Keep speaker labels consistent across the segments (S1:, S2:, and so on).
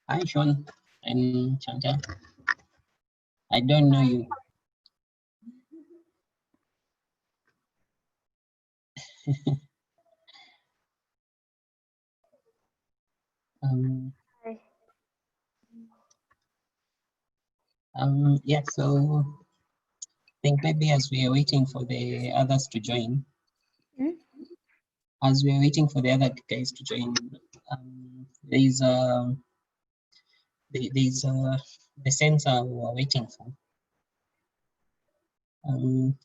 S1: Hi, Sean and Chantal. I don't know you.
S2: Hi.
S1: Yeah, so I think maybe as we are waiting for the others to join, as we are waiting for the other guys to join, there's the sensor we are waiting for.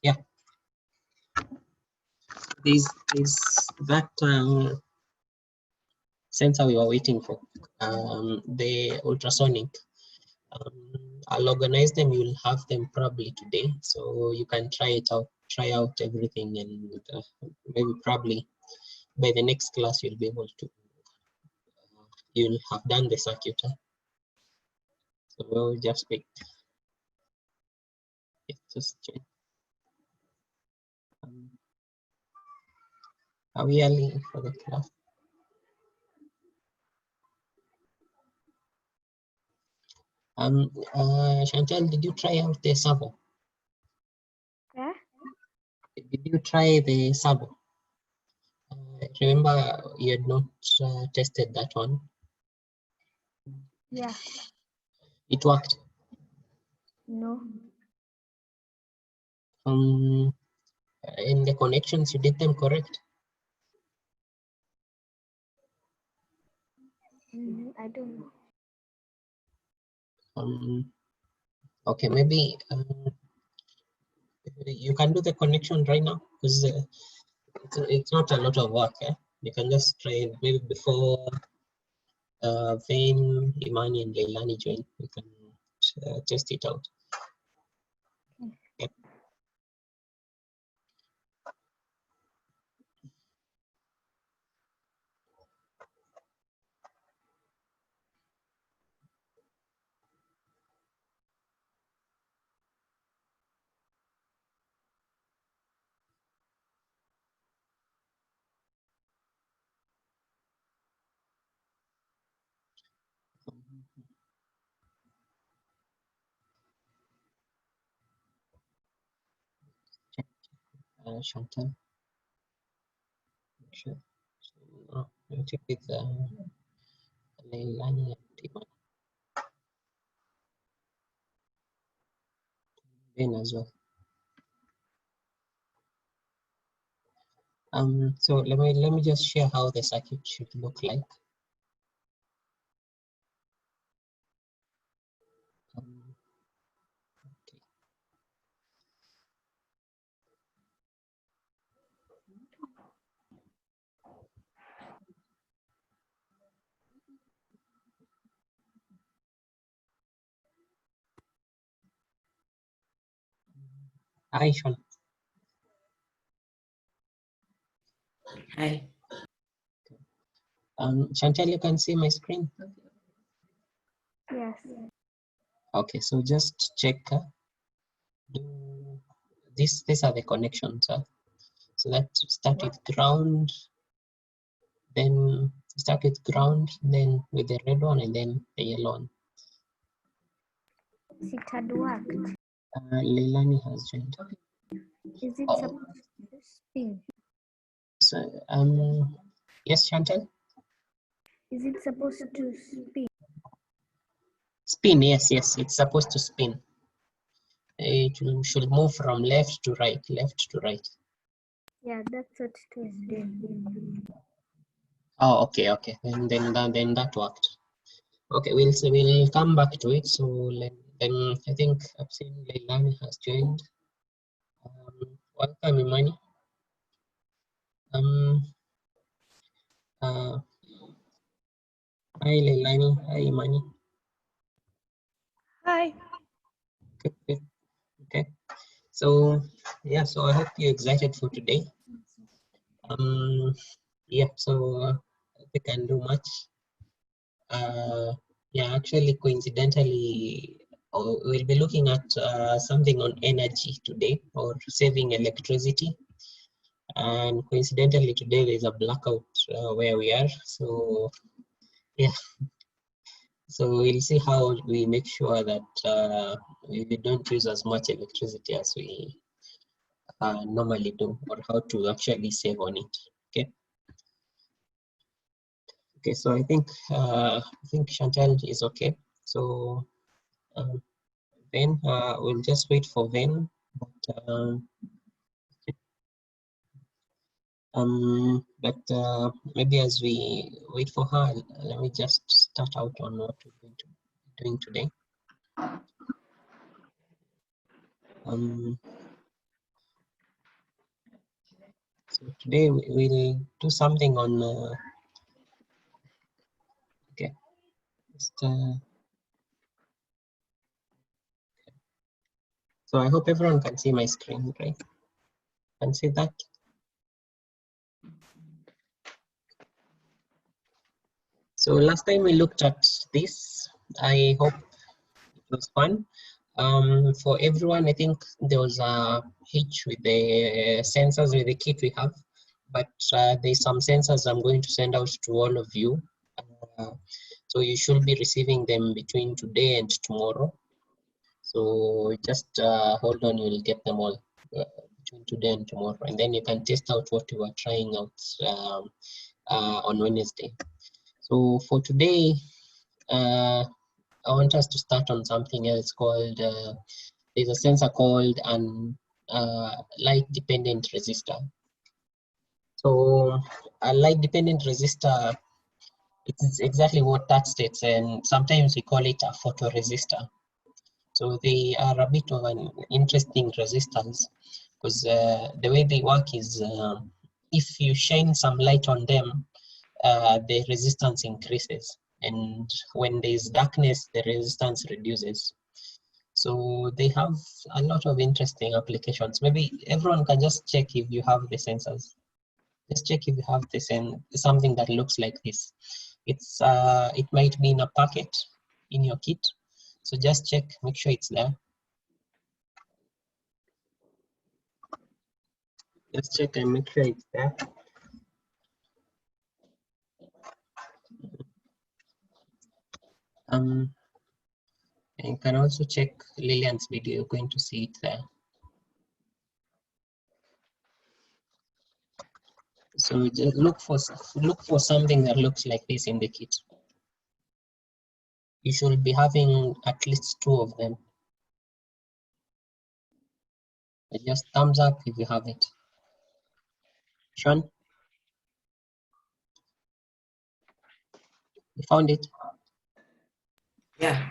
S1: Yeah, there's that sensor we are waiting for, the ultrasonic. I'll organize them. You'll have them probably today, so you can try out everything, and maybe probably by the next class you'll be able to. You'll have done the circuit. So we'll just wait. Just check. Are we early for the class? Chantal, did you try out the servo?
S2: Yeah.
S1: Did you try the servo? Remember you had not tested that one.
S2: Yeah.
S1: It worked.
S2: No.
S1: In the connections, you did them correct.
S2: I don't know.
S1: Okay, maybe you can do the connection right now, because it's not a lot of work. You can just try maybe before Vane, Imani, and Leilani join. You can test it out. Yep. Chantal. Sure. I'll check with Leilani and Imani. Vane as well. So let me just share how the circuit should look like. Okay. Hi, Sean.
S3: Hi.
S1: Chantal, you can see my screen.
S2: Yes.
S1: Okay, so just check. These are the connections. So that start with ground, then start with ground, then with the red one, and then the yellow one.
S2: It had worked.
S1: Leilani has joined.
S2: Is it supposed to spin?
S1: Yes, Chantal?
S2: Is it supposed to spin?
S1: Spin, yes, it's supposed to spin. It should move from left to right, left to right.
S2: Yeah, that's what it was doing.
S1: Oh, okay. Then that worked. Okay, we'll come back to it. So then I think I've seen Leilani has joined. Welcome, Imani. Hi Leilani, hi Imani.
S2: Hi.
S1: Good. Okay. So yeah, so I hope you're excited for today. Yeah, so we can do much. Yeah, actually, coincidentally, we'll be looking at something on energy today, or saving electricity. And coincidentally, today there's a blackout where we are. So yeah, so we'll see how we make sure that we don't use as much electricity as we normally do, or how to actually save on it. Okay. Okay, so I think Chantal is okay. So then we'll just wait for Ven. But maybe as we wait for her, let me just start out on what we're going to be doing today. So today we'll do something on okay. Just, so I hope everyone can see my screen, right? Can see that? So last time we looked at this, I hope it was fun. For everyone, I think there was a hitch with the sensors with the kit we have, but there's some sensors I'm going to send out to all of you. So you should be receiving them between today and tomorrow. So just hold on, you'll get them all between today and tomorrow, and then you can test out what you are trying out on Wednesday. So for today, I want us to start on something else called, there's a sensor called an light dependent resistor. So a light dependent resistor, it's exactly what that states, and sometimes we call it a photoresistor. So they are a bit of an interesting resistance because the way they work is if you shine some light on them, the resistance increases, and when there's darkness, the resistance reduces. So they have a lot of interesting applications. Maybe everyone can just check if you have the sensors. Just check if you have this and something that looks like this. It might be in a packet in your kit. So just check, make sure it's there. Just check and make sure it's there. And you can also check Lillian's video, you're going to see it there. So just look for something that looks like this in the kit. You should be having at least 2 of them. Just thumbs up if you have it. Sean, you found it?
S3: Yeah.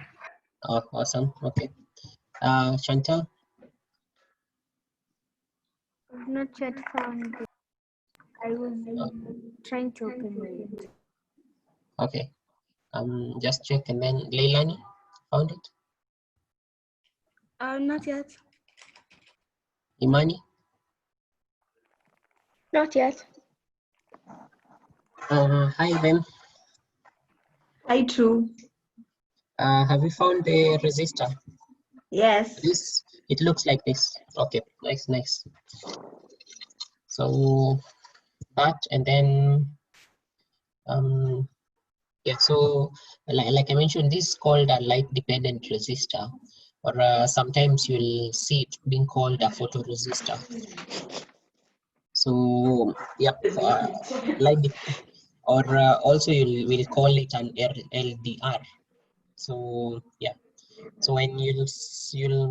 S1: Oh, awesome. Okay. Chantal?
S2: I've not yet found it. I was trying to open it.
S1: Okay. Just check, and then Leilani, found it?
S2: Not yet.
S1: Imani?
S2: Not yet.
S1: Hi Ben.
S3: I too.
S1: Have you found the resistor?
S3: Yes.
S1: It looks like this. Okay, nice. So that, and then yeah, so like I mentioned, this is called a light dependent resistor, or sometimes you'll see it being called a photoresistor. So yeah, or also you will call it an LDR. So yeah, so when you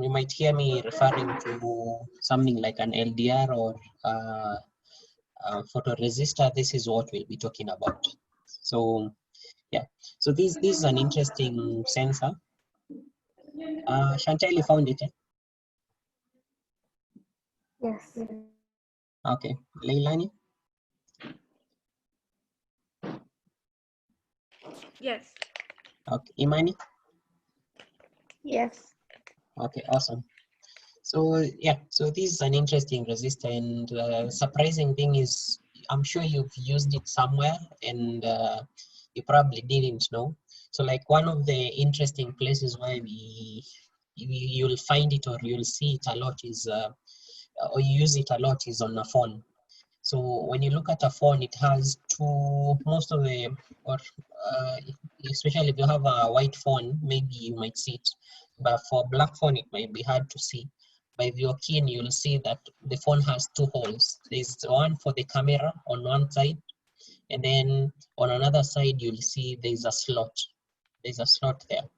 S1: might hear me referring to something like an LDR or photoresistor, this is what we'll be talking about. So yeah, so this is an interesting sensor. Chantal, you found it?
S2: Yes.
S1: Okay, Leilani?
S4: Yes.
S1: Okay, Imani?
S2: Yes.
S1: Okay, awesome. So yeah, so this is an interesting resistor, and surprising thing is I'm sure you've used it somewhere and you probably didn't know. So like one of the interesting places where you'll find it or you'll see it a lot is or you use it a lot is on a phone. So when you look at a phone, it has most of the, or especially if you have a white phone, maybe you might see it. But for a black phone, it might be hard to see. But if you're keen, you'll see that the phone has two holes. There's one for the camera on one side, and then on another side, you'll see there's a slot. There's a slot there.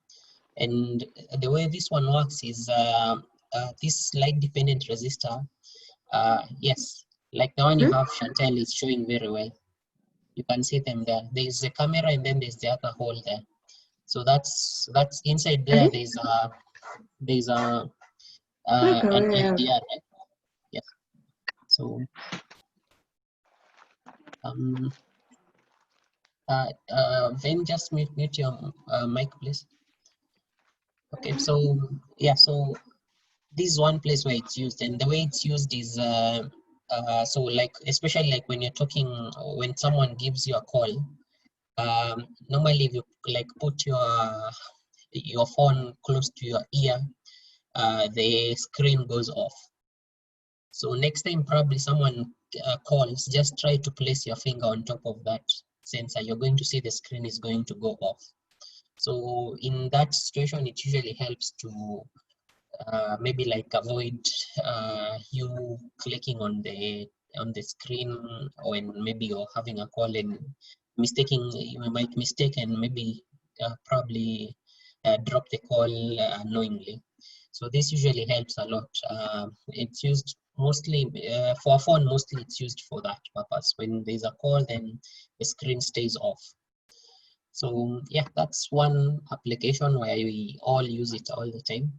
S1: And the way this one works is this light dependent resistor, yes, like the one you have, Chantal, is showing very well. You can see them there. There's a camera and then there's the other hole there. So that's inside there. There's a an LDR, right? Yes. So then just mute your mic, please. Okay. So yeah. So this is one place where it's used, and the way it's used is so like especially like when you're talking, when someone gives you a call. Normally if you like put your phone close to your ear, the screen goes off. So next time probably someone calls, just try to place your finger on top of that sensor. You're going to see the screen is going to go off. So in that situation, it usually helps to maybe like avoid you clicking on the screen when maybe you're having a call and you might mistake and maybe probably drop the call unknowingly. So this usually helps a lot. It's used mostly for a phone. Mostly it's used for that purpose. When there's a call, then the screen stays off. So yeah, that's one application where we all use it all the time.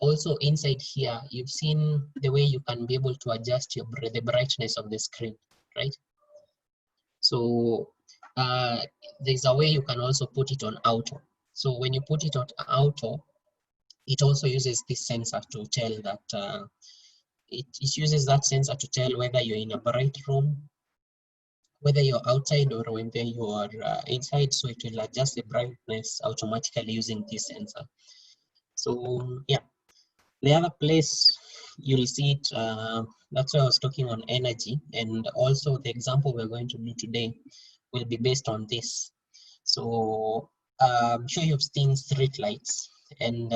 S1: Also inside here, you've seen the way you can be able to adjust the brightness of the screen, right? So there's a way you can also put it on auto. So when you put it on auto, it also uses this sensor to tell that it uses that sensor to tell whether you're in a bright room, whether you're outside or whether you are inside. So it will adjust the brightness automatically using this sensor. So yeah. The other place you'll see it, that's why I was talking on energy, and also the example we're going to do today will be based on this. So I'm sure you've seen street lights, and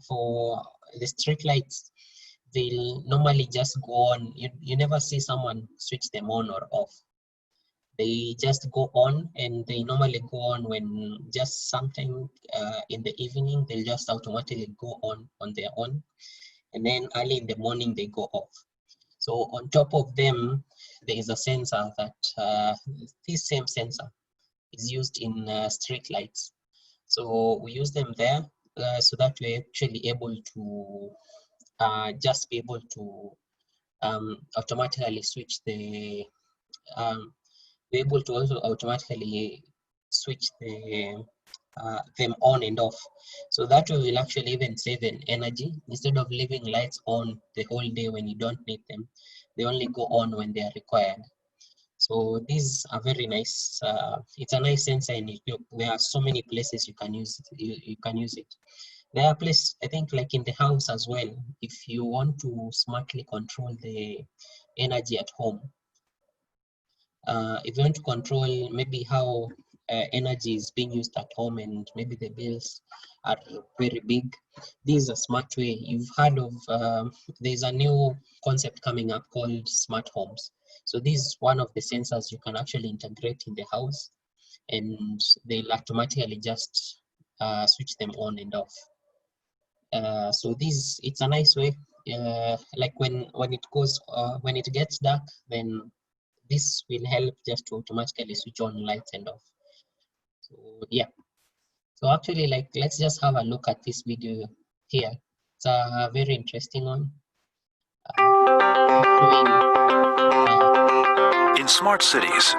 S1: for the street lights, they'll normally just go on. You never see someone switch them on or off. They just go on, and they normally go on when just sometime in the evening, they'll just automatically go on their own. And then early in the morning they go off. So on top of them, there is a sensor that this same sensor is used in street lights. So we use them there so that we're actually able to just be able to automatically switch be able to also automatically switch them on and off. So that way will actually even save an energy. Instead of leaving lights on the whole day when you don't need them, they only go on when they are required. So these are very nice. It's a nice sensor, and there are so many places you can use it. You can use it. There are places, I think, like in the house as well. If you want to smartly control the energy at home, if you want to control maybe how energy is being used at home and maybe the bills are very big. This is a smart way. You've heard of, there's a new concept coming up called smart homes. So this is one of the sensors you can actually integrate in the house, and they'll automatically just switch them on and off. So this, it's a nice way. Like when it gets dark, then this will help just to automatically switch on lights and off. So yeah. So actually, like, let's just have a look at this video here. It's a very interesting one.
S4: In smart cities,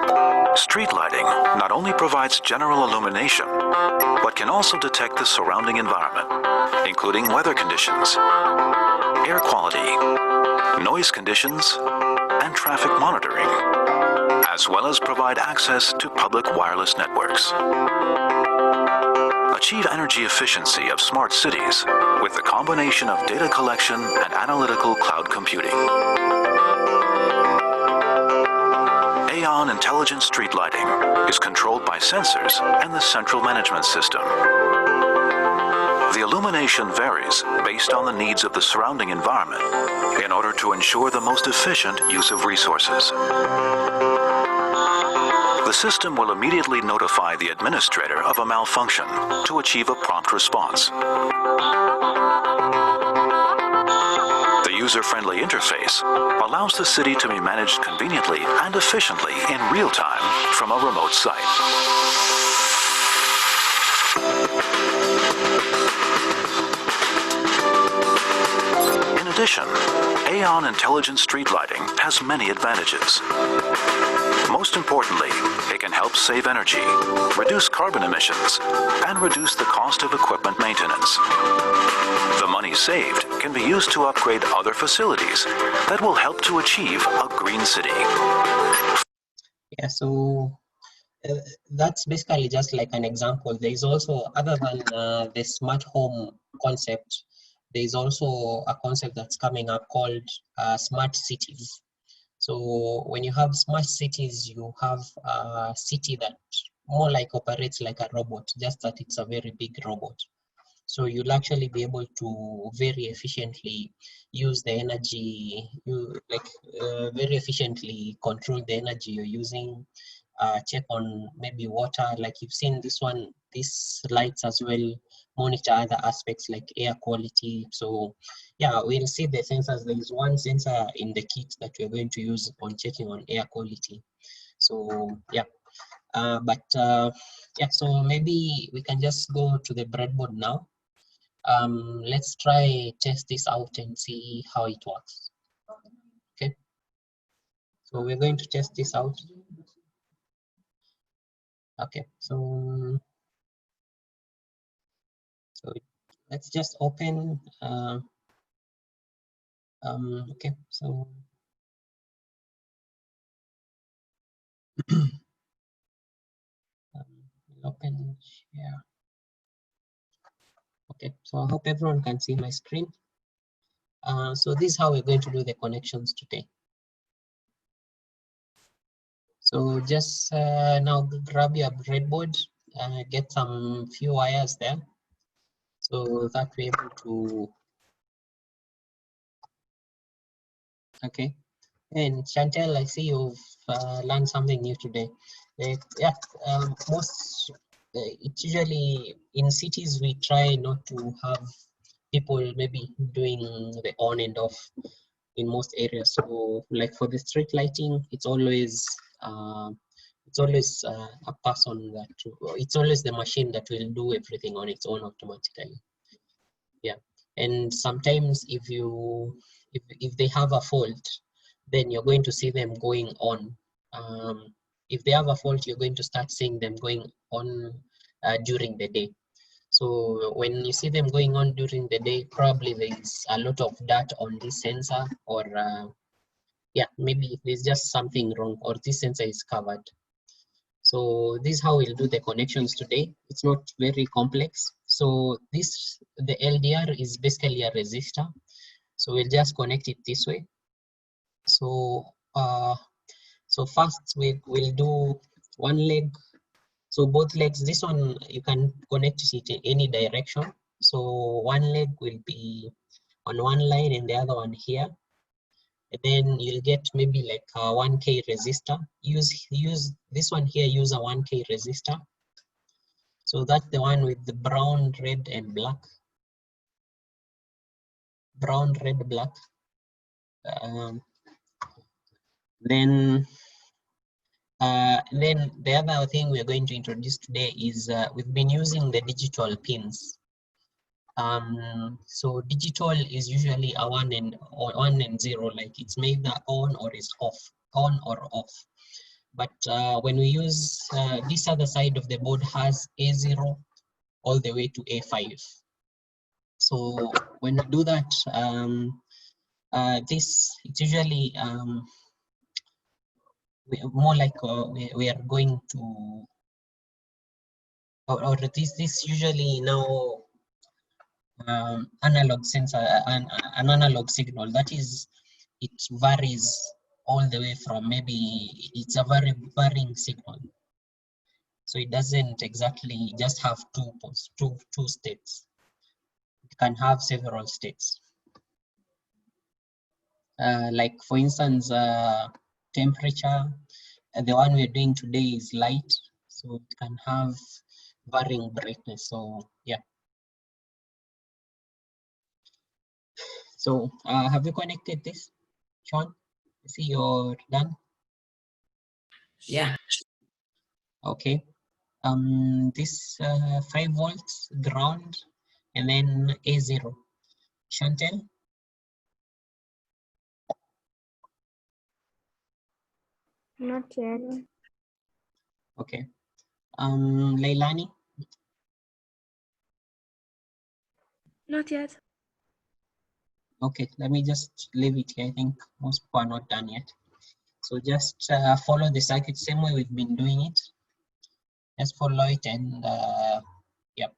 S4: street lighting not only provides general illumination, but can also detect the surrounding environment, including weather conditions, air quality, noise conditions, and traffic monitoring, as well as provide access to public wireless networks. Achieve energy efficiency of smart cities with the combination of data collection and analytical cloud computing. AON Intelligent Street Lighting is controlled by sensors and the central management system. The illumination varies based on the needs of the surrounding environment in order to ensure the most efficient use of resources. The system will immediately notify the administrator of a malfunction to achieve a prompt response. The user-friendly interface allows the city to be managed conveniently and efficiently in real time from a remote site. In addition, AON Intelligent Street Lighting has many advantages. Most importantly, it can help save energy, reduce carbon emissions, and reduce the cost of equipment maintenance. The money saved can be used to upgrade other facilities that will help to achieve a green city.
S1: Yeah, so that's basically just like an example. There is also, other than the smart home concept, there is also a concept that's coming up called smart cities. So when you have smart cities, you have a city that more like operates like a robot, just that it's a very big robot. So you'll actually be able to very efficiently use the energy, very efficiently control the energy you're using, check on maybe water, like you've seen this one, these lights as well, monitor other aspects like air quality. So yeah, we'll see the sensors. There is one sensor in the kit that we're going to use on checking on air quality. So yeah, yeah, so maybe we can just go to the breadboard now. Let's try test this out and see how it works. Okay, so we're going to test this out. Okay, so let's just open. Okay, so open share. Okay, so I hope everyone can see my screen. So this is how we're going to do the connections today. So just now grab your breadboard, get some few wires there, so that we're able to. Okay, and Chantel, I see you've learned something new today. Yeah, it's usually in cities we try not to have people maybe doing the on and off in most areas. So like for the street lighting, it's always a person that, it's always the machine that will do everything on its own automatically. Yeah, and sometimes if they have a fault, then you're going to see them going on. If they have a fault, you're going to start seeing them going on during the day. So when you see them going on during the day, probably there's a lot of dirt on this sensor, or yeah, maybe there's just something wrong, or this sensor is covered. So this is how we'll do the connections today. It's not very complex. So the LDR is basically a resistor. So we'll just connect it this way. So so first we'll do one leg. So both legs, this one you can connect it in any direction. So one leg will be on one line and the other one here. And then you'll get maybe like a 1K resistor. Use this one here, use a 1K resistor. So that's the one with the brown, red, and black. Brown, red, black. Then the other thing we're going to introduce today is we've been using the digital pins. So digital is usually a 1 and 0, like it's either on or it's off, on or off. But when we use this other side of the board has A0 all the way to A5. So when we do that, it's usually more like we are going to, or this usually now analog sensor, an analog signal, that is, it varies all the way from, maybe it's a very varying signal. So it doesn't exactly just have two states. It can have several states. Like for instance, temperature, the one we're doing today is light, so it can have varying brightness. So yeah. So have you connected this, Sean? I see you're done.
S3: Yeah.
S1: Okay. This 5 volts ground, and then A0. Chantel?
S2: Not yet.
S1: Okay. Leilani?
S5: Not yet.
S1: Okay, let me just leave it here. I think most people are not done yet. So just follow the circuit same way we've been doing it. Just follow it and yep.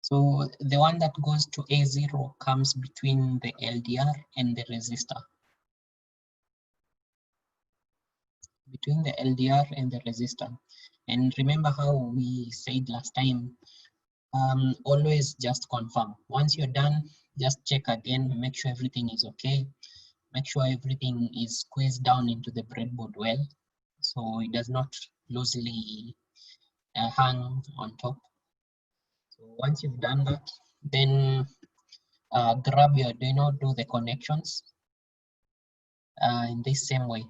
S1: So the one that goes to A0 comes between the LDR and the resistor. Between the LDR and the resistor. And remember how we said last time, always just confirm. Once you're done, just check again, make sure everything is okay. Make sure everything is squeezed down into the breadboard well, so it does not loosely hang on top. So once you've done that, then grab your Arduino, do the connections in this same way.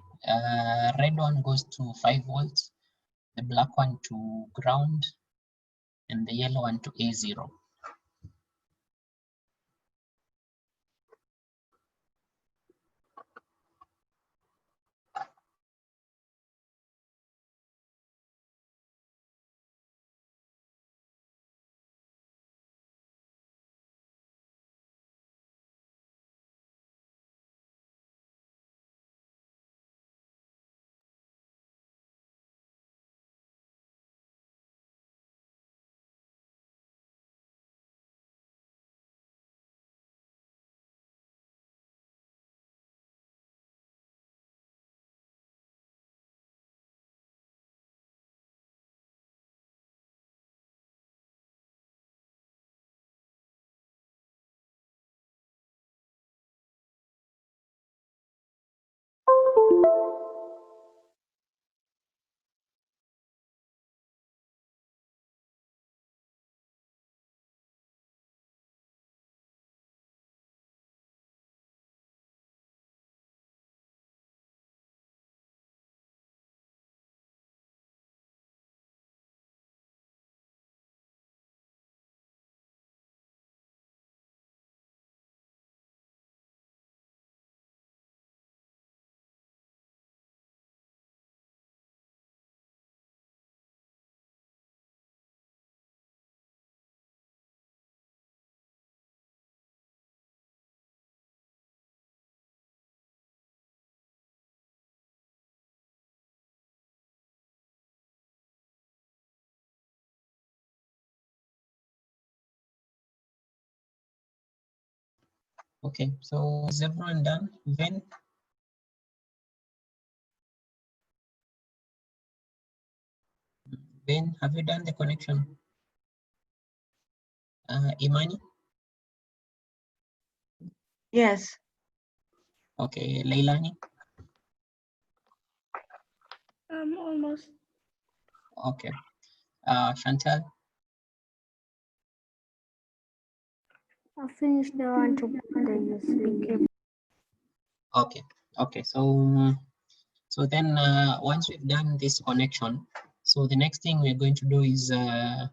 S1: Red one goes to 5 volts, the black one to ground, and the yellow one to A0. Okay, so is everyone done? Then Ben, have you done the connection? Imani?
S6: Yes.
S1: Okay, Leilani?
S5: Almost.
S1: Okay. Chantal?
S2: I finished the one to put the USB cable.
S1: Okay. Okay. So then once we've done this connection, so the next thing we're going to do is we'll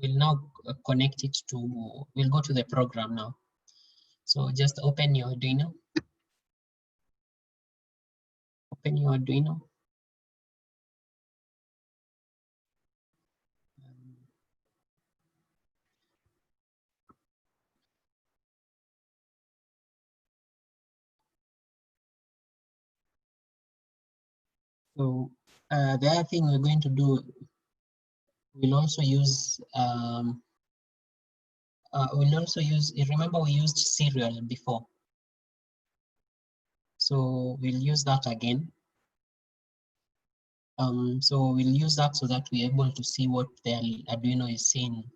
S1: now connect it to, we'll go to the program now. So just open your Arduino. Open your Arduino. So the other thing we're going to do, we'll also use remember we used serial before. So we'll use that again. So we'll use that so that we're able to see what the Arduino is seeing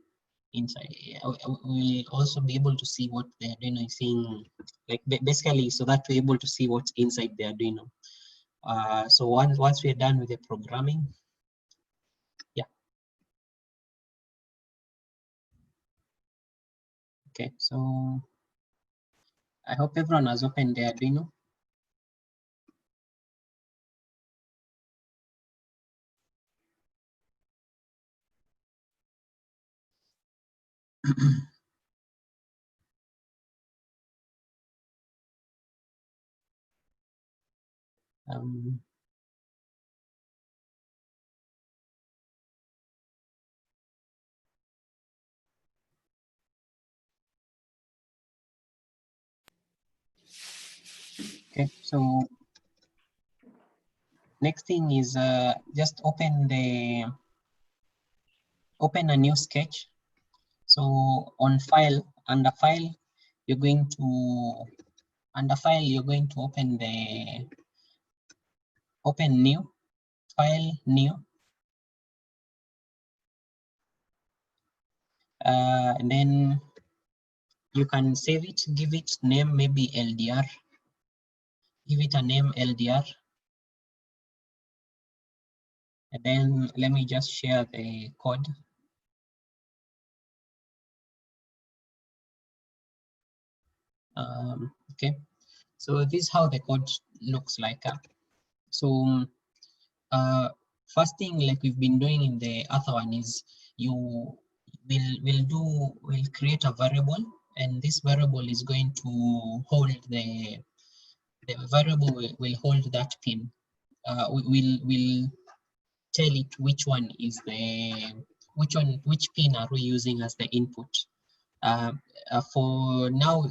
S1: inside. We'll also be able to see what the Arduino is seeing, like basically, so that we're able to see what's inside the Arduino. So once we're done with the programming, yeah. Okay, so I hope everyone has opened the Arduino. um, okay, so next thing is just open a new sketch. So on file, under file, you're going to open new file, new, and then you can save it, give it name, maybe LDR, give it a name LDR, and then let me just share the code. Okay, so this is how the code looks like. So first thing, like we've been doing in the other one, is you will create a variable, and this variable is going to hold the variable will hold that pin. We'll tell it which one is which pin are we using as the input. For now,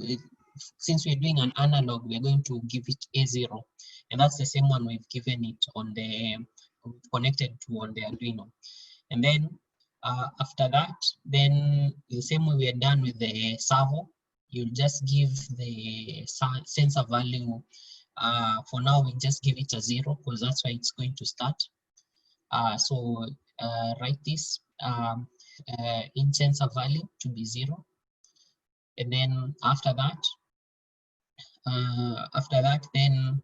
S1: since we're doing an analog, we're going to give it A0, and that's the same one we've given it on the connected to on the Arduino. And then after that, then the same way we are done with the servo, you'll just give the sensor value. For now, we just give it a 0 because that's why it's going to start. So write this in sensor value to be 0. And then after that, then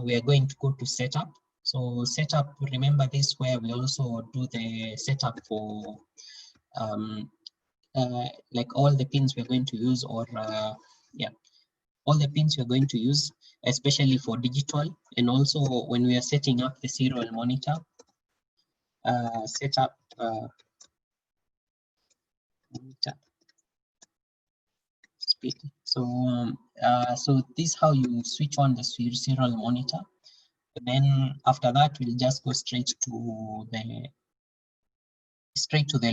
S1: we are going to go to setup. So setup, remember this, where we also do the setup for like all the pins we're going to use, or yeah, all the pins we're going to use, especially for digital, and also when we are setting up the serial monitor. Setup monitor speed. So so this is how you switch on the serial monitor. And then after that, we'll just go straight to the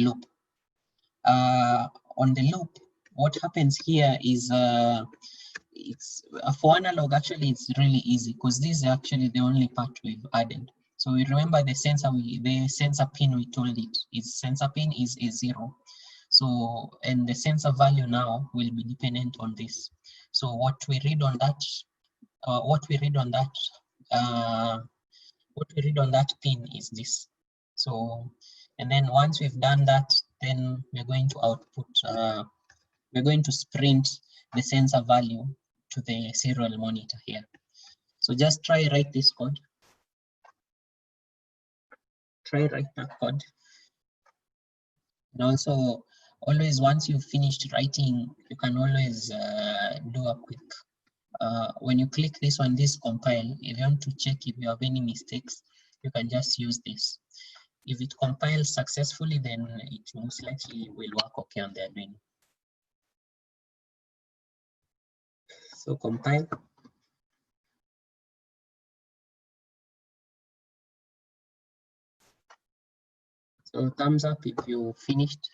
S1: loop. On the loop, what happens here is it's for analog. Actually, it's really easy because this is actually the only part we've added. So we remember the sensor pin, we told it is sensor pin is A0. So, and the sensor value now will be dependent on this. So what we read on that what we read on that pin is this. So, and then once we've done that, then we're going to output, we're going to sprint the sensor value to the serial monitor here. So just try write this code. Try write that code. And also, always once you've finished writing, you can always do a quick, when you click this one, this compile, if you want to check if you have any mistakes, you can just use this. If it compiles successfully, then it most likely will work okay on the Arduino. So compile. So thumbs up if you finished.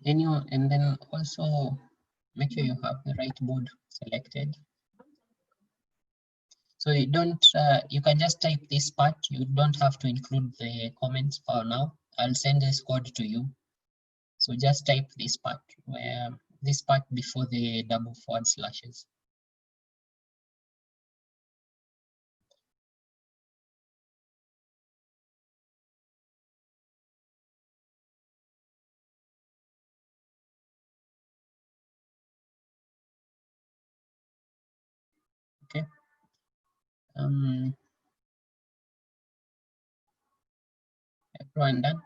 S1: Anyone, and then also make sure you have the right board selected. So you don't, you can just type this part. You don't have to include the comments for now. I'll send this code to you. So just type this part, where this part before the double forward slashes. Okay. Everyone done?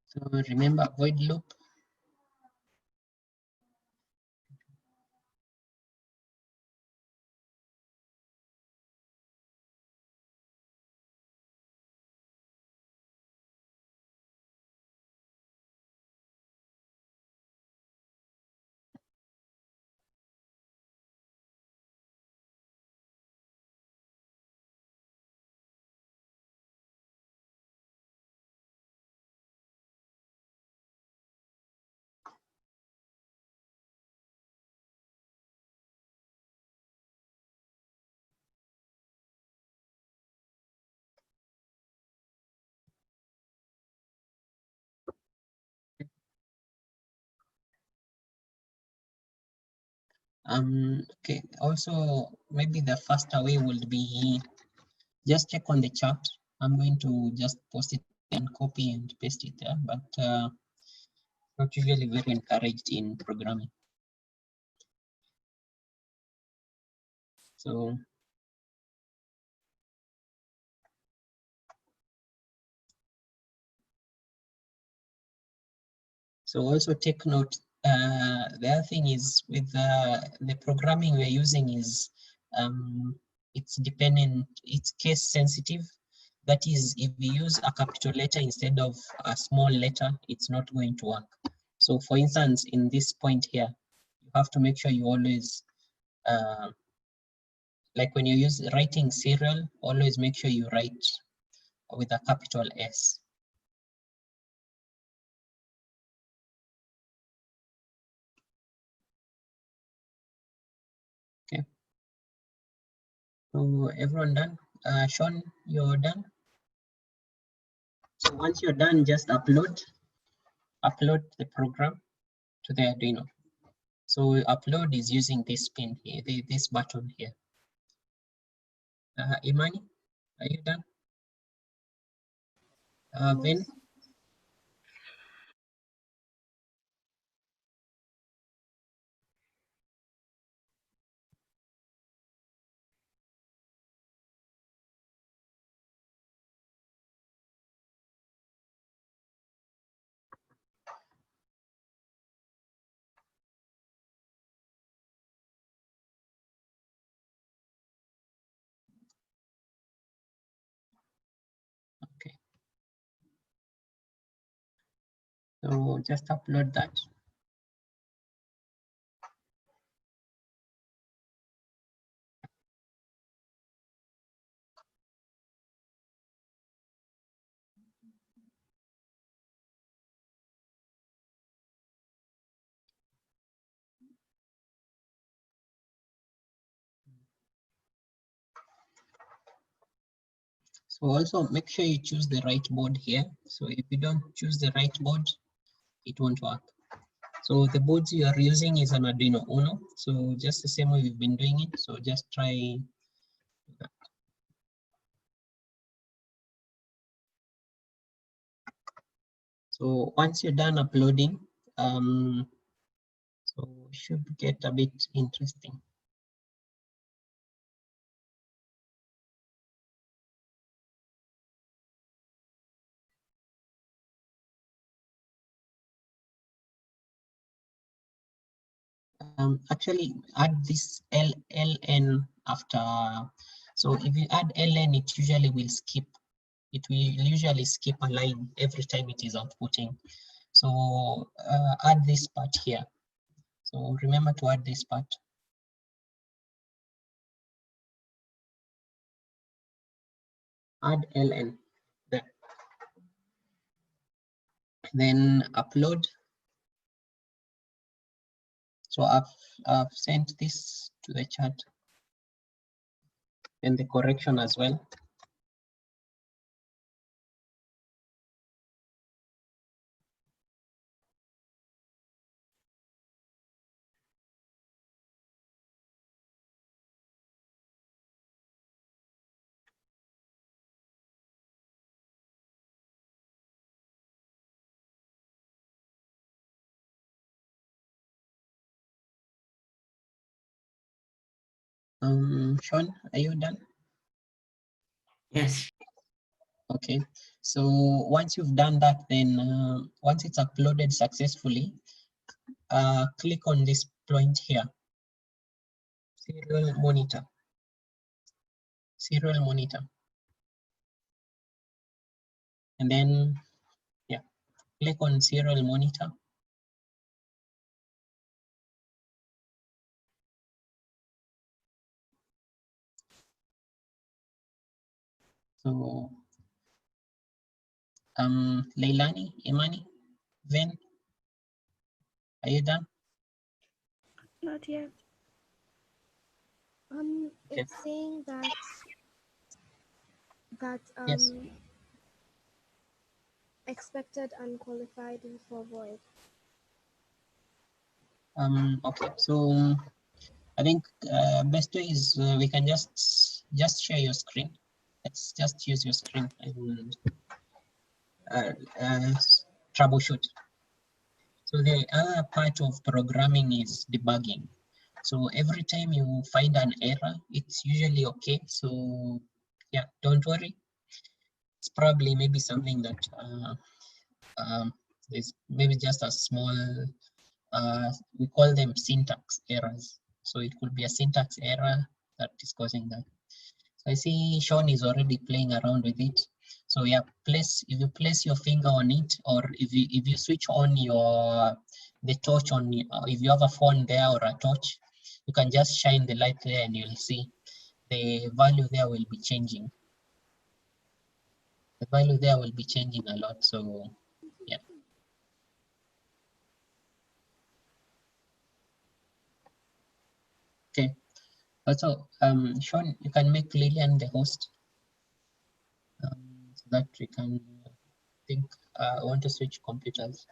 S1: So remember void loop. Okay, also maybe the faster way would be just check on the chat. I'm going to just post it and copy and paste it there, but not usually very encouraged in programming. So also take note. The other thing is with the programming we're using is it's dependent, it's case sensitive. That is, if we use a capital letter instead of a small letter, it's not going to work. So for instance, in this point here, you have to make sure you always, like when you use writing serial, always make sure you write with a capital S. Okay. So everyone done? Sean, you're done? So once you're done, just upload the program to the Arduino. So upload is using this pin here, this button here. Imani, are you done? Vin? Okay. So just upload that. So also make sure you choose the right board here. So if you don't choose the right board, it won't work. So the boards you are using is an Arduino Uno. So just the same way we've been doing it. So just try that. So once you're done uploading, so should get a bit interesting. Actually add this ln after. So if you add ln, it usually will skip. It will usually skip a line every time it is outputting. So add this part here. So remember to add this part. Add ln. There. Then upload. So I've sent this to the chat and the correction as well. Sean, are you done?
S3: Yes.
S1: Okay, so once you've done that, then once it's uploaded successfully, click on this point here, serial monitor, and then yeah, click on serial monitor. So Leilani, Imani, Ven, are you done?
S5: Not yet.
S1: Okay.
S2: It's saying that
S1: Yes.
S2: expected unqualified info void.
S1: Okay, so I think best way is we can just share your screen. Let's just use your screen and troubleshoot. So the other part of programming is debugging. So every time you find an error, it's usually okay. So yeah, don't worry. It's probably maybe something that is maybe just a small, we call them syntax errors. So it could be a syntax error that is causing that. So I see Sean is already playing around with it. So yeah, if you place your finger on it, or if you switch on the torch on, if you have a phone there or a torch, you can just shine the light there and you'll see the value there will be changing. The value there will be changing a lot. So yeah. Okay. Also, Sean, you can make Lillian the host, so that we can think. I want to switch computers.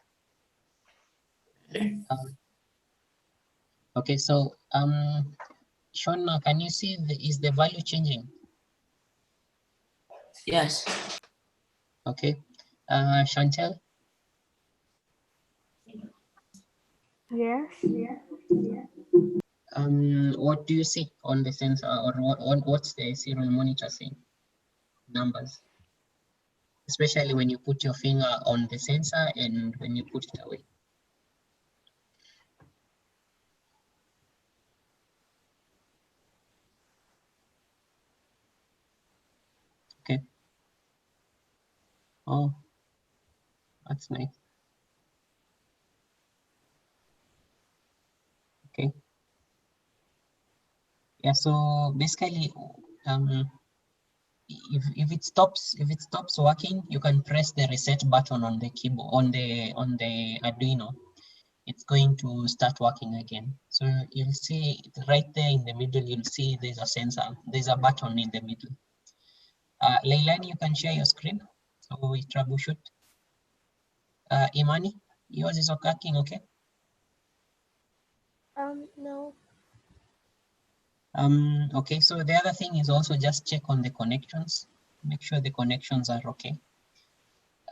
S1: Okay, so Sean, can you see is the value changing?
S3: Yes.
S1: Okay, Chantel.
S5: Yes.
S1: What do you see on the sensor, or what's the serial monitor saying? Numbers, especially when you put your finger on the sensor and when you put it away. Okay. Oh, that's nice. Okay. Yeah. So basically, if it stops working, you can press the reset button on the keyboard on the Arduino. It's going to start working again. So you'll see right there in the middle, you'll see there's a sensor, there's a button in the middle. Leilani, you can share your screen so we troubleshoot. Imani, yours is working, okay?
S2: No.
S1: Okay, so the other thing is also just check on the connections, make sure the connections are okay.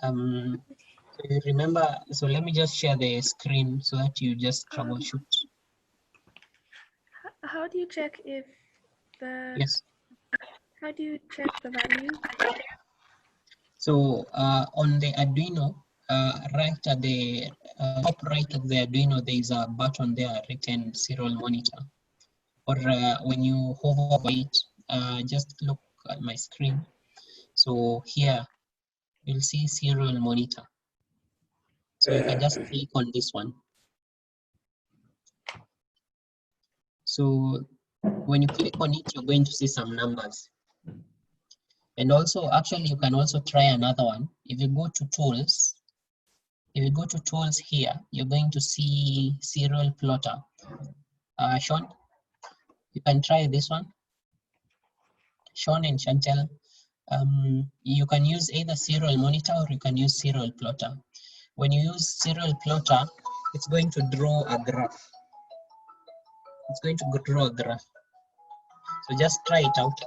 S1: So you remember, so let me just share the screen so that you just troubleshoot.
S5: How do you check if the?
S1: Yes.
S5: How do you check the value?
S1: So on the Arduino, right at the top right of the Arduino, there is a button there written serial monitor. Or when you hover over it, just look at my screen. So here you'll see serial monitor. So you can just click on this one. So when you click on it, you're going to see some numbers. And also, actually, you can also try another one. If you go to tools, here, you're going to see serial plotter. Sean, you can try this one. Sean and Chantel, you can use either serial monitor or you can use serial plotter. When you use serial plotter, it's going to draw a graph. It's going to draw a graph. So just try it out.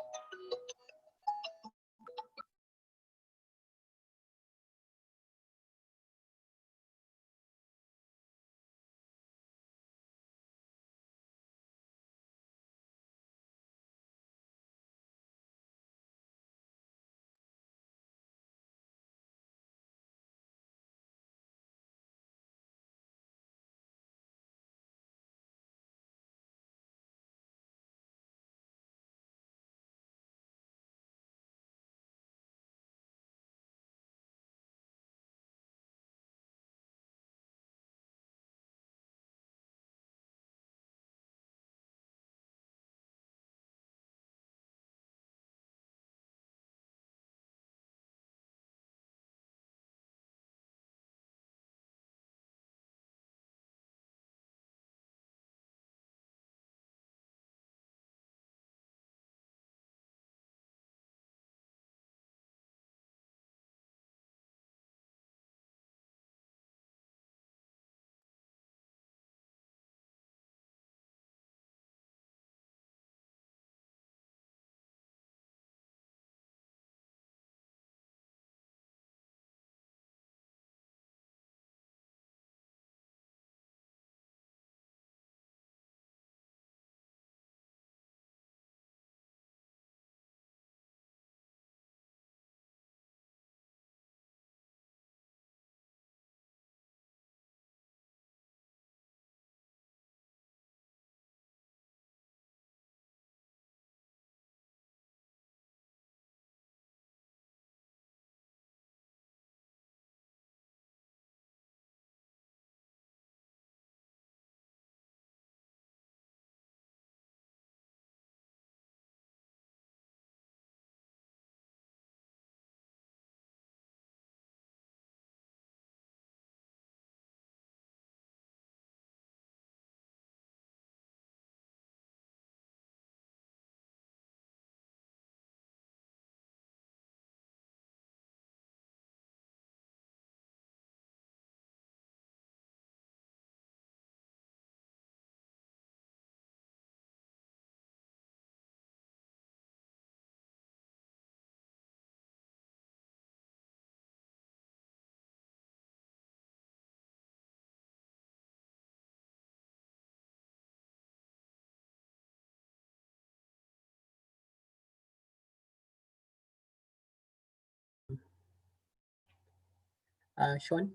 S1: Sean,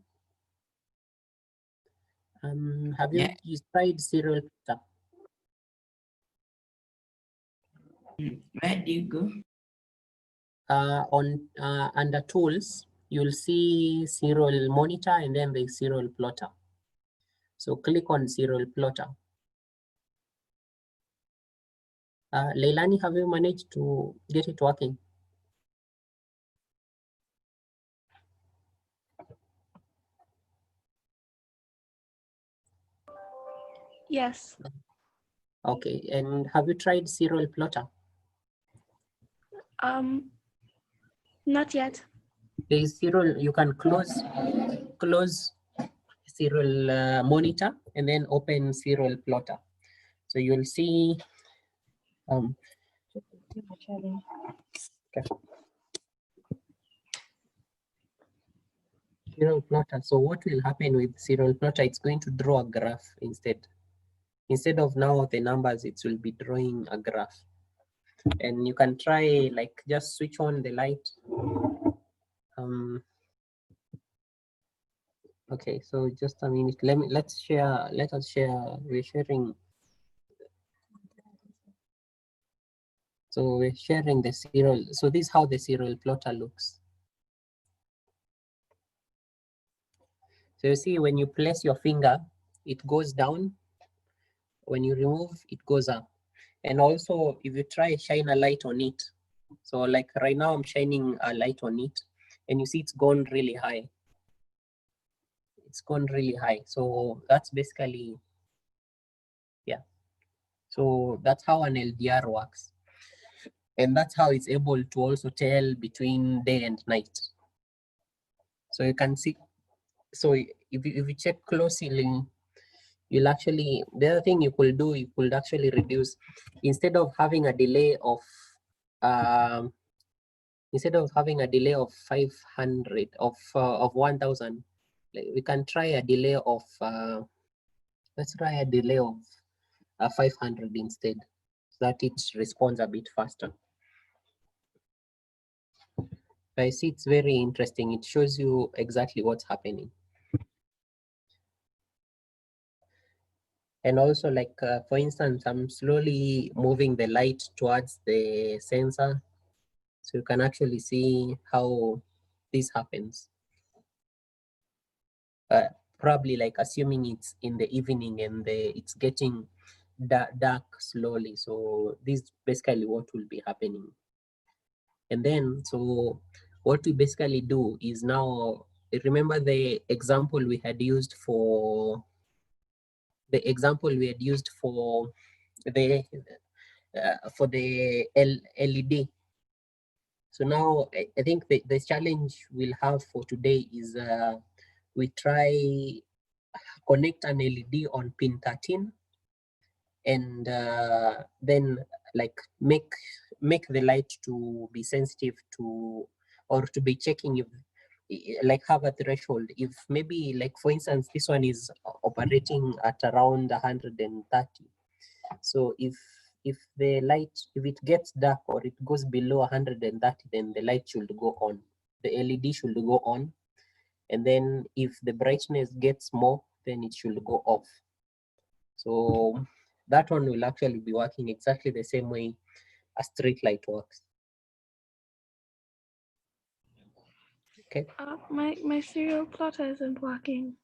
S1: have
S3: Yeah.
S1: you tried serial plotter?
S3: Where do you go?
S1: Under tools, you'll see serial monitor and then the serial plotter. So click on serial plotter. Leilani, have you managed to get it working?
S5: Yes.
S1: Okay, and have you tried serial plotter?
S5: Not yet.
S1: There is serial. You can close serial monitor and then open serial plotter. So you'll see. Okay. Serial plotter. So what will happen with serial plotter? It's going to draw a graph instead. Instead of now the numbers, it will be drawing a graph. And you can try like just switch on the light. Okay, so just a minute. Let us share. We're sharing. So we're sharing the serial. So this is how the serial plotter looks. So you see when you place your finger, it goes down. When you remove, it goes up. And also if you try shine a light on it. So like right now I'm shining a light on it and you see it's gone really high. It's gone really high. So that's basically, yeah. So that's how an LDR works. And that's how it's able to also tell between day and night. So you can see, so if you check closely, you'll actually, the other thing you could do, you could actually reduce, instead of having a delay of 500 of 1000, like we can try a delay of let's try a delay of 500 instead, so that it responds a bit faster. I see it's very interesting. It shows you exactly what's happening. And also like, for instance, I'm slowly moving the light towards the sensor. So you can actually see how this happens. Probably like assuming it's in the evening and it's getting dark slowly. So this is basically what will be happening. And then, so what we basically do is now, remember the example we had used for the LED. So now I think the challenge we'll have for today is we try connect an LED on pin 13 and then like make the light to be sensitive to, or to be checking if, like have a threshold. If maybe like for instance, this one is operating at around 130. So if the light, if it gets dark or it goes below 130, then the light should go on. The LED should go on. And then if the brightness gets more, then it should go off. So that one will actually be working exactly the same way a street light works. Okay.
S5: My serial plotter isn't working.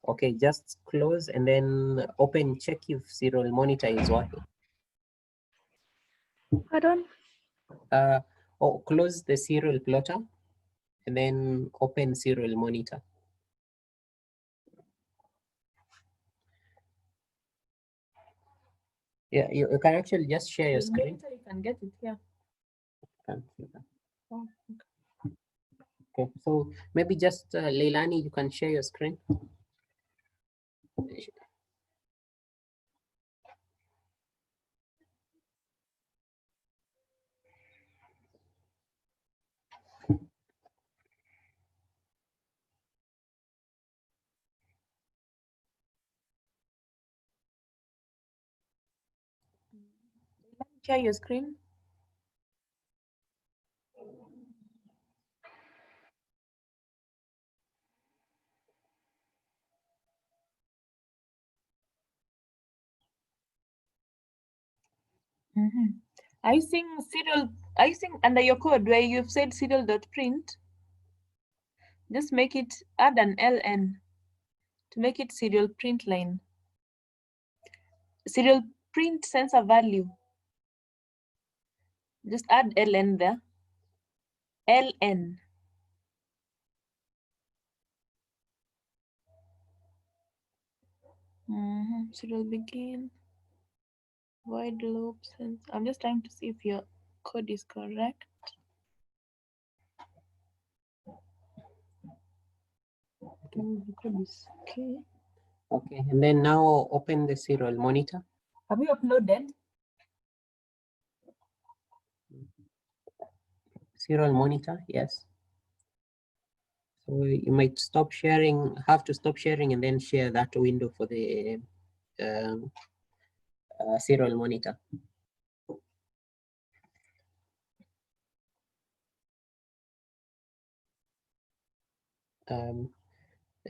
S1: Okay, just close and then open, check if serial monitor is working.
S5: Pardon?
S1: Or close the serial plotter and then open serial monitor. Yeah, you can actually just share your screen.
S6: You can get it, yeah. Oh,
S1: okay, so maybe just Leilani, you can share your screen.
S6: share your screen. Are you seeing serial? Are you seeing under your code where you've said serial.print? Just make it, add an ln to make it serial print line. Serial print sensor value. Just add ln there. ln. Serial begin. Void loops. I'm just trying to see if your code is correct. Okay.
S1: Okay, and then now open the serial monitor.
S6: Have you uploaded?
S1: Serial monitor, yes. So you might stop sharing, have to stop sharing and then share that window for the serial monitor.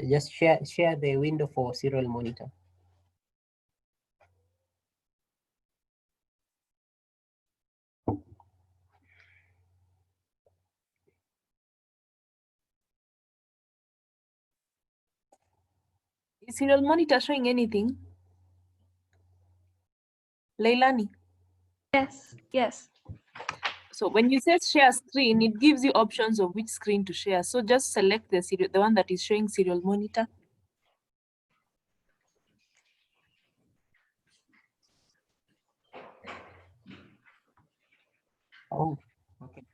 S1: Just share the window for serial monitor.
S6: Is serial monitor showing anything? Leilani?
S5: Yes, yes.
S6: So when you say share screen, it gives you options of which screen to share. So just select the one that is showing serial monitor.
S1: Oh, okay.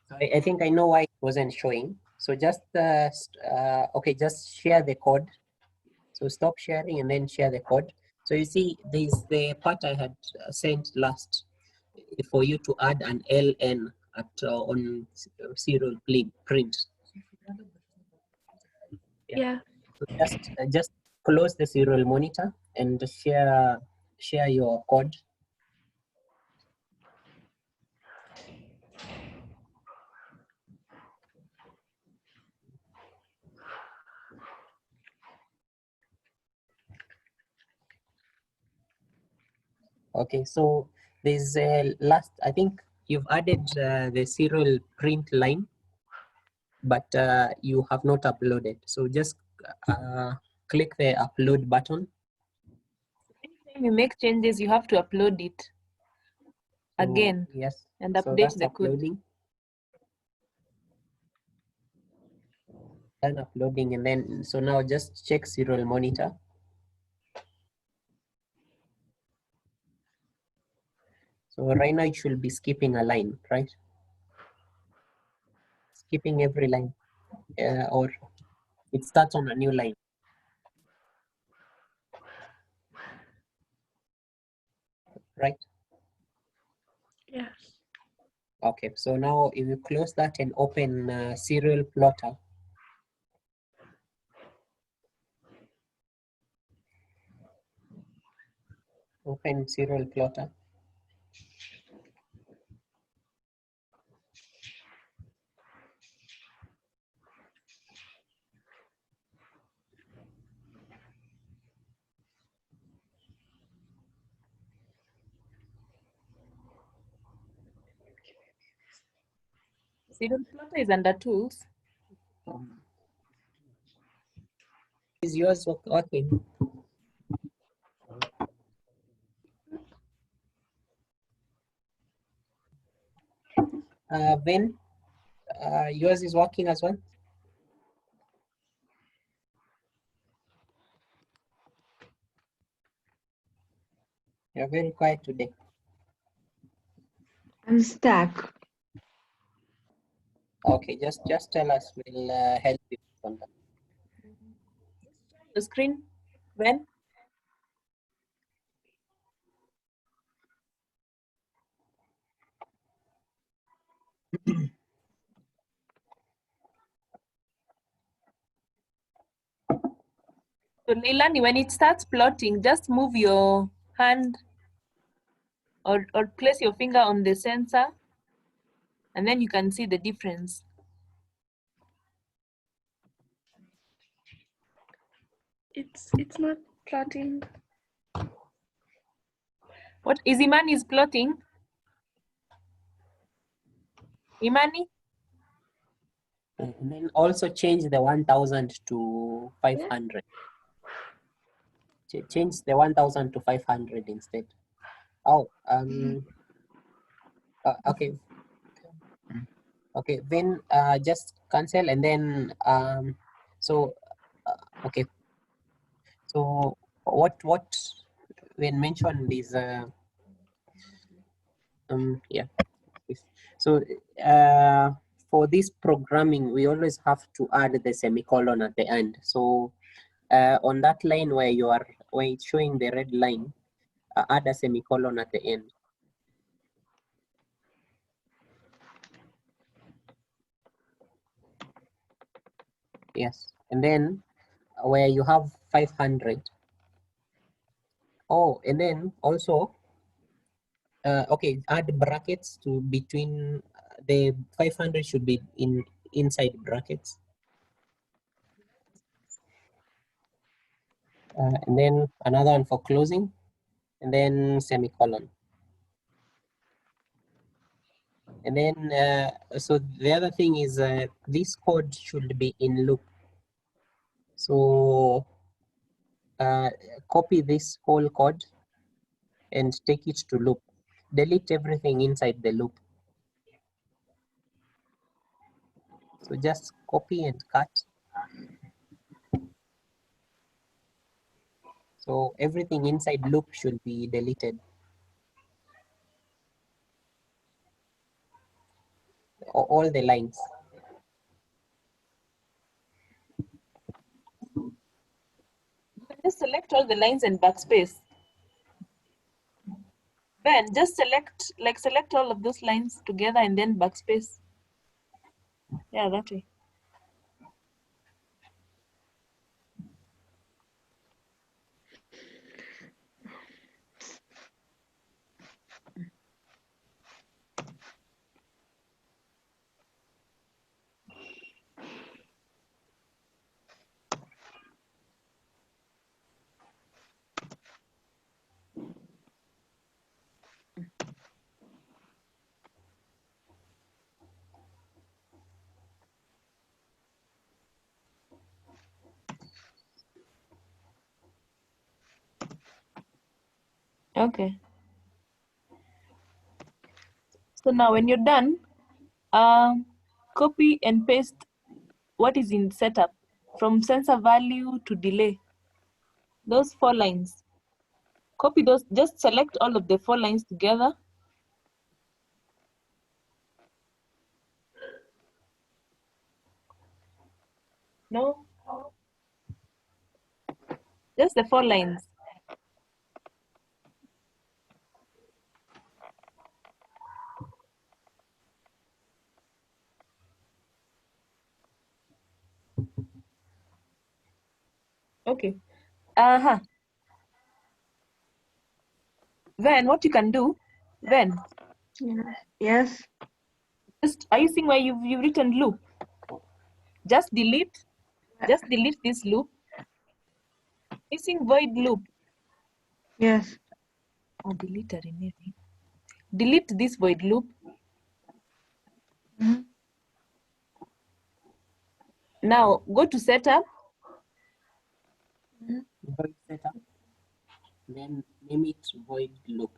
S1: So I think I know why it wasn't showing. So just okay, just share the code. So stop sharing and then share the code. So you see, this is the part I had sent last for you to add an LN at on serial print.
S5: Yeah.
S1: So just close the serial monitor and share your code. Okay, so there's last, I think you've added the serial print line, but you have not uploaded. So just click the upload button.
S6: Anytime you make changes, you have to upload it again.
S1: Yes,
S6: and
S1: so
S6: update
S1: that's
S6: the code.
S1: uploading. Done uploading, and then so now just check serial monitor. So right now it should be skipping a line, right? Skipping every line, or it starts on a new line. Right?
S5: Yes.
S1: Okay, so now if you close that and open serial plotter. Open serial plotter.
S6: Serial plotter is under tools.
S1: Is yours working? Ben, yours is working as well? You're very quiet today.
S7: I'm stuck.
S1: Okay, just tell us. We'll help you on that.
S6: The screen, when? So Leilani, when it starts plotting, just move your hand or place your finger on the sensor, and then you can see the difference.
S5: It's not plotting.
S6: What is Imani is plotting? Imani?
S1: And then also change the 1000 to 500. Change the 1000 to 500 instead. Oh, okay. Okay, then just cancel and then so okay. So what when mentioned is yeah. So for this programming, we always have to add the semicolon at the end. So on that line where it's showing the red line, add a semicolon at the end. Yes, and then where you have 500. Oh, and then also, okay, add brackets to between the 500 should be inside brackets. And then another one for closing, and then semicolon. And then, so the other thing is this code should be in loop. So copy this whole code and take it to loop. Delete everything inside the loop. So just copy and cut. So everything inside loop should be deleted. All the lines.
S6: Just select all the lines and backspace. Ben, just select all of those lines together and then backspace. Yeah, that way. Okay. So now when you're done, copy and paste what is in setup from sensor value to delay. Those 4 lines. Copy those, just select all of the 4 lines together. No? Just the 4 lines. Okay. Then what you can do, then
S2: Yes.
S6: just, are you seeing where you've written loop? Just delete this loop. Missing void loop.
S2: Yes.
S6: Oh, delete a rename. Delete this void loop.
S2: Mhm.
S6: Now go to setup.
S1: Void setup. Then name it void loop.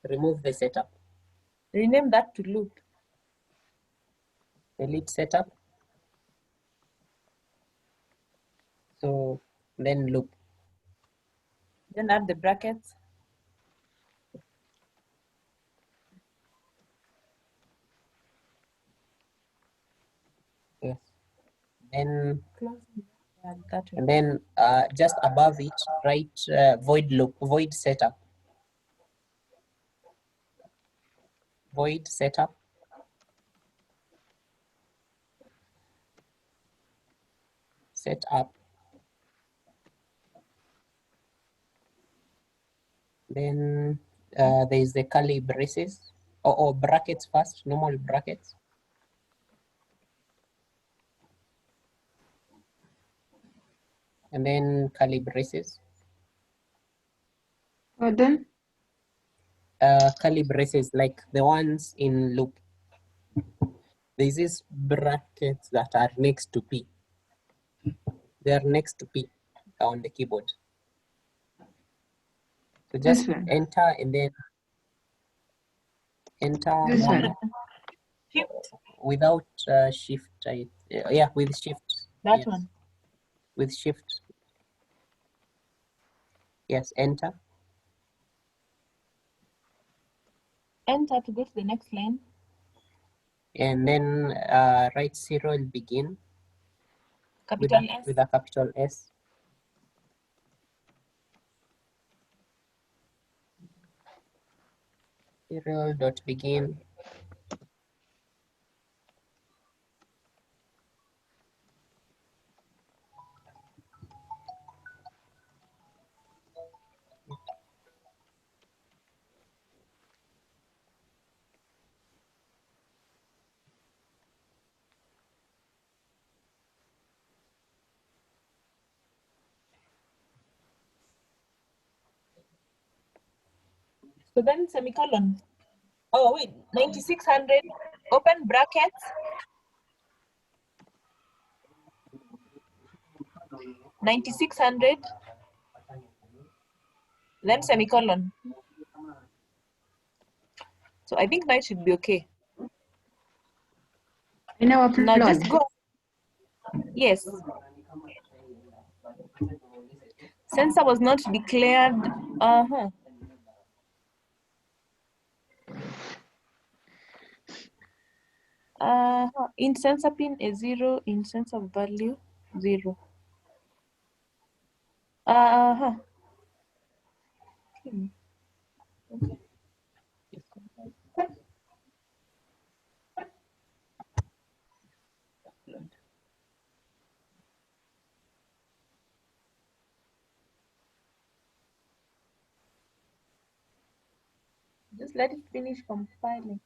S1: Remove the setup.
S6: Rename that to loop.
S1: Delete setup. So then loop.
S6: Then add the brackets.
S1: Yes. Then
S6: That way.
S1: and then just above it, write void loop, void setup. Void setup. Setup. Then there is the curly braces or brackets first, normal brackets. And then curly braces.
S2: What then?
S1: Curly braces like the ones in loop. There's these brackets that are next to P. They are next to P on the keyboard. So just
S2: This one.
S1: enter and then enter
S2: This
S1: one
S2: one.
S6: Shift.
S1: without shift. Yeah, with shift.
S6: That
S1: Yes.
S6: one.
S1: With shift. Yes, enter.
S6: Enter to go to the next line.
S1: and then write serial begin with
S6: Capital S.
S1: a capital S. Serial dot begin.
S6: So then semicolon. Oh wait, 9600, open brackets, 9600, then semicolon. So I think that should be okay.
S3: Now
S6: Now just
S3: upload.
S6: go. Yes. Sensor was not declared. In sensor pin a 0, in sensor value 0. Just let it finish compiling.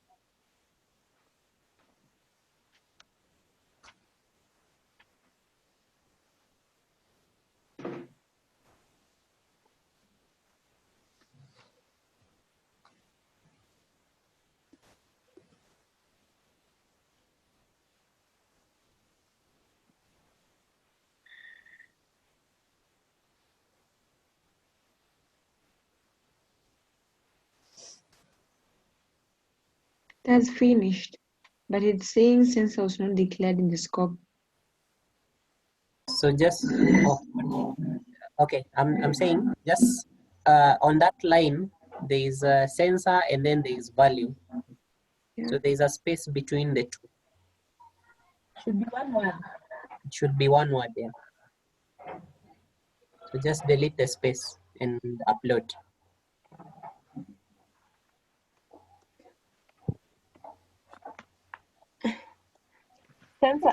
S3: That's finished, but it's saying sensor was not declared in the scope.
S1: So just okay, I'm saying just on that line there is a sensor and then there is value.
S3: Yeah.
S1: So there is a space between the two.
S6: Should be one word.
S1: It should be one word there. So just delete the space and upload.
S6: Sensor.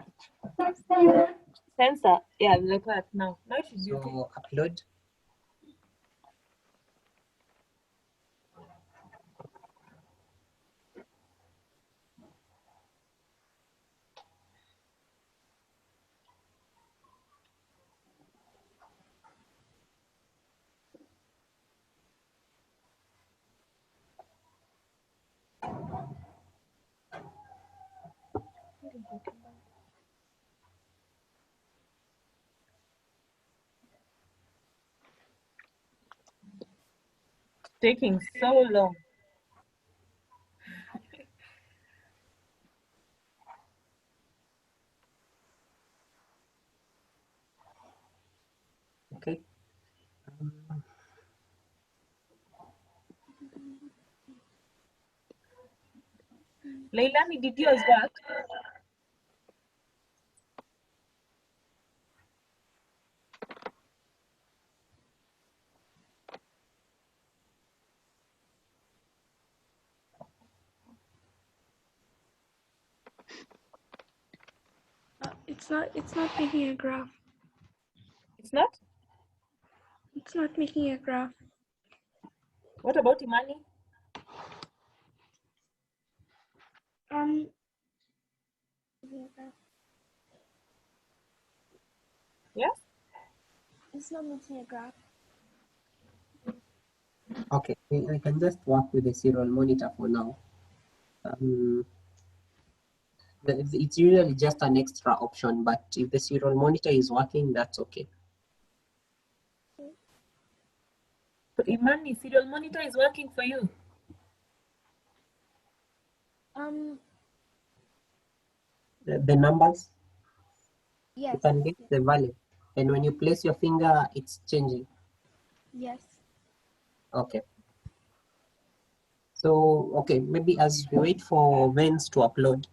S6: Sensor. Yeah, like that now. Now it should be okay.
S1: So upload.
S6: Taking so long.
S1: Okay.
S6: Leilani, did yours work?
S5: It's not making a graph.
S6: It's not?
S5: It's not making a graph.
S6: What about Imani? Yes?
S2: It's not making a graph.
S1: Okay, we can just work with the serial monitor for now. It's usually just an extra option, but if the serial monitor is working, that's okay.
S6: So Imani, serial monitor is working for you?
S1: The numbers,
S2: Yes.
S1: you can get the value. And when you place your finger, it's changing.
S2: Yes.
S1: Okay. So, okay, maybe as we wait for Vance to upload,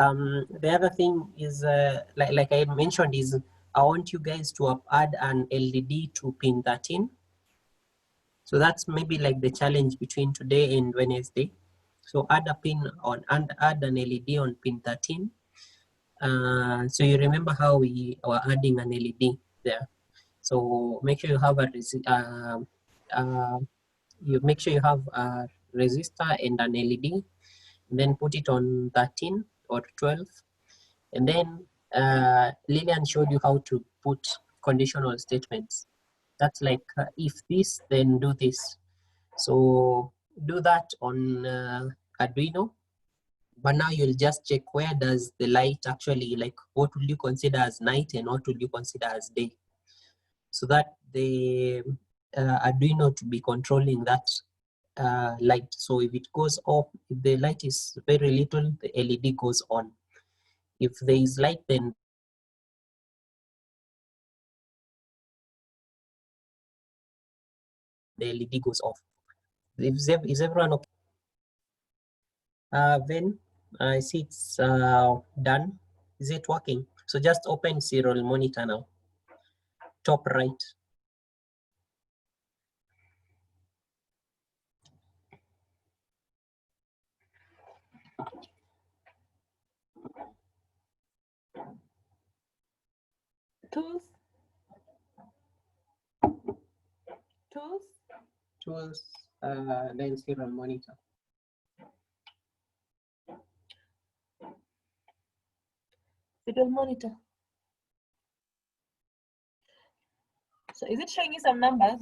S1: The other thing is, like I mentioned, is I want you guys to add an LED to pin 13. So that's maybe like the challenge between today and Wednesday. So add a pin on and add an LED on pin 13. So you remember how we were adding an LED there. So make sure you have a resistor and an LED, and then put it on 13 or 12. And then Lillian showed you how to put conditional statements. That's like if this, then do this. So do that on Arduino. But now you'll just check where does the light actually, like what will you consider as night and what will you consider as day, so that the Arduino to be controlling that light. So if it goes off, if the light is very little, the LED goes on. If there is light, then the LED goes off. Is everyone okay? Then I see it's done. Is it working? So just open serial monitor now, top right.
S6: Tools.
S1: Tools, then serial monitor.
S6: Serial monitor. So is it showing you some numbers?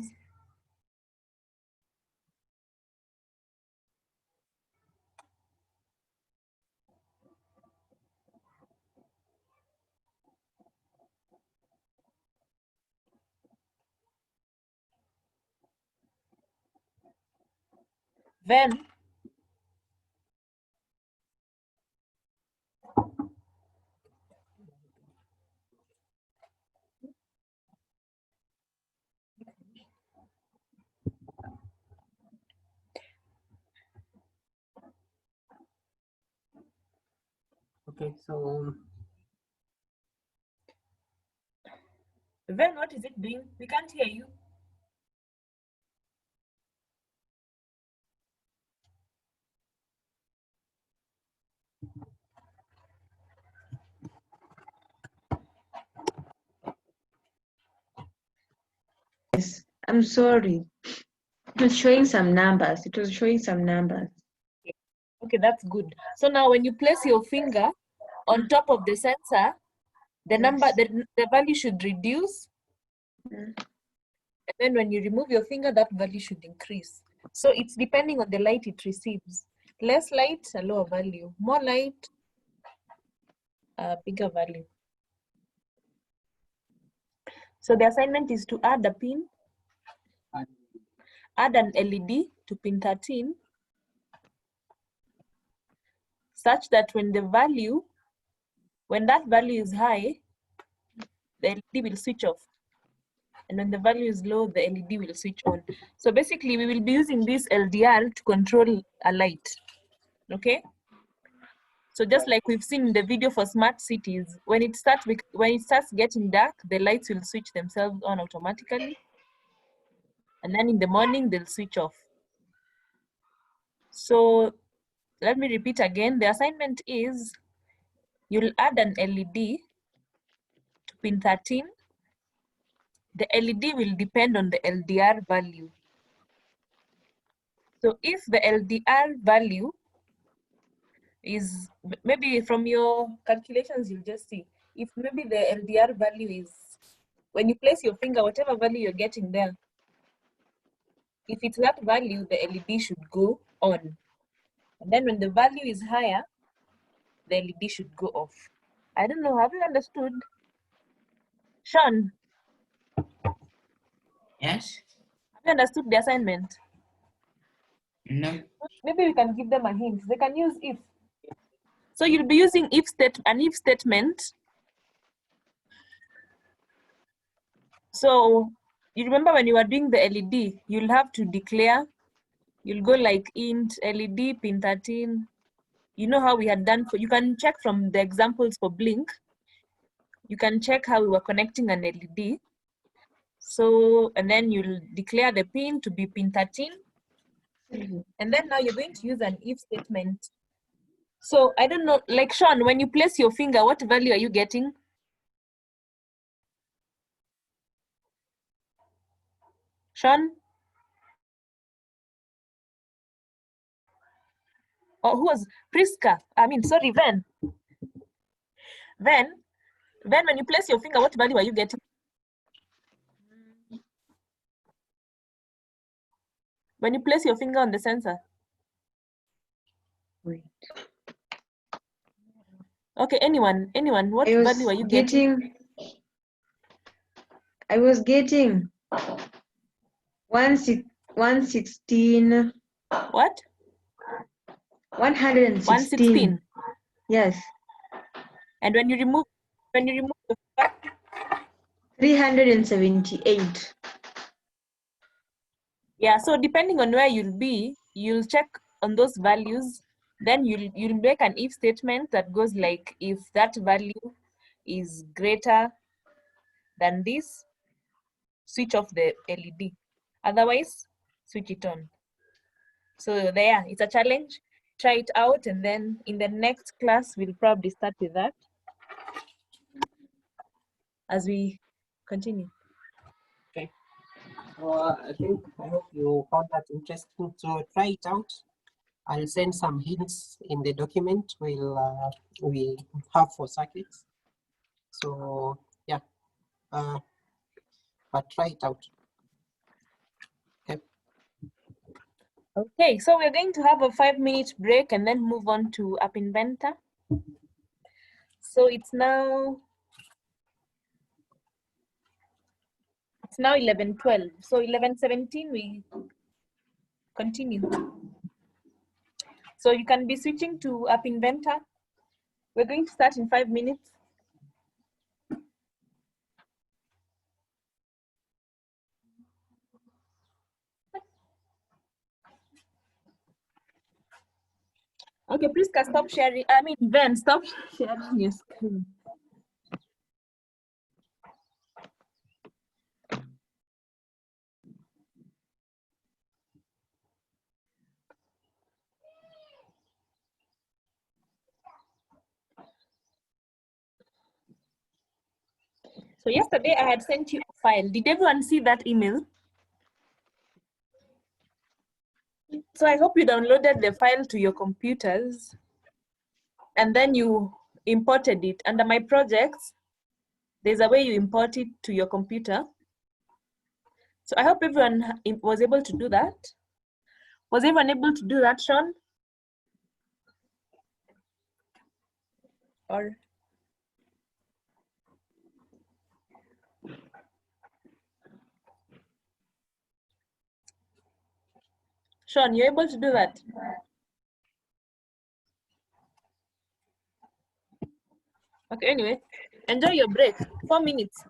S6: Then
S1: Okay, so
S6: what is it doing? We can't hear you.
S3: Yes, I'm sorry. It was showing some numbers. It was showing some numbers.
S6: Okay, that's good. So now when you place your finger on top of the sensor, the number, the value should reduce.
S3: Mm.
S6: And then when you remove your finger, that value should increase. So it's depending on the light it receives. Less light, a lower value. More light, a bigger value. So the assignment is to add a pin, add an LED to pin 13, such that when that value is high, the LED will switch off. And when the value is low, the LED will switch on. So basically, we will be using this LDR to control a light, okay? So just like we've seen in the video for smart cities, when it starts getting dark, the lights will switch themselves on automatically. And then in the morning, they'll switch off. So let me repeat again. The assignment is you'll add an LED to pin 13. The LED will depend on the LDR value. So if the LDR value is, maybe from your calculations, you'll just see, if maybe the LDR value is, when you place your finger, whatever value you're getting there, if it's that value, the LED should go on. And then when the value is higher, the LED should go off. I don't know, have you understood? Sean?
S7: Yes?
S6: Have you understood the assignment?
S7: No.
S6: Maybe we can give them a hint. They can use if. So you'll be using an if statement. So you remember when you are doing the LED, you'll have to declare, you'll go like int LED pin 13, you know how we had done for, you can check from the examples for blink, you can check how we were connecting an LED. So, and then you'll declare the pin to be pin 13. And then now you're going to use an if statement. So I don't know, like Sean, when you place your finger, what value are you getting? Sean? Or who was Priska? I mean, sorry, Ven. Ven, when you place your finger, what value are you getting? When you place your finger on the sensor?
S3: Wait.
S6: Okay, anyone, what value are you getting?
S3: I was getting 116.
S6: What?
S3: 116.
S6: 116.
S3: Yes.
S6: And when you remove the finger,
S3: 378.
S6: yeah, so depending on where you'll be, you'll check on those values, then you'll make an if statement that goes like, if that value is greater than this, switch off the LED. Otherwise, switch it on. So there, it's a challenge. Try it out, and then in the next class, we'll probably start with that as we continue.
S1: Okay. Well, I hope you found that interesting. So try it out. I'll send some hints in the document we have for circuits. So yeah, but try it out. Okay.
S6: Okay, so we're going to have a 5-minute break and then move on to App Inventor. So it's now 11:12. So 11:17 we continue. So you can be switching to App Inventor. We're going to start in 5 minutes. Okay, please stop sharing. I mean, Ben, stop sharing your screen. So yesterday I had sent you a file. Did everyone see that email? So I hope you downloaded the file to your computers and then you imported it. Under my projects, there's a way you import it to your computer. So I hope everyone was able to do that. Was everyone able to do that, Sean? Or Sean, you're able to do that? Okay, anyway, enjoy your break. 4 minutes.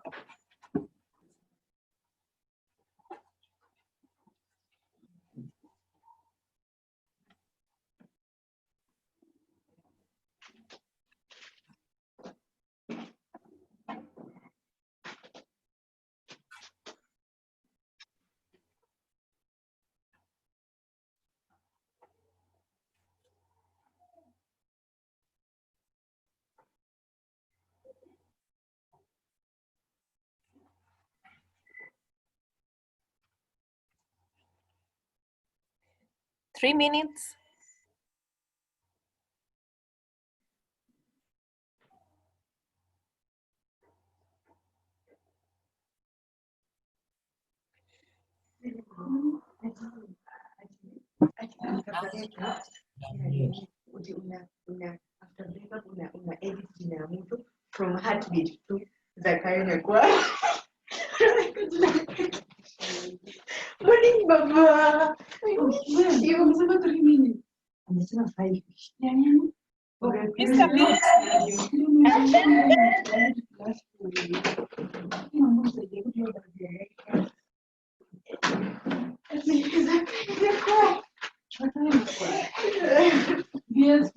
S6: Three minutes.
S3: From heartbeat to Zakaria kwa. Morning baba. Hiyo msema 3 minutes. Amesema 5. Yani
S6: Please submit.
S3: Yes.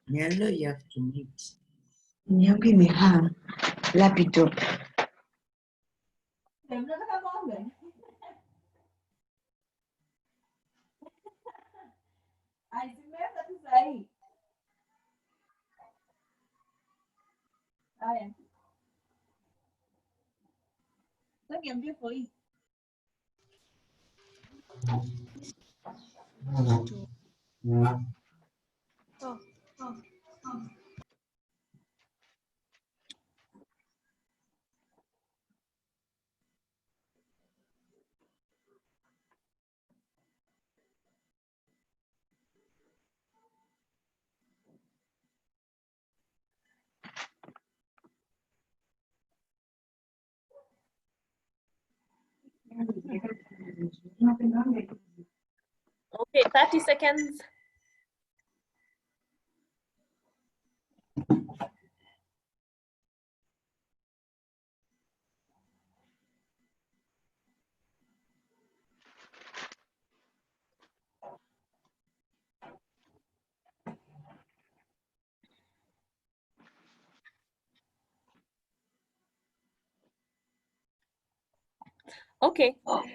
S7: Yellow, you have to meet.
S3: Laptop.
S6: Okay, 30 seconds. Okay,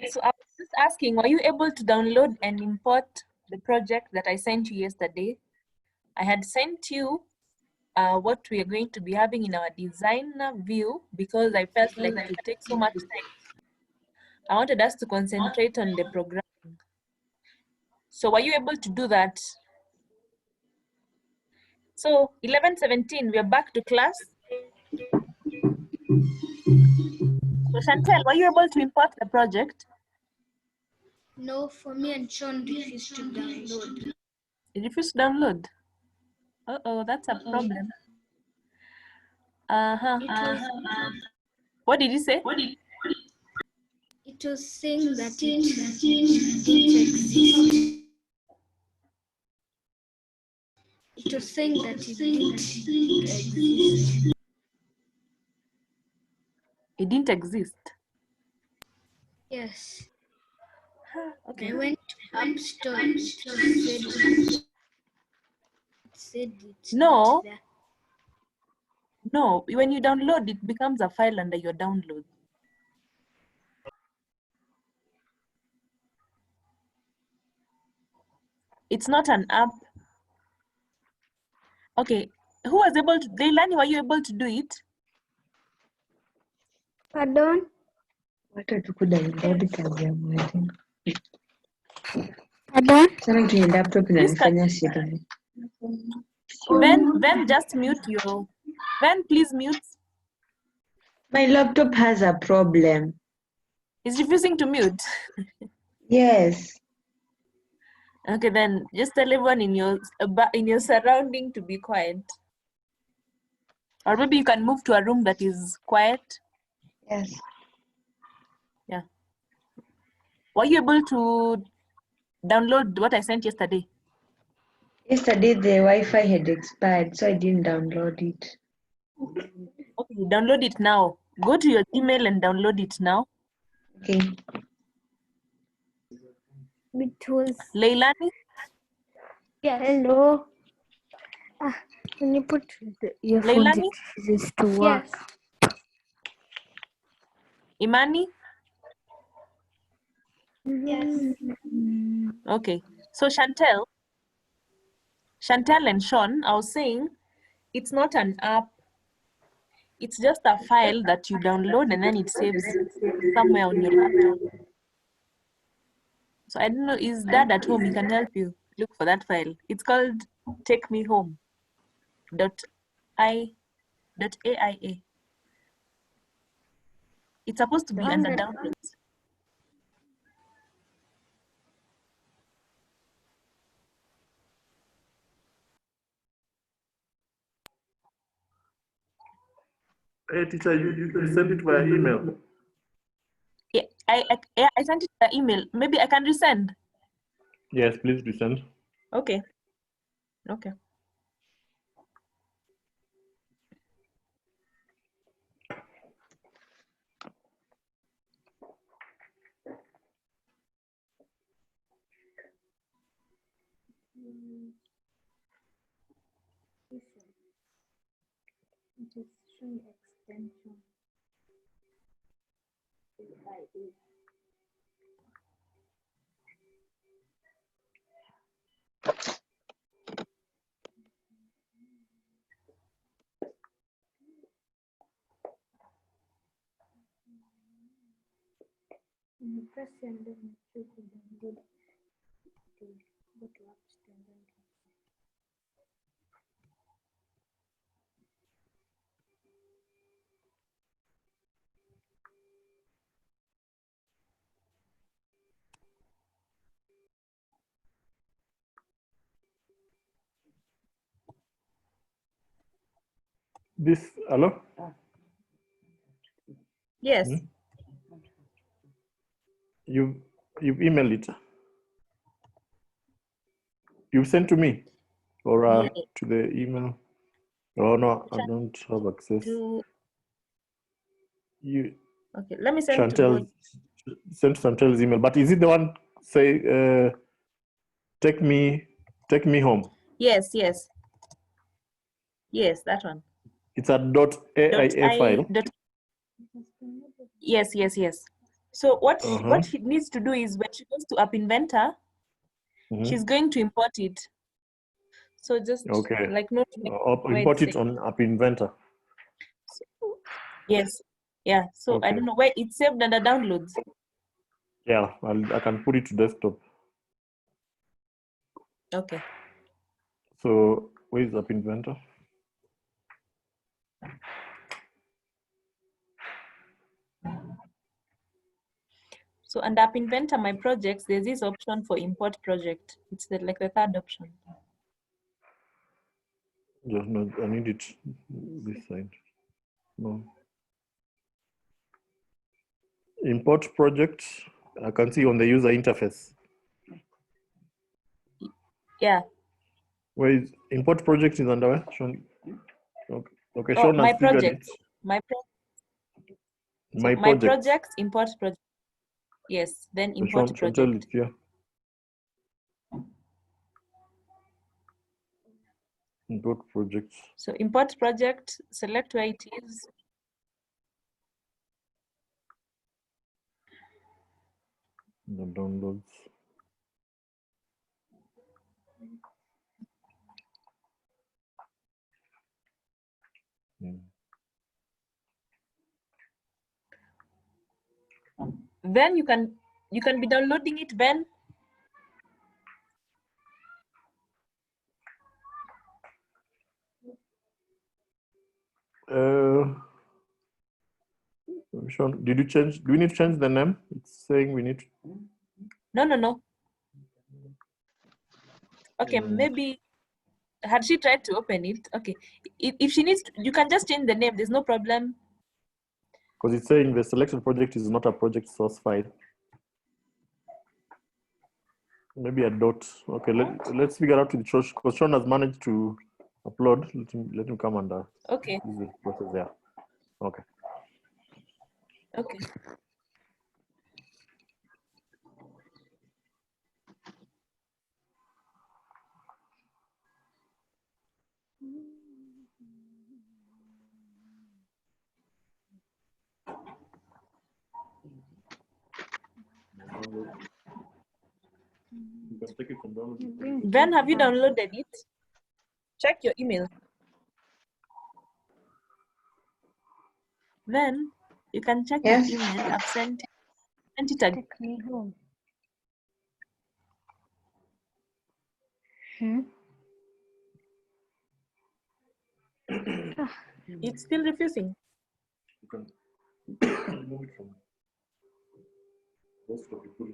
S6: so I was just asking, were you able to download and import the project that I sent you yesterday? I had sent you what we are going to be having in our designer view because I felt like it would take so much time. I wanted us to concentrate on the programming. So were you able to do that? So 11:17, we are back to class. So Chantel, were you able to import the project?
S2: No, for me and Sean refused to download.
S6: You refused to download? Uh-oh, that's a problem. What did you say?
S2: It was saying that it didn't exist. It was saying that it didn't exist.
S6: It didn't exist.
S2: Yes.
S6: Okay.
S2: I went to App Store. It said it's
S6: No.
S2: not there.
S6: No, when you download, it becomes a file under your download. It's not an app. Okay, who was able to, Leilani, were you able to do it?
S2: Pardon?
S3: Wacha tu kudownload kazi ya mwalimu.
S2: Pardon?
S3: Sana kwenye laptop inanifanya shida.
S6: Ben, just mute your, Ben, please mute.
S3: My laptop has a problem.
S6: It's refusing to mute.
S3: Yes.
S6: Okay, then just tell everyone in your surrounding to be quiet. Or maybe you can move to a room that is quiet.
S3: Yes.
S6: Yeah. Were you able to download what I sent yesterday?
S3: Yesterday the Wi-Fi had expired, so I didn't download it.
S6: Okay, download it now. Go to your Gmail and download it now.
S3: Okay.
S2: It was.
S6: Leilani?
S2: Yeah. Hello. When you put the earphones,
S6: Leilani?
S2: it refuses to work. Yes.
S6: Imani?
S2: Yes.
S6: Okay. So Chantel and Sean, I was saying it's not an app. It's just a file that you download and then it saves somewhere on your laptop. So I don't know, is Dad at home? He can help you look for that file. It's called Take Me Home. .aia. It's supposed to be under downloads.
S8: Hey, teacher, you sent it via email.
S6: Yeah, I sent it by email. Maybe I can resend.
S8: Yes, please resend.
S6: Okay. Okay.
S2: It is showing extension. When you press and then you choose to download the go to app store and then
S8: This, hello?
S6: Yes.
S8: Hmm? You've emailed it. You've sent to me or
S6: Yeah.
S8: to the email. Oh no, I don't have access.
S6: To
S8: You
S6: okay, let me send to both.
S8: sent Chantel's email, but is it the one say take me home?
S6: Yes, yes. Yes, that one.
S8: It's a .aia file.
S6: Yes, yes, yes. So what
S8: Uh-huh.
S6: she needs to do is when she goes to App Inventor,
S8: Mhm.
S6: she's going to import it. So just
S8: Okay.
S6: like not
S8: Import it on App Inventor.
S6: yes. Yeah. So I
S8: Okay.
S6: don't know where it's saved under downloads.
S8: Yeah, I can put it to desktop.
S6: Okay.
S8: So where is App Inventor?
S6: So under App Inventor, my projects, there's this option for import project. It's like the third option.
S8: Just no, I need it this side. No. Import project. I can see on the user interface.
S6: Yeah.
S8: Where is import project is under where? Sean? Okay. Okay,
S6: Oh,
S8: Sean
S6: my
S8: has figured
S6: project.
S8: it.
S6: My
S8: My
S6: projects, import project. Yes, then import
S8: Sean tell
S6: project.
S8: it here. Import projects.
S6: So import project, select where it is.
S8: The downloads.
S6: Then you can be downloading it, Ben.
S8: Sean, did you change? Do we need to change the name? It's saying we need.
S6: No. Okay, maybe had she tried to open it? Okay, if she needs, you can just change the name. There's no problem.
S8: Because it's saying the selected project is not a project source file. Maybe a dot. Okay, let's figure out with Josh, because Sean has managed to upload. Let him come and
S6: Okay.
S8: use the process there. Okay.
S6: Okay.
S8: You can take it from download.
S6: Ben, have you downloaded it? Check your email. Then you can check
S3: Yes.
S6: your email. I've sent it again.
S2: take me home. Hmm?
S6: It's still refusing.
S8: You can remove it from desktop. You put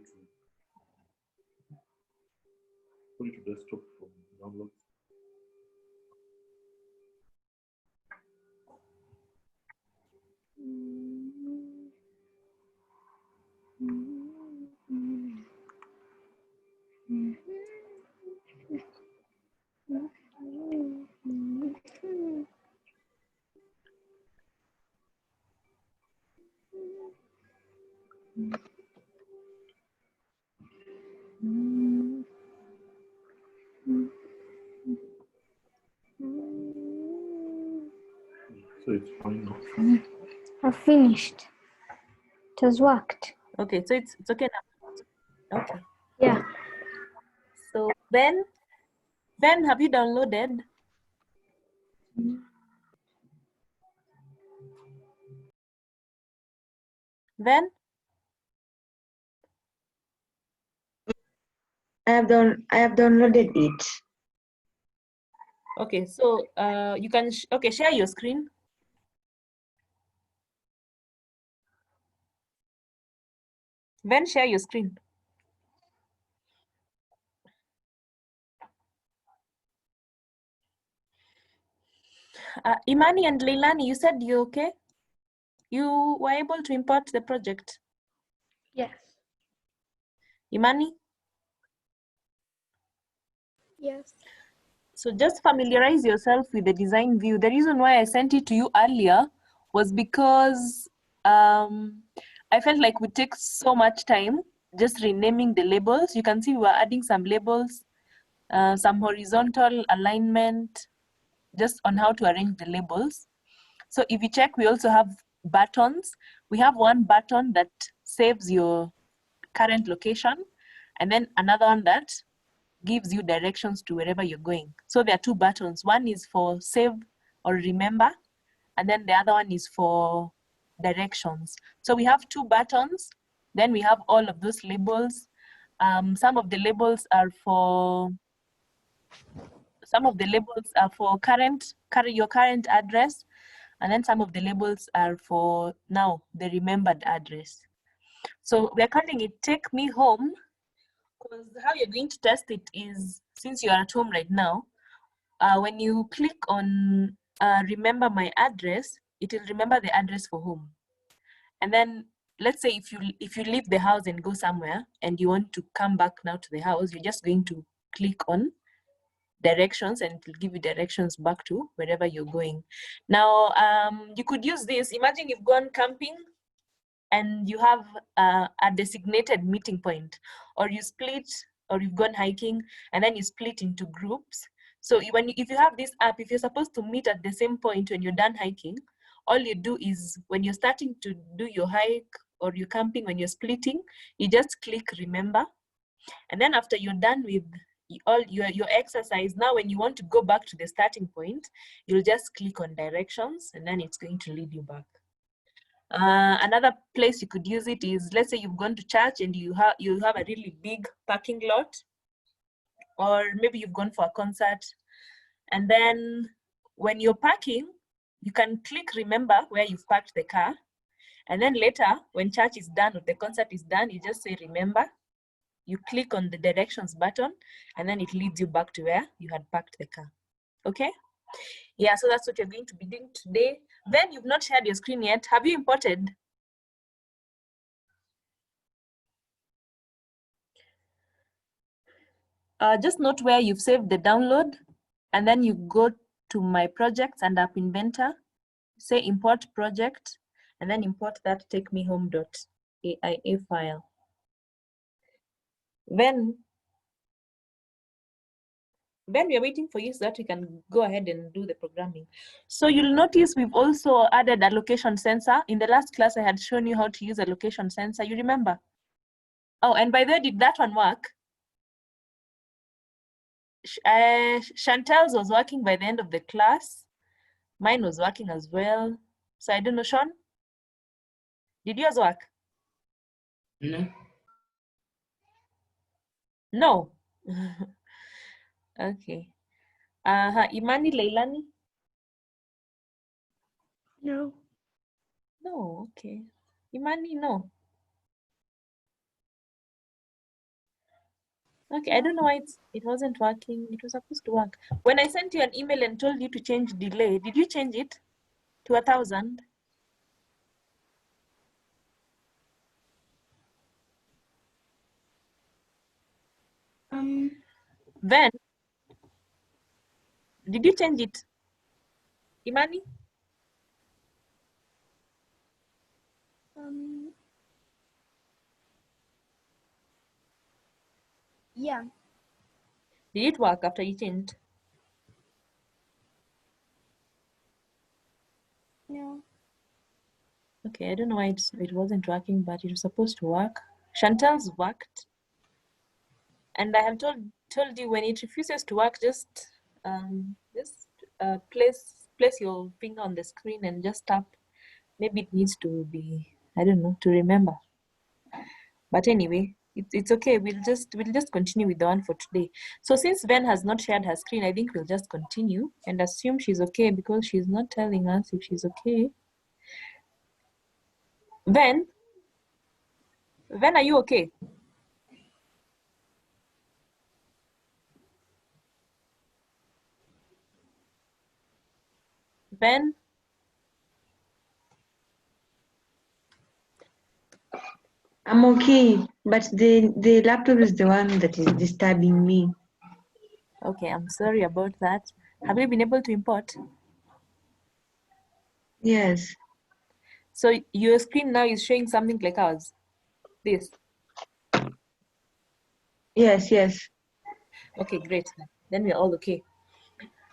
S8: it to desktop from downloads. So it's fine now.
S2: I've finished. It has worked.
S6: Okay, so it's okay now. Okay.
S2: Yeah.
S6: So Ben, have you downloaded? Ben?
S3: I have downloaded it.
S6: Okay, so you can share your screen. Ben, share your screen. Imani and Leilani, you said you okay? You were able to import the project.
S5: Yes.
S6: Imani?
S5: Yes.
S6: So just familiarize yourself with the design view. The reason why I sent it to you earlier was because I felt like we take so much time just renaming the labels. You can see we were adding some labels, some horizontal alignment, just on how to arrange the labels. So if you check, we also have buttons. We have one button that saves your current location, and then another one that gives you directions to wherever you're going. So there are two buttons. One is for save or remember, and then the other one is for directions. So we have two buttons. Then we have all of those labels. Some of the labels are for your current address, and then some of the labels are for now the remembered address. So we're calling it Take Me Home, because how you're going to test it is, since you're at home right now, when you click on remember my address, it will remember the address for home. And then let's say if you leave the house and go somewhere and you want to come back now to the house, you're just going to click on directions and it will give you directions back to wherever you're going. Now, you could use this. Imagine you've gone camping and you have a designated meeting point, or you split, or you've gone hiking and then you split into groups. So if you have this app, if you're supposed to meet at the same point when you're done hiking, all you do is when you're starting to do your hike or you're camping, when you're splitting, you just click remember. And then after you're done with all your exercise, now when you want to go back to the starting point, you'll just click on directions and then it's going to lead you back. Another place you could use it is, let's say you've gone to church and you have a really big parking lot, or maybe you've gone for a concert, and then when you're parking, you can click remember where you've parked the car, and then later when church is done or the concert is done, you just say remember, you click on the directions button, and then it leads you back to where you had parked the car. Okay? Yeah, so that's what you're going to be doing today. Then you've not shared your screen yet. Have you imported? Just note where you've saved the download, and then you go to my projects and App Inventor, say import project, and then import that takemehome.aia file. Then we are waiting for you so that we can go ahead and do the programming. So you'll notice we've also added a location sensor. In the last class, I had shown you how to use a location sensor. You remember? Oh, and by the way, did that one work? Chantel's was working by the end of the class. Mine was working as well. So I don't know, Sean, did yours work?
S7: No.
S6: No. Okay. Imani, Leilani?
S5: No.
S6: No, okay. Imani, no. Okay, I don't know why it wasn't working. It was supposed to work. When I sent you an email and told you to change delay, did you change it to 1,000? Then, did you change it, Imani?
S2: Yeah.
S6: Did it work after you changed?
S2: No.
S6: Okay, I don't know why it wasn't working, but it was supposed to work. Chantal's worked, and I have told you when it refuses to work, just place your finger on the screen and just tap. Maybe it needs to be, I don't know, to remember. But anyway, it's okay. We'll just continue with the one for today. So since Ven has not shared her screen, I think we'll just continue and assume she's okay because she's not telling us if she's okay. Ven, are you okay? Ven?
S3: I'm okay, but the laptop is the one that is disturbing me.
S6: Okay, I'm sorry about that. Have you been able to import?
S3: Yes.
S6: So your screen now is showing something like ours. This.
S3: Yes.
S6: Okay, great. Then we're all okay.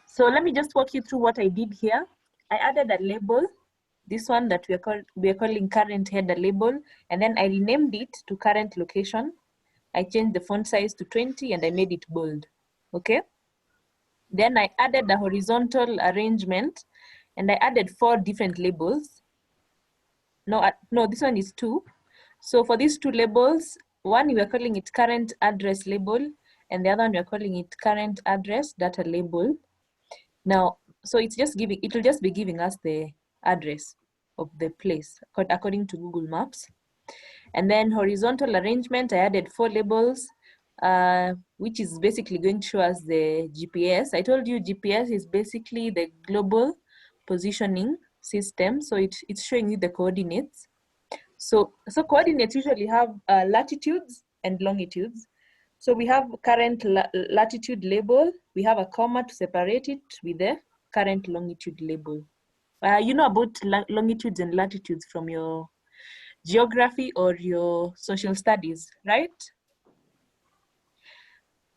S6: So let me just walk you through what I did here. I added a label, this one that we are calling current header label, and then I renamed it to current location. I changed the font size to 20 and I made it bold. Okay. Then I added a horizontal arrangement and I added 4 different labels. No, this one is 2. So for these 2 labels, one we are calling it current address label, and the other one we are calling it current address data label. Now, so it will just be giving us the address of the place according to Google Maps. And then horizontal arrangement, I added 4 labels, which is basically going to show us the GPS. I told you GPS is basically the global positioning system. So it's showing you the coordinates. So coordinates usually have latitudes and longitudes. So we have current latitude label. We have a comma to separate it with the current longitude label. You know about longitudes and latitudes from your geography or your social studies, right?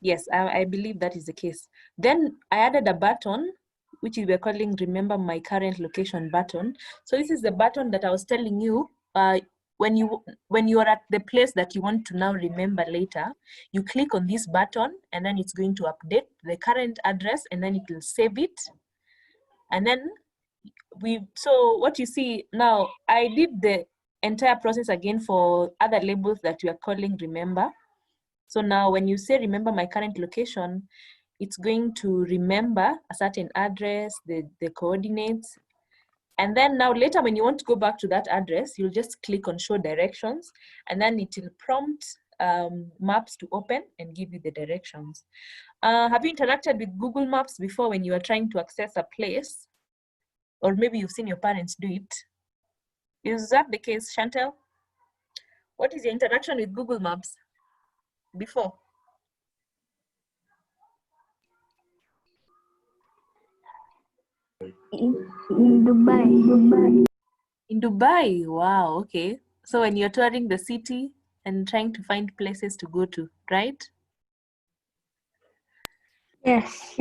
S6: Yes, I believe that is the case. Then I added a button, which we're calling Remember My Current Location button. So this is the button that I was telling you, when you are at the place that you want to now remember later, you click on this button and then it's going to update the current address and then it will save it. And then so what you see now, I did the entire process again for other labels that we are calling remember. So now when you say remember my current location, it's going to remember a certain address, the coordinates. And then now later when you want to go back to that address, you'll just click on show directions and then it will prompt maps to open and give you the directions. Have you interacted with Google Maps before when you are trying to access a place? Or maybe you've seen your parents do it. Is that the case, Chantel? What is your interaction with Google Maps before?
S2: In Dubai.
S6: In Dubai, wow, okay. So when you're touring the city and trying to find places to go to, right?
S2: Yes.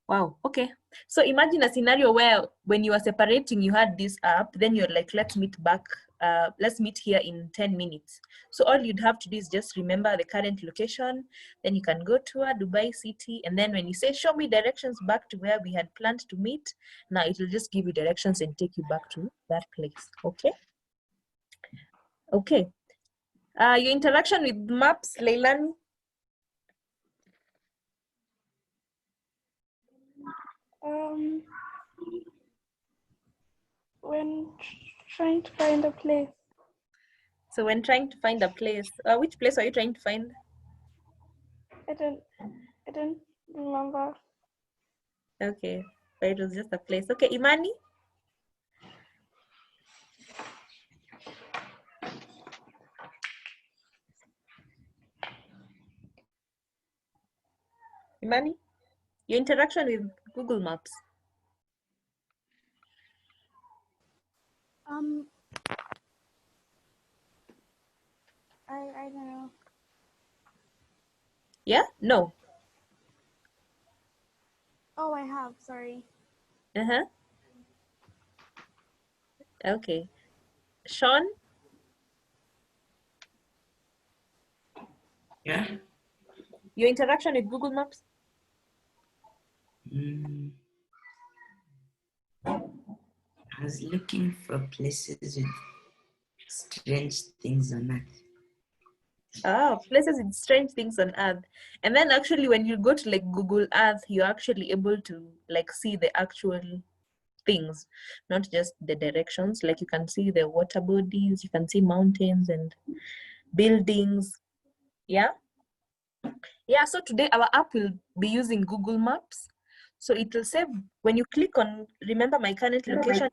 S6: Wow, okay. So imagine a scenario where when you are separating, you had this app, then you're like, let's meet here in 10 minutes. So all you'd have to do is just remember the current location, then you can go to a Dubai city, and then when you say, show me directions back to where we had planned to meet, now it will just give you directions and take you back to that place, okay? Okay. Your interaction with maps, Leilani?
S5: When trying to find a place.
S6: So when trying to find a place, which place are you trying to find?
S5: I don't remember.
S6: Okay, but it was just a place. Okay, Imani? Imani, your interaction with Google Maps.
S2: I don't know.
S6: Yeah? No.
S2: Oh, I have, sorry.
S6: Uh-huh. Okay. Sean?
S7: Yeah.
S6: Your interaction with Google Maps?
S7: I was looking for places with strange things on Earth.
S6: Oh, places with strange things on Earth. And then actually when you go to like Google Earth, you're actually able to like see the actual things, not just the directions. Like you can see the water bodies, you can see mountains and buildings. Yeah. Yeah, so today our app will be using Google Maps. So it will save, when you click on remember my current location,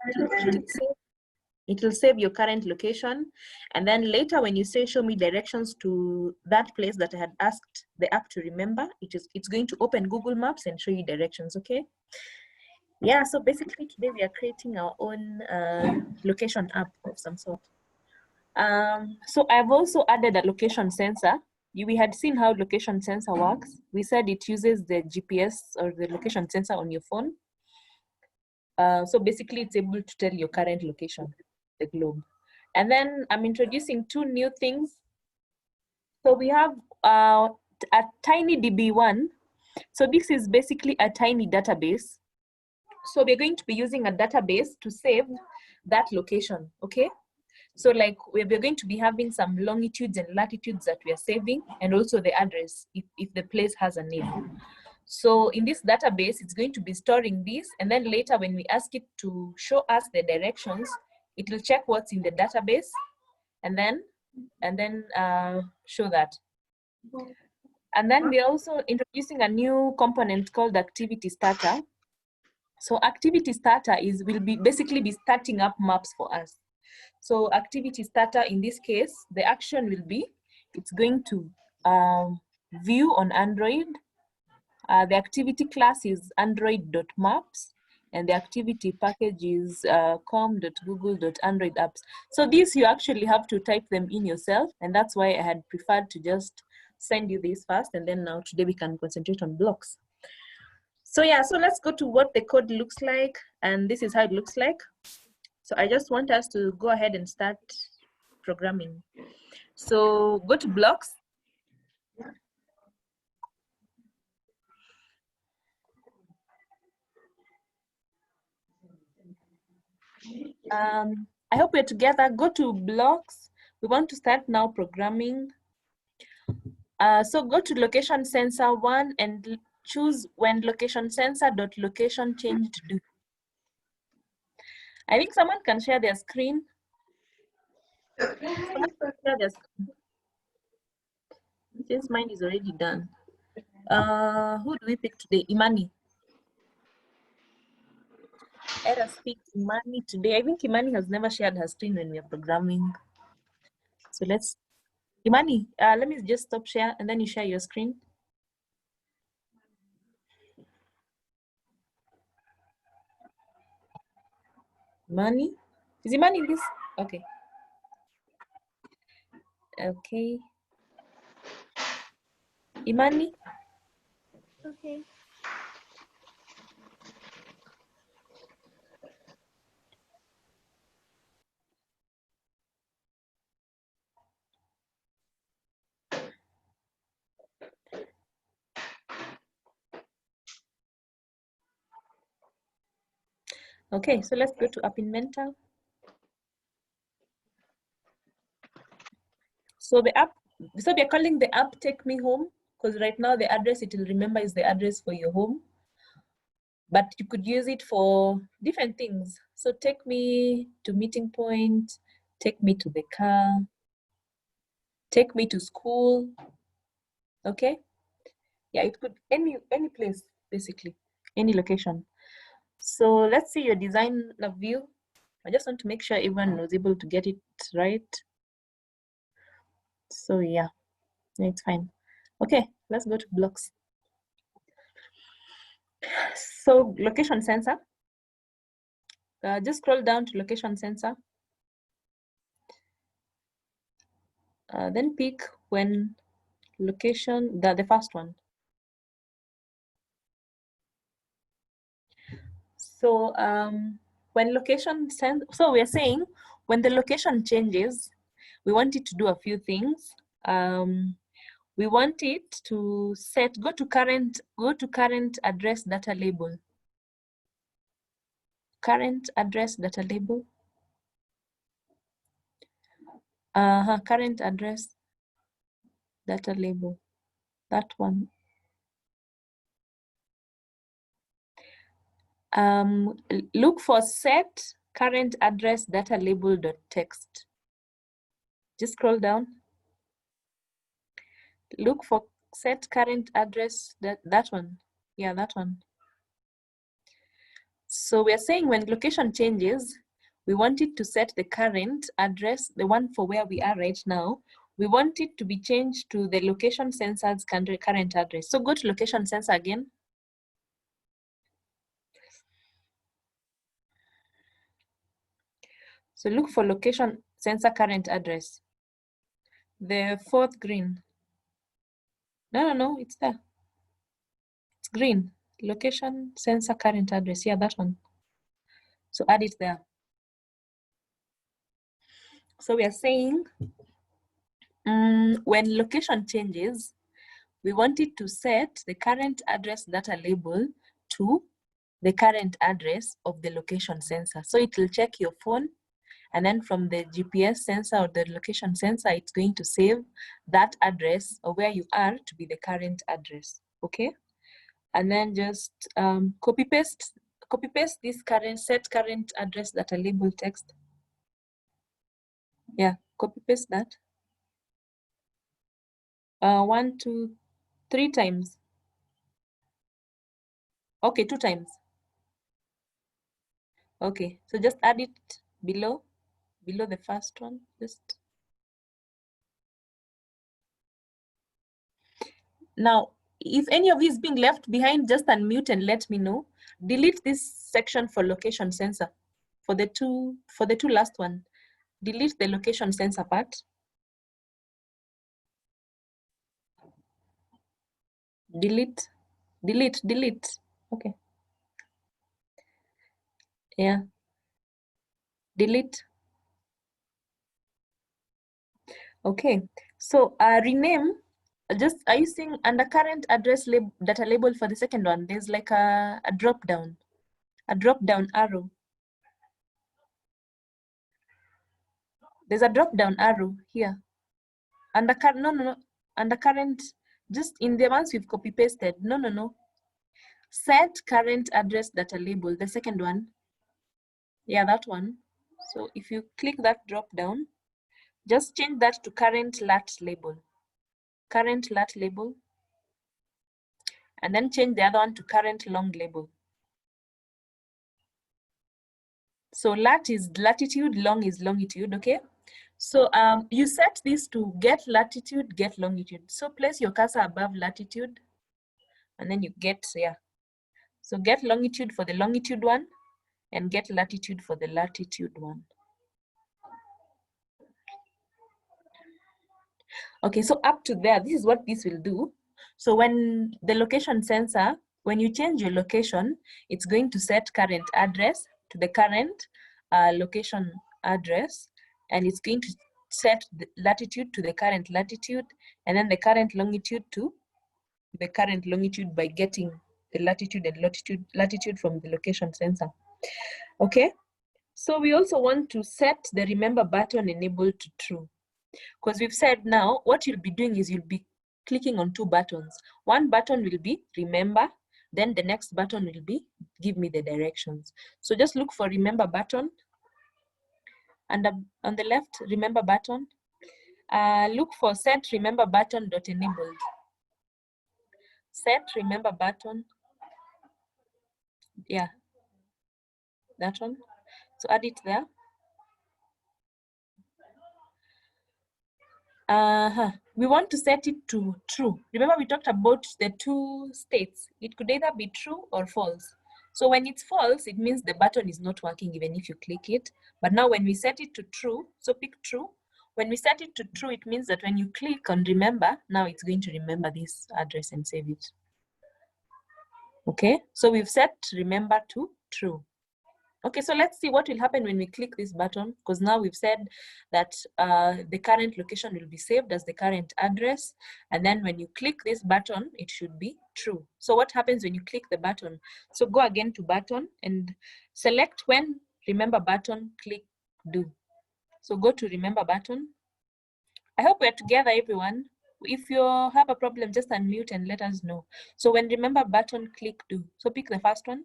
S6: it will save your current location. And then later when you say show me directions to that place that I had asked the app to remember, it's going to open Google Maps and show you directions, okay? Yeah, so basically today we are creating our own location app of some sort. So I've also added a location sensor. We had seen how location sensor works. We said it uses the GPS or the location sensor on your phone. So basically it's able to tell your current location, the globe. And then I'm introducing two new things. So we have a TinyDB1. So this is basically a tiny database. So we're going to be using a database to save that location, okay? So like we're going to be having some longitudes and latitudes that we are saving, and also the address if the place has a name. So in this database, it's going to be storing this, and then later when we ask it to show us the directions, it will check what's in the database and then show that. And then we're also introducing a new component called Activity Starter. So Activity Starter will basically be starting up maps for us. So Activity Starter, in this case, the action will be, it's going to view on Android. The activity class is android.maps, and the activity package is com.google.android.apps. So these you actually have to type them in yourself, and that's why I had preferred to just send you this first, and then now today we can concentrate on blocks. So yeah, so let's go to what the code looks like, and this is how it looks like. So I just want us to go ahead and start programming. So go to blocks. I hope we're together. Go to blocks. We want to start now programming. So go to location sensor 1 and choose when location sensor dot location changed do. I think someone can share their screen. Someone can share their screen. Since mine is already done. Who do we pick today? Imani. Let us pick Imani today. I think Imani has never shared her screen when we are programming. So let's, Imani, let me just stop share and then you share your screen. Imani? Is Imani in this? Okay. Okay. Imani?
S2: Okay.
S6: Okay, so let's go to App Inventor. So the app, so we are calling the app Take Me Home, because right now the address it will remember is the address for your home. But you could use it for different things. So take me to meeting point, take me to the car, take me to school. Okay. Yeah, it could any place, basically, any location. So let's see your design view. I just want to make sure everyone was able to get it right. So yeah, it's fine. Okay, let's go to blocks. So location sensor, just scroll down to location sensor. Then pick when location, the first one. So when location so we're saying when the location changes, we want it to do a few things. We want it to set, go to current address data label. Current address data label. Current address data label. That one. Look for set current address data label dot text. Just scroll down. Look for set current address, that one. Yeah, that one. So we're saying when location changes, we want it to set the current address, the one for where we are right now. We want it to be changed to the location sensor's current address. So go to location sensor again. So look for location sensor current address. The fourth green. No, it's there. It's green. Location sensor current address. Yeah, that one. So add it there. So we are saying when location changes, we want it to set the current address data label to the current address of the location sensor. So it will check your phone, and then from the GPS sensor or the location sensor, it's going to save that address of where you are to be the current address, okay? And then just copy paste this set current address data label text. Yeah, copy paste that. 1, 2, 3 times. Okay, 2 times. Okay, so just add it below the first one. Just now, if any of you is being left behind, just unmute and let me know. Delete this section for location sensor. For the two last one, delete the location sensor part. Delete. Okay. Yeah. Delete. Okay. So rename. Just are you seeing under current address data label for the second one? There's like a drop down arrow. There's a drop down arrow here. Under current, under current, just in the ones we've copy pasted. No. Set current address data label, the second one. Yeah, that one. So if you click that drop down, just change that to current lat label. Current lat label. And then change the other one to current long label. So lat is latitude, long is longitude, okay? So you set this to get latitude, get longitude. So place your cursor above latitude, and then you get, yeah. So get longitude for the longitude one, and get latitude for the latitude one. Okay, so up to there, this is what this will do. So when the location sensor, when you change your location, it's going to set current address to the current location address, and it's going to set the latitude to the current latitude, and then the current longitude to the current longitude by getting the latitude and latitude from the location sensor. Okay, so we also want to set the remember button enabled to true, because we've said now what you'll be doing is you'll be clicking on 2 buttons. One button will be remember, then the next button will be give me the directions. So just look for remember button, and on the left remember button, look for set remember button dot enabled. Set remember button, yeah, that one. So add it there. we want to set it to true. Remember we talked about the two states. It could either be true or false. So when it's false, it means the button is not working even if you click it. But now when we set it to true, so pick true. When we set it to true, it means that when you click on remember, now it's going to remember this address and save it. Okay, so we've set remember to true. Okay, so let's see what will happen when we click this button, because now we've said that the current location will be saved as the current address. And then when you click this button, it should be true. So what happens when you click the button? So go again to button and select when remember button, click do. So go to remember button. I hope we're together, everyone. If you have a problem, just unmute and let us know. So when remember button, click do. So pick the first one.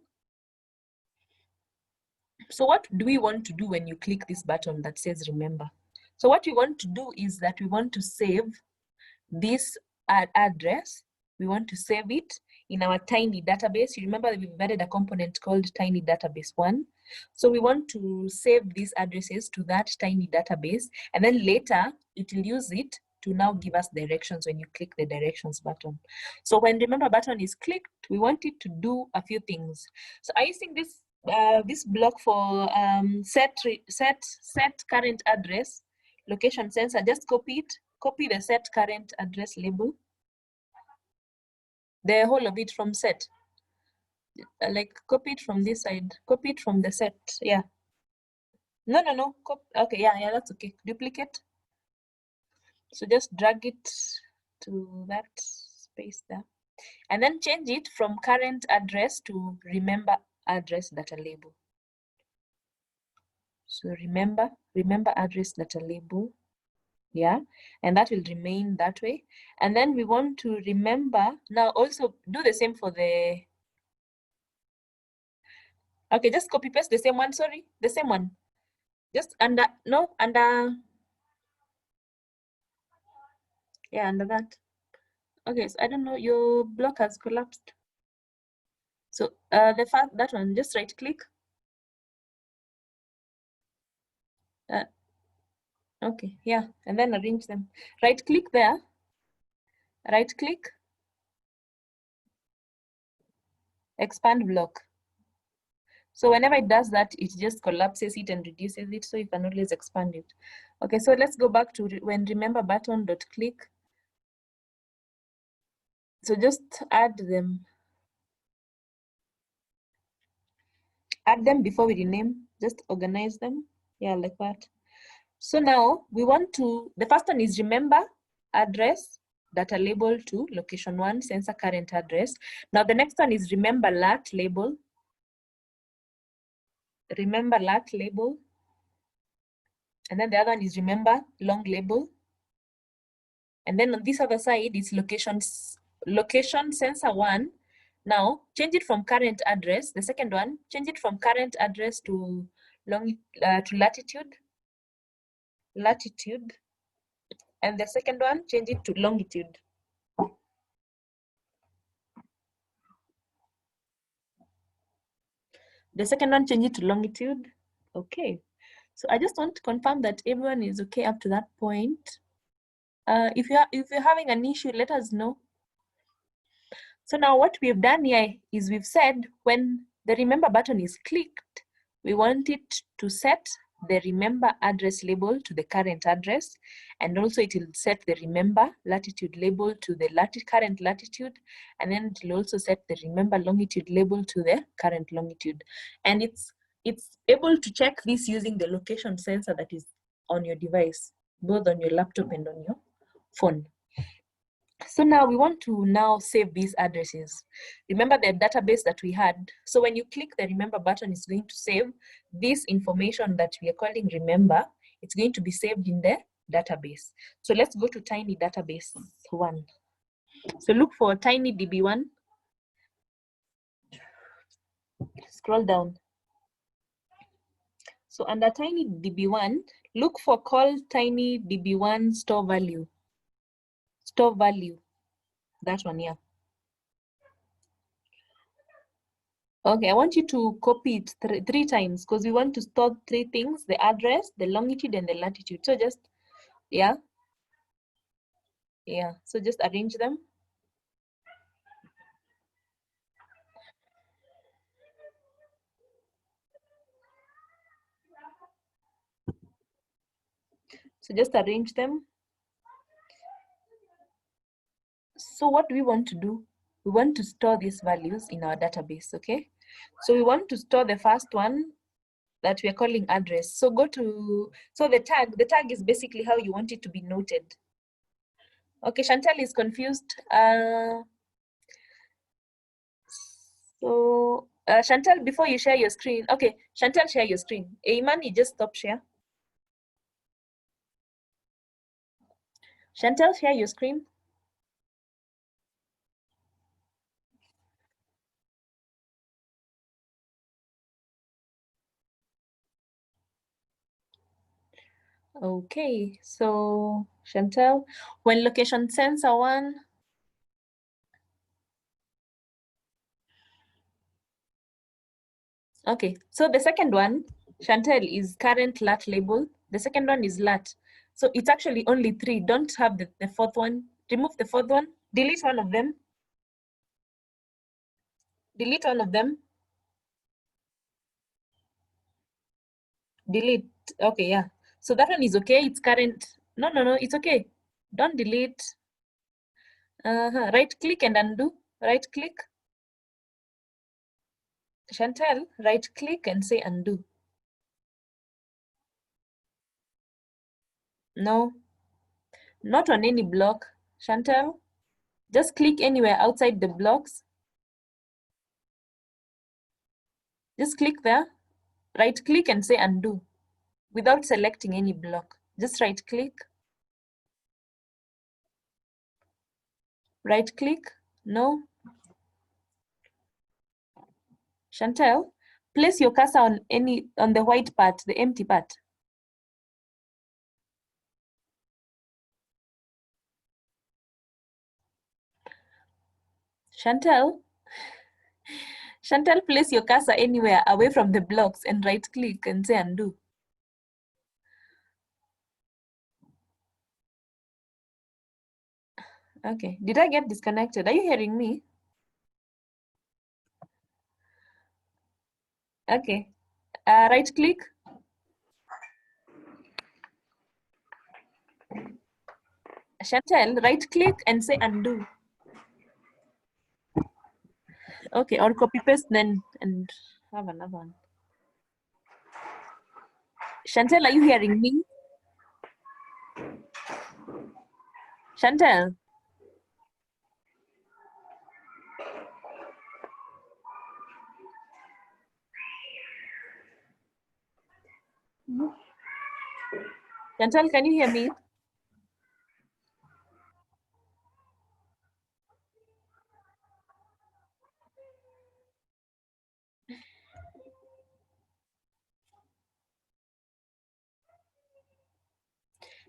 S6: So what do we want to do when you click this button that says remember? So what we want to do is that we want to save this address. We want to save it in our tiny database. You remember that we've added a component called tiny database 1. So we want to save these addresses to that tiny database, and then later it will use it to now give us directions when you click the directions button. So when remember button is clicked, we want it to do a few things. So are you seeing this this block for set current address location sensor? Just copy it, copy the set current address label, the whole of it from set, like copy it from this side, copy it from the set. Yeah, no, okay, yeah, that's okay. Duplicate, so just drag it to that space there, and then change it from current address to remember address data label. So remember address data label, yeah, and that will remain that way. And then we want to remember, now also do the same for the, okay, just copy paste the same one, sorry, the same one, just under, no, under, yeah, under that. Okay, so I don't know, your block has collapsed. So the first, that one, just right click. Okay, yeah, and then arrange them. Right click there, right click, expand block. So whenever it does that, it just collapses it and reduces it, so you can always expand it. Okay, so let's go back to when remember button dot click. So just add them before we rename, just organize them, yeah, like that. So now we want to, the first one is remember address data label to location 1 sensor current address. Now the next one is remember lat label, and then the other one is remember long label, and then on this other side is location sensor 1. Now change it from current address, the second one, change it from current address to latitude, and the second one, change it to longitude. The second one, change it to longitude. Okay, so I just want to confirm that everyone is okay up to that point. If you're having an issue, let us know. So now what we've done here is we've said when the remember button is clicked, we want it to set the remember address label to the current address, and also it will set the remember latitude label to the current latitude, and then it will also set the remember longitude label to the current longitude. And it's able to check this using the location sensor that is on your device, both on your laptop and on your phone. So now we want to now save these addresses. Remember the database that we had. So when you click the remember button, it's going to save this information that we are calling remember. It's going to be saved in the database. So let's go to tiny database 1. So look for tiny DB1. Scroll down. So under tiny DB1, look for call tiny DB1 store value. Store value, that one, yeah. Okay, I want you to copy it three times because we want to store 3 things: the address, the longitude, and the latitude. So just, yeah. Yeah, so just arrange them. So just arrange them. So what do we want to do? We want to store these values in our database, okay? So we want to store the first one that we are calling address. So go to, so the tag is basically how you want it to be noted. Okay, Chantal is confused. Chantal, before you share your screen, okay, Chantal, share your screen. Imani, just stop share. Chantal, share your screen. Okay, so Chantal, when location sensor one, okay, so the second one, Chantal, is current lat label. The second one is lat. So it's actually only 3. Don't have the fourth one. Remove the fourth one. Delete one of them. Delete one of them. Delete. Okay, yeah. So that one is okay. It's current. No, it's okay. Don't delete. Right click and undo. Right click. Chantal, right click and say undo. No, not on any block. Chantal, just click anywhere outside the blocks. Just click there. Right click and say undo without selecting any block. Just right click. Right click. No. Chantal, place your cursor on the white part, the empty part. Chantal, place your cursor anywhere away from the blocks and right click and say undo. Okay, did I get disconnected? Are you hearing me? Okay, right click. Chantal, right click and say undo. Okay, or copy paste then and have another one. Chantal, are you hearing me? Chantal. Chantal, can you hear me?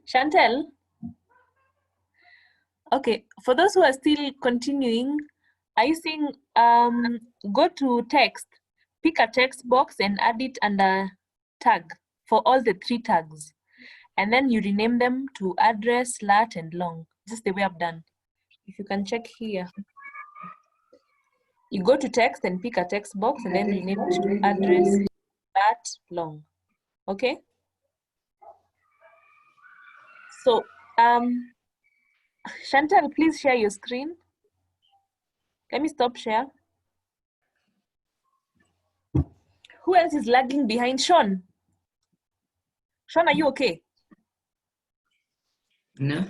S6: Chantal? Okay, for those who are still continuing, are you seeing, go to text, pick a text box and add it under tag for all the 3 tags. And then you rename them to address, lat, and long, just the way I've done. If you can check here. You go to text and pick a text box and then rename it to address, lat, long. Okay? So, Chantal, please share your screen. Let me stop share. Who else is lagging behind? Sean? Sean, are you okay?
S7: No.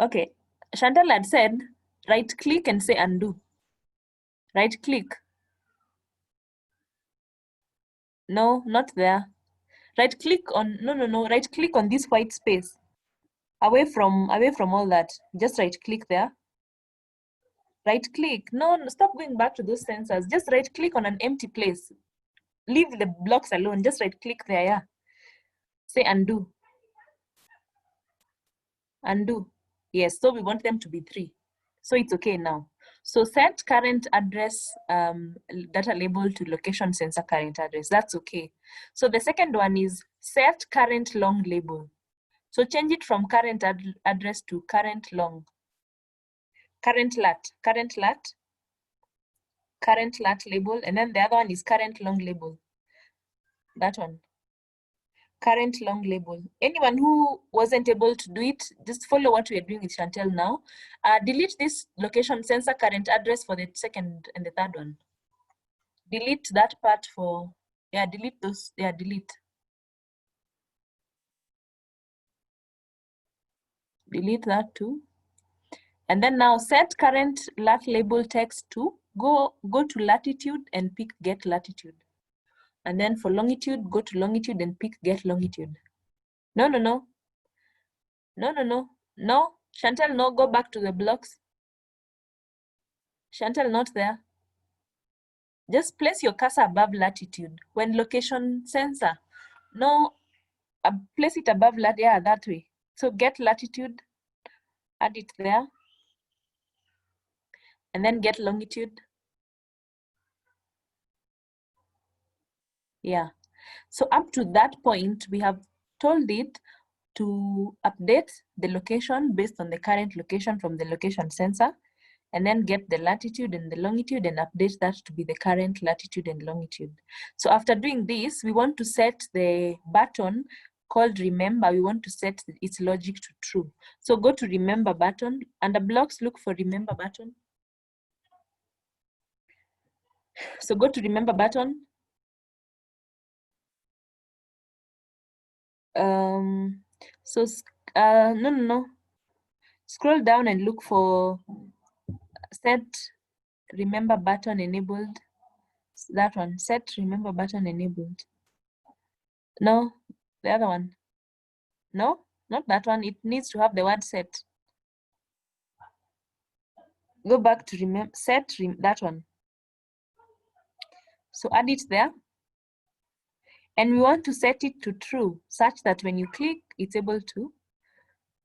S6: Okay. Chantal had said, right click and say undo. Right click. No, not there. Right click on, no. Right click on this white space. Away from all that. Just right click there. Right click. No, stop going back to those sensors. Just right click on an empty place. Leave the blocks alone. Just right click there, yeah. Say undo. Undo. Yes, so we want them to be 3. So it's okay now. So set current address data label to location sensor current address. That's okay. So the second one is set current long label. So change it from current address to current long. Current lat label, and then the other one is current long label. That one. Current long label. Anyone who wasn't able to do it, just follow what we are doing with Chantel now. Delete this location sensor current address for the second and the third one. Delete that part for, yeah, delete those, yeah, delete. Delete that too. And then now set current lat label text to go to latitude and pick get latitude. And then for longitude, go to longitude and pick get longitude. No. Chantel, no, go back to the blocks. Chantel, not there. Just place your cursor above latitude. When location sensor, no, place it above lat, yeah, that way. So get latitude, add it there. And then get longitude. Yeah. So up to that point, we have told it to update the location based on the current location from the location sensor, and then get the latitude and the longitude and update that to be the current latitude and longitude. So after doing this, we want to set the button called remember. We want to set its logic to true. So go to remember button. Under blocks, look for remember button. So go to remember button. No. Scroll down and look for set remember button enabled. That one, set remember button enabled. No, the other one. No, not that one. It needs to have the word set. Go back to remember set that one. So add it there. And we want to set it to true such that when you click, it's able to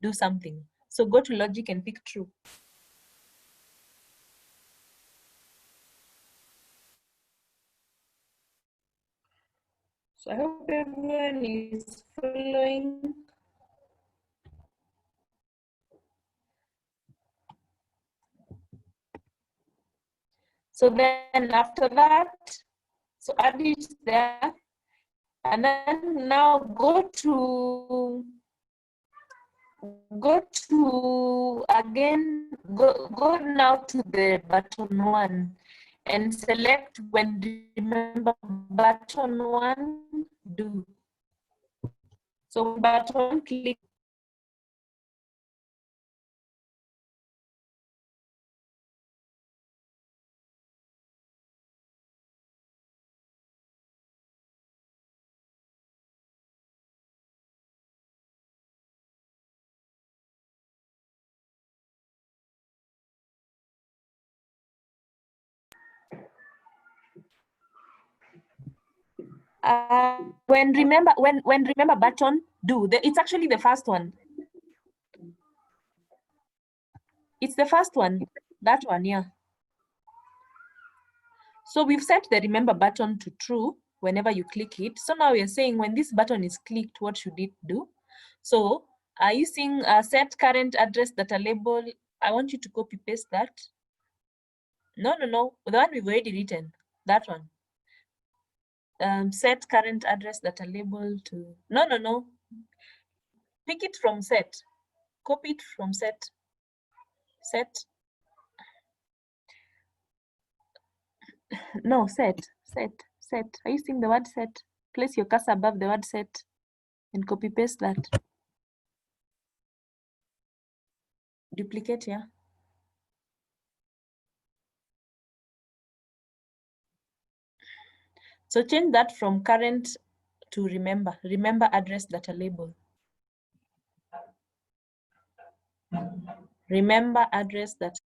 S6: do something. So go to logic and pick true. So I hope everyone is following. So then after that, so add it there. And then now go now to the button one and select when remember button one do. So button click. When remember button do, it's actually the first one. It's the first one, that one, yeah. So we've set the remember button to true whenever you click it. So now we are saying when this button is clicked, what should it do? So using set current address data label, I want you to copy paste that. No, the one we've already written, that one. Set current address data label to, no. Pick it from set, copy it from set. No, set. Are you seeing the word set? Place your cursor above the word set and copy paste that. Duplicate, yeah. So change that from current to remember address data label. Remember address that.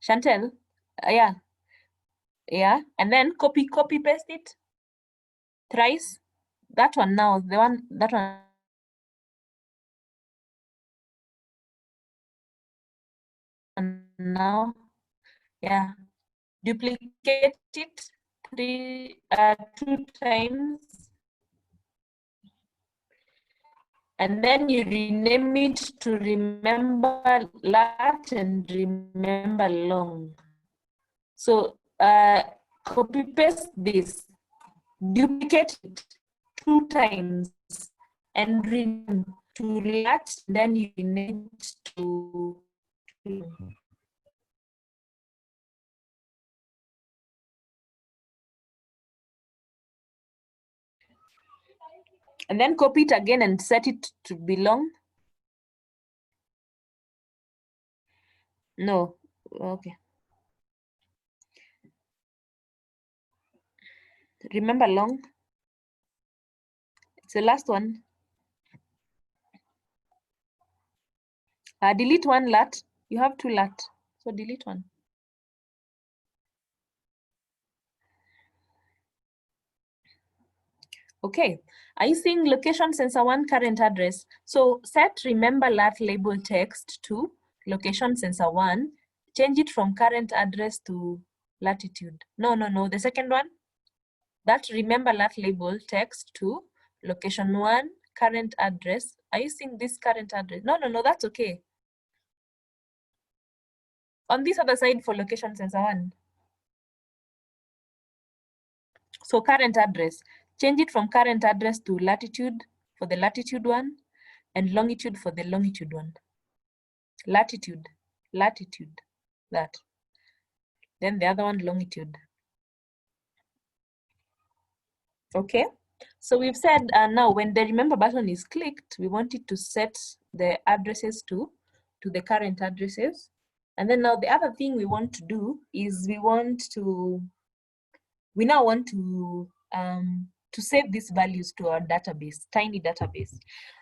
S6: Chantel, yeah, and then copy paste it thrice. That one now, that one now, yeah, duplicate it 2 times, and then you rename it to remember lat and remember long. So copy paste this, duplicate it 2 times, and rename to lat, then you rename it to long. And then copy it again and set it to belong. No, okay. Remember long. It's the last one. Delete one lat. You have 2 lat, so delete one. Okay, are you seeing location sensor 1 current address? So set remember lat label text to location sensor 1, change it from current address to latitude. No, the second one. That remember lat label text to location 1 current address. Are you seeing this current address? No, that's okay. On this other side for location sensor 1. So current address, change it from current address to latitude for the latitude one and longitude for the longitude one. Latitude, that. Then the other one, longitude. Okay, so we've said now when the remember button is clicked, we want it to set the addresses to the current addresses. And then now the other thing we want to do is we now want to save these values to our database, tiny database.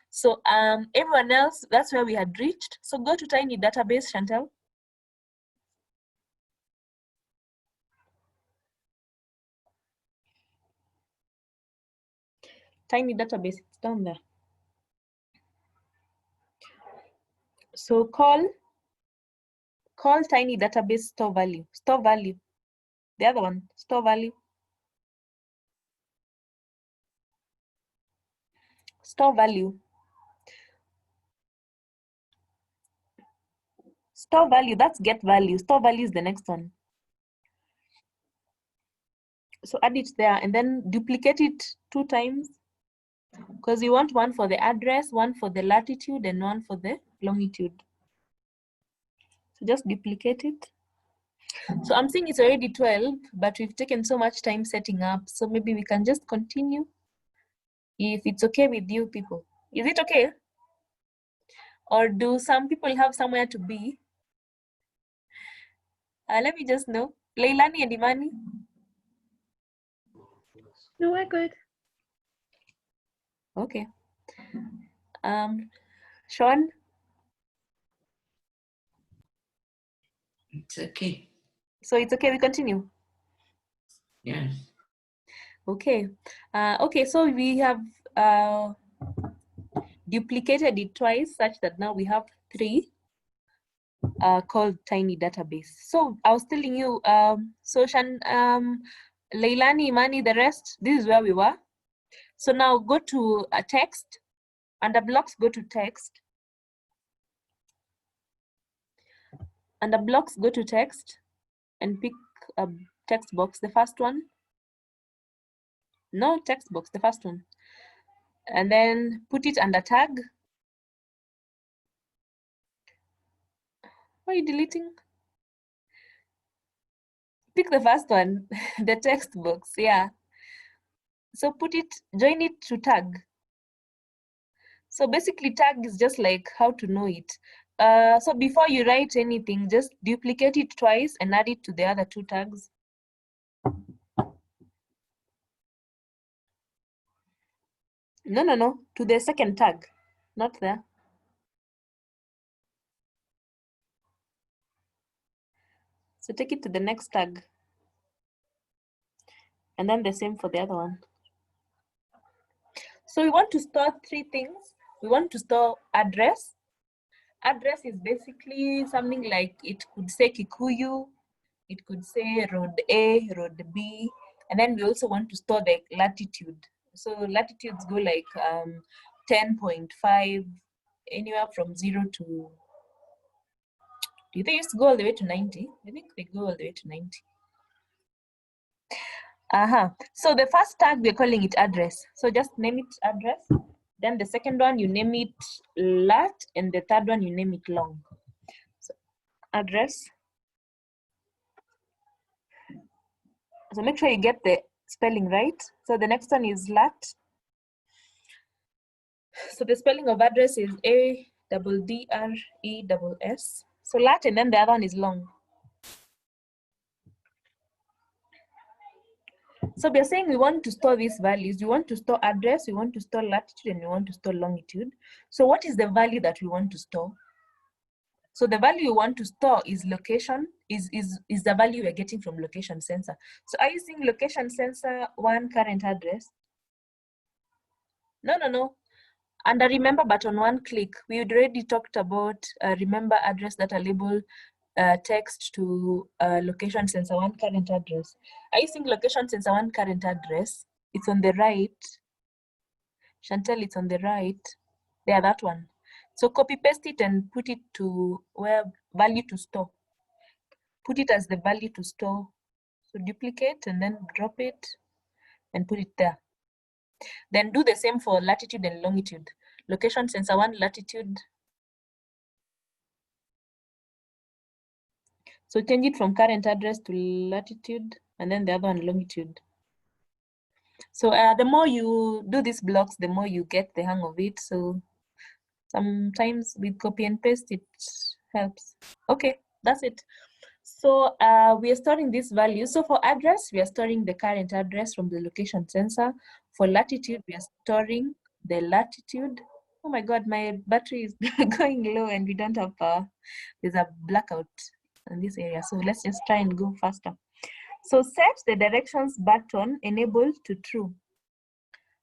S6: So everyone else, that's where we had reached. So go to tiny database, Chantel. Tiny database, it's down there. So call tiny database store value. The other one, store value. Store value. Store value, that's get value. Store value is the next one. So add it there and then duplicate it 2 times because you want one for the address, one for the latitude, and one for the longitude. So just duplicate it. So I'm seeing it's already 12, but we've taken so much time setting up. So maybe we can just continue if it's okay with you people. Is it okay? Or do some people have somewhere to be? Let me just know. Leilani and Imani?
S5: No, we're good.
S6: Okay. Sean?
S7: It's okay.
S6: So it's okay, we continue?
S7: Yes.
S6: Okay. Okay, so we have duplicated it twice such that now we have 3 called tiny database. So I was telling you, Leilani, Imani, the rest, this is where we were. So now go to text, under blocks, go to text. Under blocks, go to text and pick a text box, the first one. No, text box, the first one. And then put it under tag. Why are you deleting? Pick the first one, the text box, yeah. So join it to tag. So basically tag is just like how to know it. So before you write anything, just duplicate it twice and add it to the other 2 tags. No, to the second tag, not there. So take it to the next tag. And then the same for the other one. So we want to store three things. We want to store address. Address is basically something like, it could say Kikuyu, it could say road A, road B, and then we also want to store the latitude. So latitudes go like 10.5, anywhere from 0 to, do they used to go all the way to 90? I think they go all the way to 90. So the first tag, we're calling it address. So just name it address. Then the second one, you name it lat, and the third one, you name it long. So address. So make sure you get the spelling right. So the next one is lat. So the spelling of address is ADDRESS. So lat, and then the other one is long. So we are saying we want to store these values. We want to store address, we want to store latitude, and we want to store longitude. So what is the value that we want to store? So the value you want to store is location, is the value we're getting from location sensor. So are you seeing location sensor 1 current address? No. Under remember button, one click, we already talked about remember address data label text to location sensor 1 current address. Are you seeing location sensor 1 current address? It's on the right. Chantel, it's on the right. There, that one. So copy paste it and put it to where value to store. Put it as the value to store. So duplicate and then drop it and put it there. Then do the same for latitude and longitude. Location sensor 1 latitude. So change it from current address to latitude, and then the other one longitude. So the more you do these blocks, the more you get the hang of it. So sometimes with copy and paste, it helps. Okay, that's it. So we are storing this value. So for address, we are storing the current address from the location sensor. For latitude, we are storing the latitude. Oh my God, my battery is going low and we don't have power. There's a blackout in this area. So let's just try and go faster. So set the directions button enabled to true.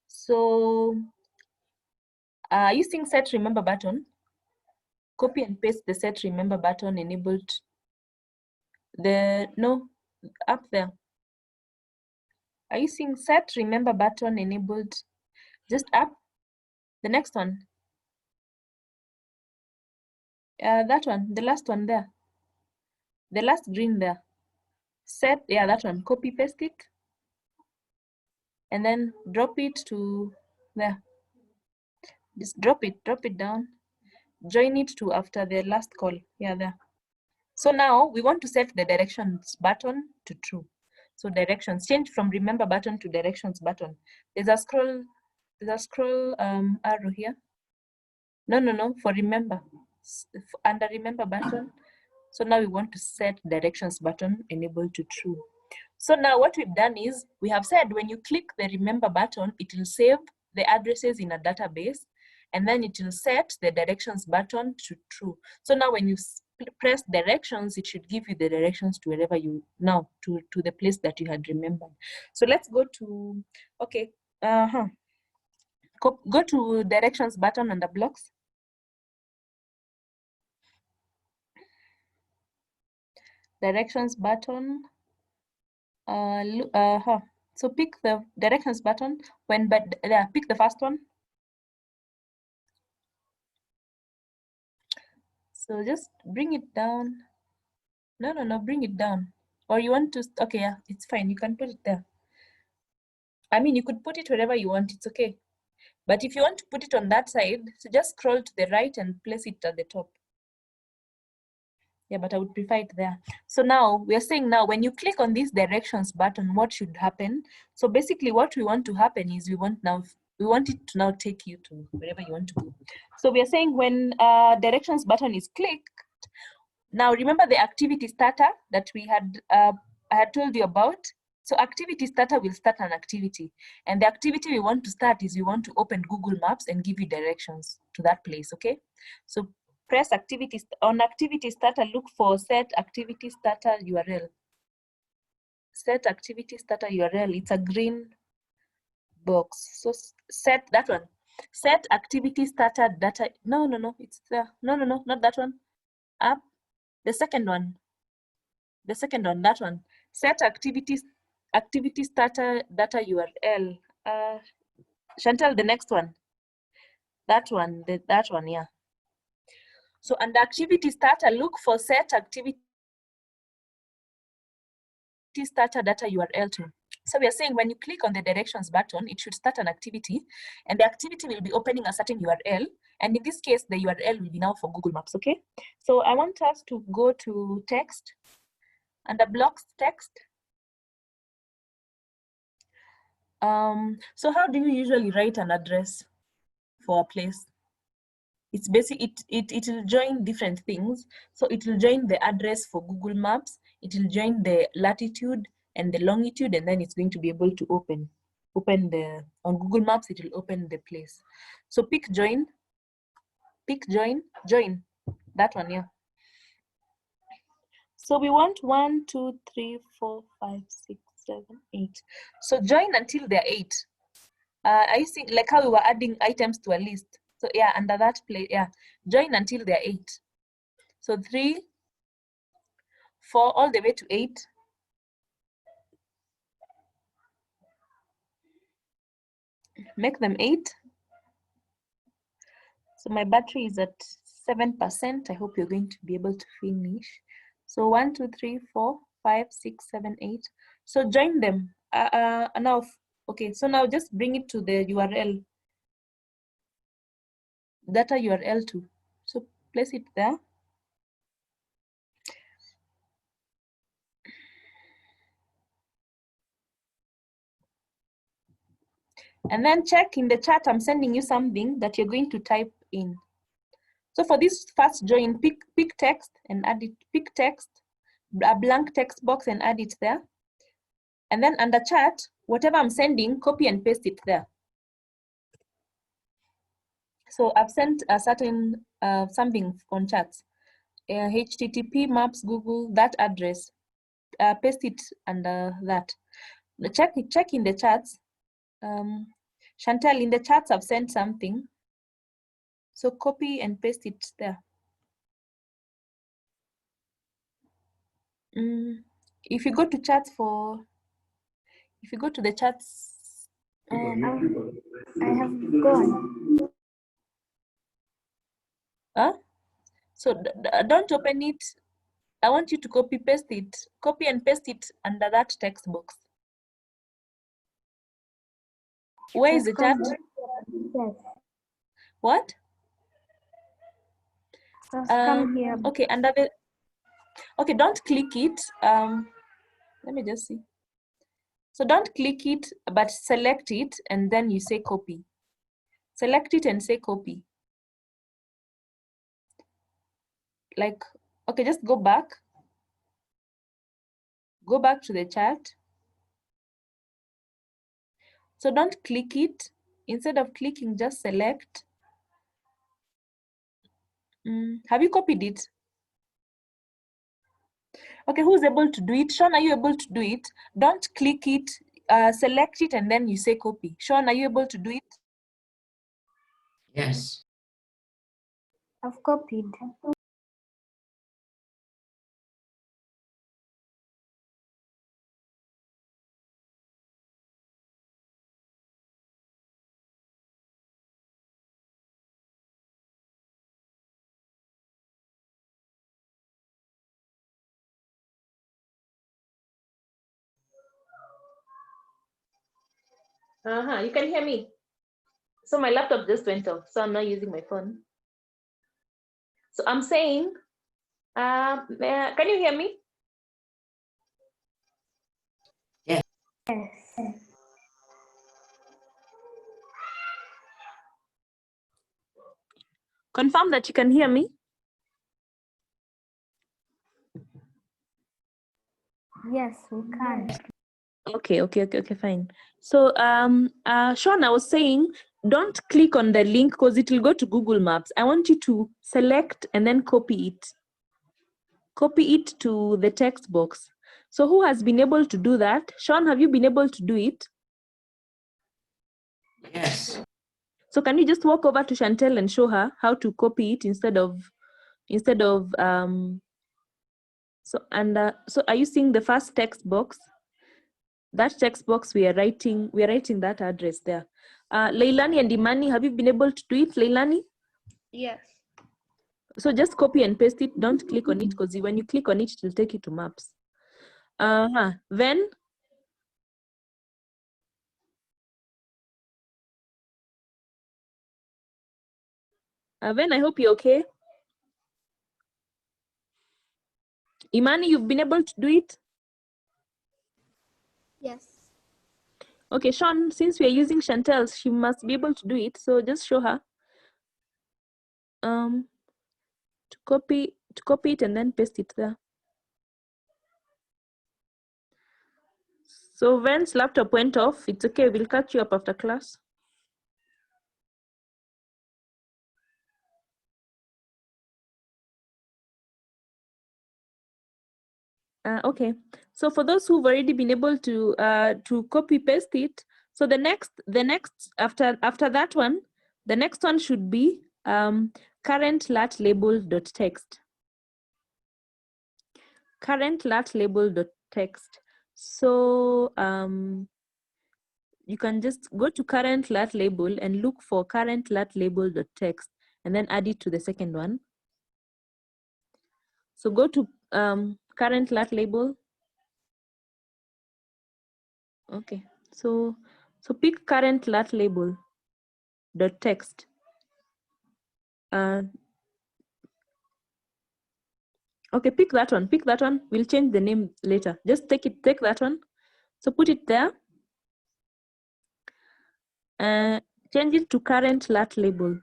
S6: So using set remember button, copy and paste the set remember button enabled. Up there. Are you seeing set remember button enabled? Just up. The next one. That one, the last one there. The last green there. Set, yeah, that one. Copy paste it. And then drop it to there. Just drop it down. Join it to after the last call. Yeah, there. So now we want to set the directions button to true. So directions, change from remember button to directions button. There's a scroll arrow here. No, for remember. Under remember button. So now we want to set directions button enabled to true. So now what we've done is we have said when you click the remember button, it will save the addresses in a database, and then it will set the directions button to true. So now when you press directions, it should give you the directions to wherever you now to the place that you had remembered. So let's go to, okay, go to directions button under blocks. Directions button. So pick the directions button pick the first one. So just bring it down. No, bring it down. Or you want to, okay, yeah, it's fine. You can put it there. I mean, you could put it wherever you want, it's okay. But if you want to put it on that side, so just scroll to the right and place it at the top. Yeah, but I would prefer it there. So now we are saying now when you click on this directions button, what should happen? So basically what we want to happen is we want it to now take you to wherever you want to go. So we are saying when directions button is clicked, now remember the activity starter that we had I had told you about. So activity starter will start an activity, and the activity we want to start is we want to open Google Maps and give you directions to that place. Okay, so press activity starter, look for set activity starter URL. Set activity starter URL, it's a green box. So set that one. Set activity starter data. No, it's there. No, not that one. Up. The second one, that one. Set activity starter data URL. Chantal, the next one. That one, that one, yeah. So under activity starter, look for set activity starter data URL too. So we are saying when you click on the directions button, it should start an activity, and the activity will be opening a certain URL. And in this case, the URL will be now for Google Maps, okay? So I want us to go to text, under blocks text. So how do you usually write an address for a place? It's basically, it will join different things. So it will join the address for Google Maps, it will join the latitude and the longitude, and then it's going to be able to open the, on Google Maps, it will open the place. So pick join, that one, yeah. So we want 1, 2, 3, 4, 5, 6, 7, 8. So join until there are 8. I see, like how we were adding items to a list. So yeah, under that place, yeah, join until there are 8. So 3, 4, all the way to 8. Make them 8. So my battery is at 7%. I hope you're going to be able to finish. So 1, 2, 3, 4, 5, 6, 7, 8. So join them. Now, okay, so now just bring it to the URL, data URL too. So place it there. And then check in the chat, I'm sending you something that you're going to type in. So for this first join, pick text and add it, pick text, a blank text box and add it there. And then under chat, whatever I'm sending, copy and paste it there. So I've sent a certain something on chat, HTTP maps Google, that address, paste it under that. Check in the chats. Chantal, in the chats I've sent something. So copy and paste it there. If you go to chats if you go to the chats,
S2: I have gone.
S6: So don't open it. I want you to copy and paste it under that text box. Where is the chat?
S2: Yes.
S6: What?
S2: Just come here.
S6: Okay, under the, okay, don't click it. Let me just see. So don't click it, but select it and then you say copy. Select it and say copy. Like, okay, just go back. Go back to the chat. So don't click it. Instead of clicking, just select. Have you copied it? Okay, who's able to do it? Sean, are you able to do it? Don't click it, select it, and then you say copy. Sean, are you able to do it?
S7: Yes.
S2: I've copied.
S6: You can hear me. So my laptop just went off, so I'm not using my phone. So I'm saying, can you hear me?
S7: Yes.
S6: Confirm that you can hear me.
S2: Yes, we can.
S6: Okay, fine. So, Sean, I was saying, don't click on the link because it will go to Google Maps. I want you to select and then copy it. Copy it to the text box. So who has been able to do that? Sean, have you been able to do it?
S7: Yes.
S6: So can you just walk over to Chantel and show her how to copy it instead of so are you seeing the first text box? That text box we are writing that address there. Leilani and Imani, have you been able to do it, Leilani?
S5: Yes.
S6: So just copy and paste it. Don't click on it because when you click on it, it will take you to maps. Then I hope you're okay. Imani, you've been able to do it?
S2: Yes.
S6: Okay, Sean, since we are using Chantel's, she must be able to do it. So just show her. To copy it and then paste it there. So Ven's laptop went off. It's okay, we'll catch you up after class. Okay, so for those who've already been able to copy paste it, so the next after that one, the next one should be current lat label.text. Current lat label.text. So you can just go to current lat label and look for current lat label.text and then add it to the second one. So go to current lat label. Okay, so pick current lat label dot text. Okay, pick that one. Pick that one. We'll change the name later. Just take that one. So put it there. Change it to current lat label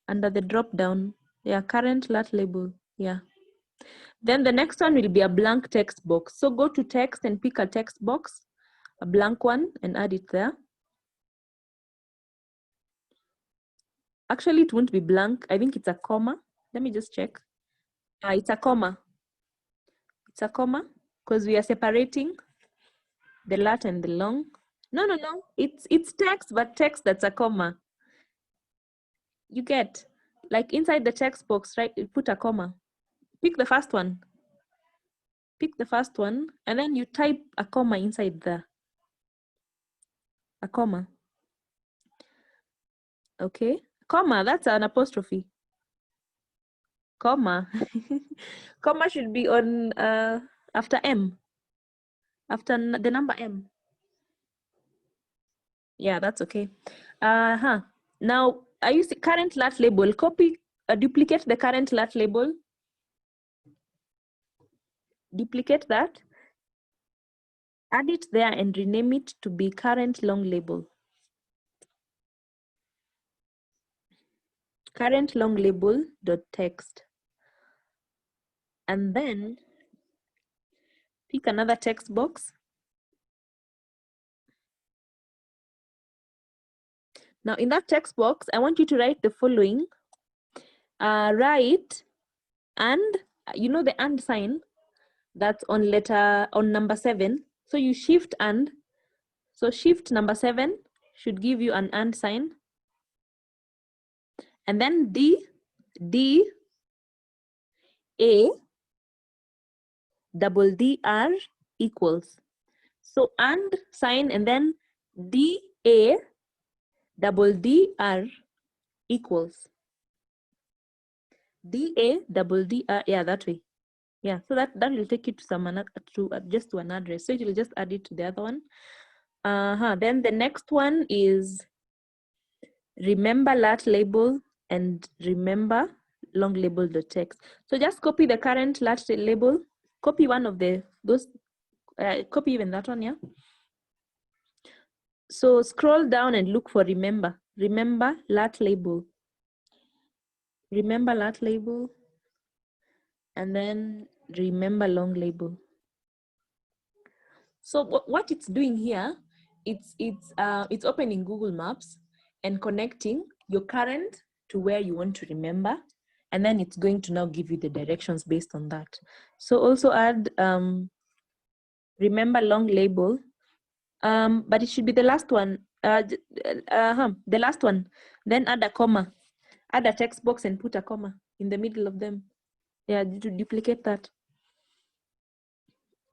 S6: under the drop down. Yeah, current lat label. Yeah. Then the next one will be a blank text box. So go to text and pick a text box, a blank one, and add it there. Actually, it won't be blank. I think it's a comma. Let me just check. It's a comma. It's a comma because we are separating the lat and the long. No. It's text, but text that's a comma. You get, like inside the text box, right? You put a comma. Pick the first one. Pick the first one, and then you type a comma inside there. A comma. Okay. Comma, that's an apostrophe. Comma. Comma should be on after M. After the number M. Yeah, that's okay. Now, I use the current lat label. Copy, duplicate the current lat label. Duplicate that. Add it there and rename it to be current long label. Current long label dot text. And then pick another text box. Now in that text box, I want you to write the following. Write and, you know the and sign that's on number 7. So you shift and, so shift number 7 should give you an and sign. And then D A double DR equals. So and sign and then D A double DR equals. D A double DR, yeah, that way. Yeah, so that will take you to just to an address. So it will just add it to the other one. Then the next one is remember lat label and remember long label.text. So just copy the current lat label, copy one of those, copy even that one, yeah. So scroll down and look for remember lat label. Remember lat label, and then remember long label. So what it's doing here, it's opening Google Maps and connecting your current to where you want to remember, and then it's going to now give you the directions based on that. So also add remember long label, but it should be the last one. The last one. Then add a comma, add a text box and put a comma in the middle of them. Yeah, to duplicate that.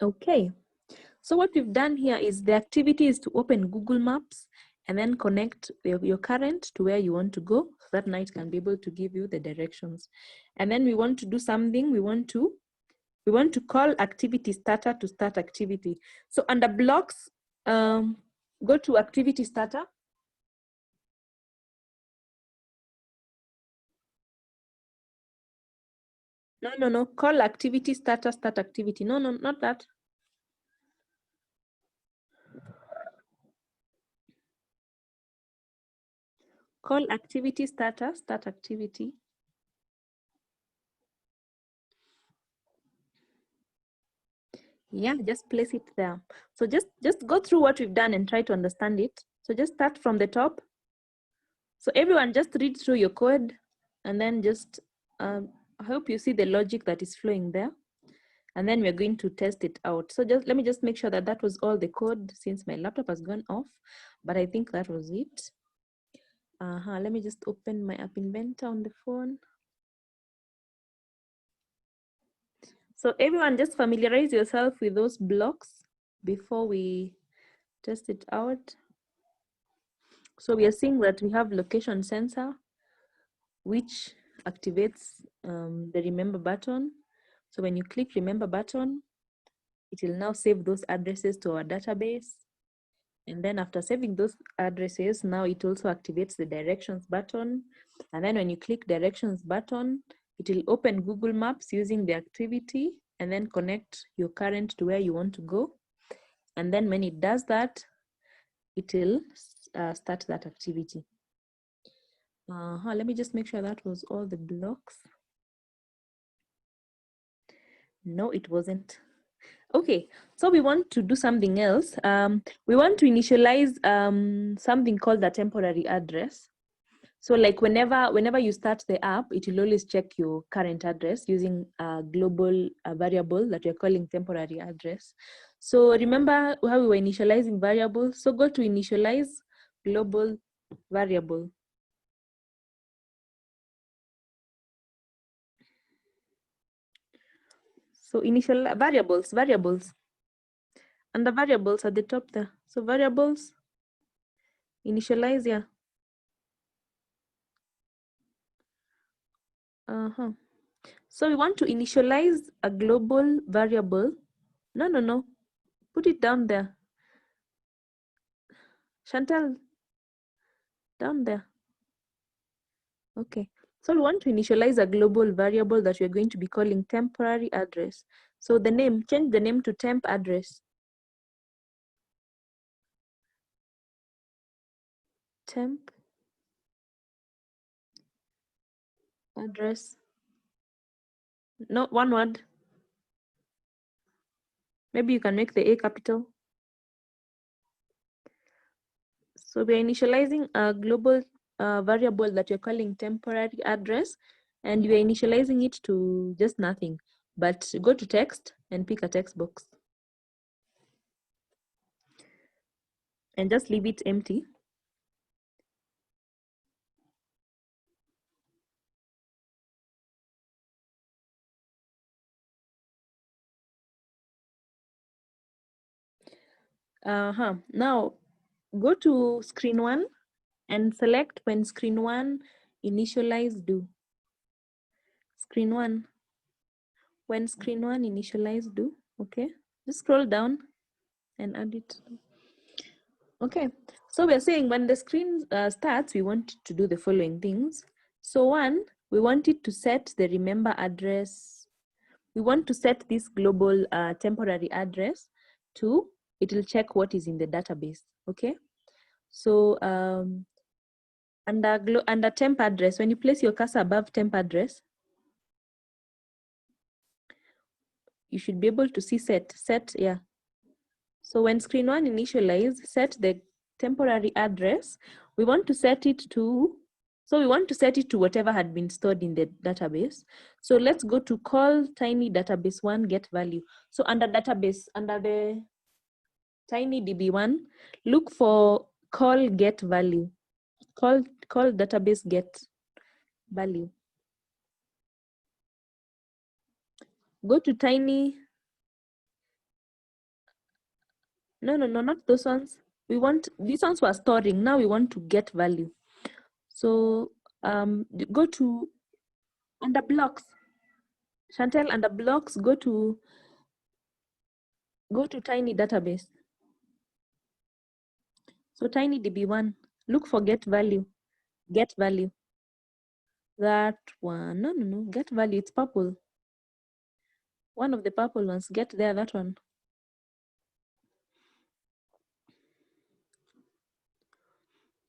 S6: Okay. So what we've done here is the activity is to open Google Maps and then connect your current to where you want to go, so that now it can be able to give you the directions. And then we want to do something, we want to call activity starter to start activity. So under blocks, go to activity starter. No, call activity starter, start activity. No, not that. Call activity starter, start activity. Yeah, just place it there. So just go through what we've done and try to understand it. So just start from the top. So everyone just read through your code and then just, I hope you see the logic that is flowing there. And then we're going to test it out. So just let me just make sure that that was all the code, since my laptop has gone off, but I think that was it. Let me just open my app Inventor on the phone. So everyone just familiarize yourself with those blocks before we test it out. So we are seeing that we have location sensor, which activates the remember button. So when you click remember button, it will now save those addresses to our database. And then after saving those addresses, now it also activates the directions button. And then when you click directions button, it will open Google Maps using the activity and then connect your current to where you want to go. And then when it does that, it will start that activity. Let me just make sure that was all the blocks. No, it wasn't. Okay, so we want to do something else. We want to initialize something called a temporary address. So like whenever you start the app, it will always check your current address using a global variable that we're calling temporary address. So remember how we were initializing variables? So go to initialize global variable. So initial variables, and the variables at the top there. So variables, initialize, yeah. So we want to initialize a global variable. No. Put it down there. Chantal, down there. Okay. So we want to initialize a global variable that we're going to be calling temporary address. So the name, change the name to temp address. Temp address. No, one word. Maybe you can make the A capital. So we're initializing a global variable that you're calling temporary address, and we're initializing it to just nothing, but go to text and pick a text box. And just leave it empty. Now go to screen 1 and select when screen 1 initialize do. Screen 1. When screen 1 initialize do. Okay. Just scroll down and add it. Okay. So we're saying when the screen starts, we want to do the following things. So 1, we want it to set the remember address. We want to set this global temporary address to, it will check what is in the database. Okay. So under temp address, when you place your cursor above temp address, you should be able to see set, yeah. So when screen 1 initialize, set the temporary address. We want to set it to, so we want to set it to whatever had been stored in the database. So let's go to call tiny database 1 get value. So under database, under the tiny DB1, look for call get value. Call database get value. Go to tiny. No, not those ones. We want, these ones were storing. Now we want to get value. So go to under blocks. Chantel, under blocks, go to tiny database. So tiny DB1, look for get value. Get value. That one. No. Get value. It's purple. One of the purple ones. Get there. That one.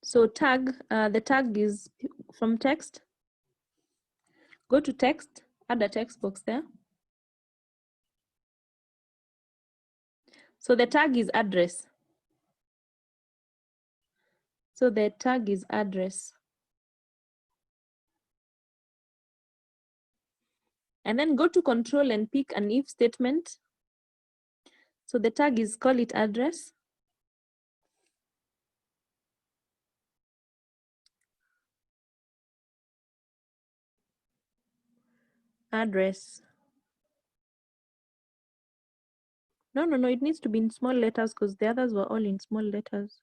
S6: So tag. The tag is from text. Go to text. Add a text box there. So the tag is address. So the tag is address. And then go to control and pick an if statement. So the tag is call it address. Address. No, it needs to be in small letters because the others were all in small letters.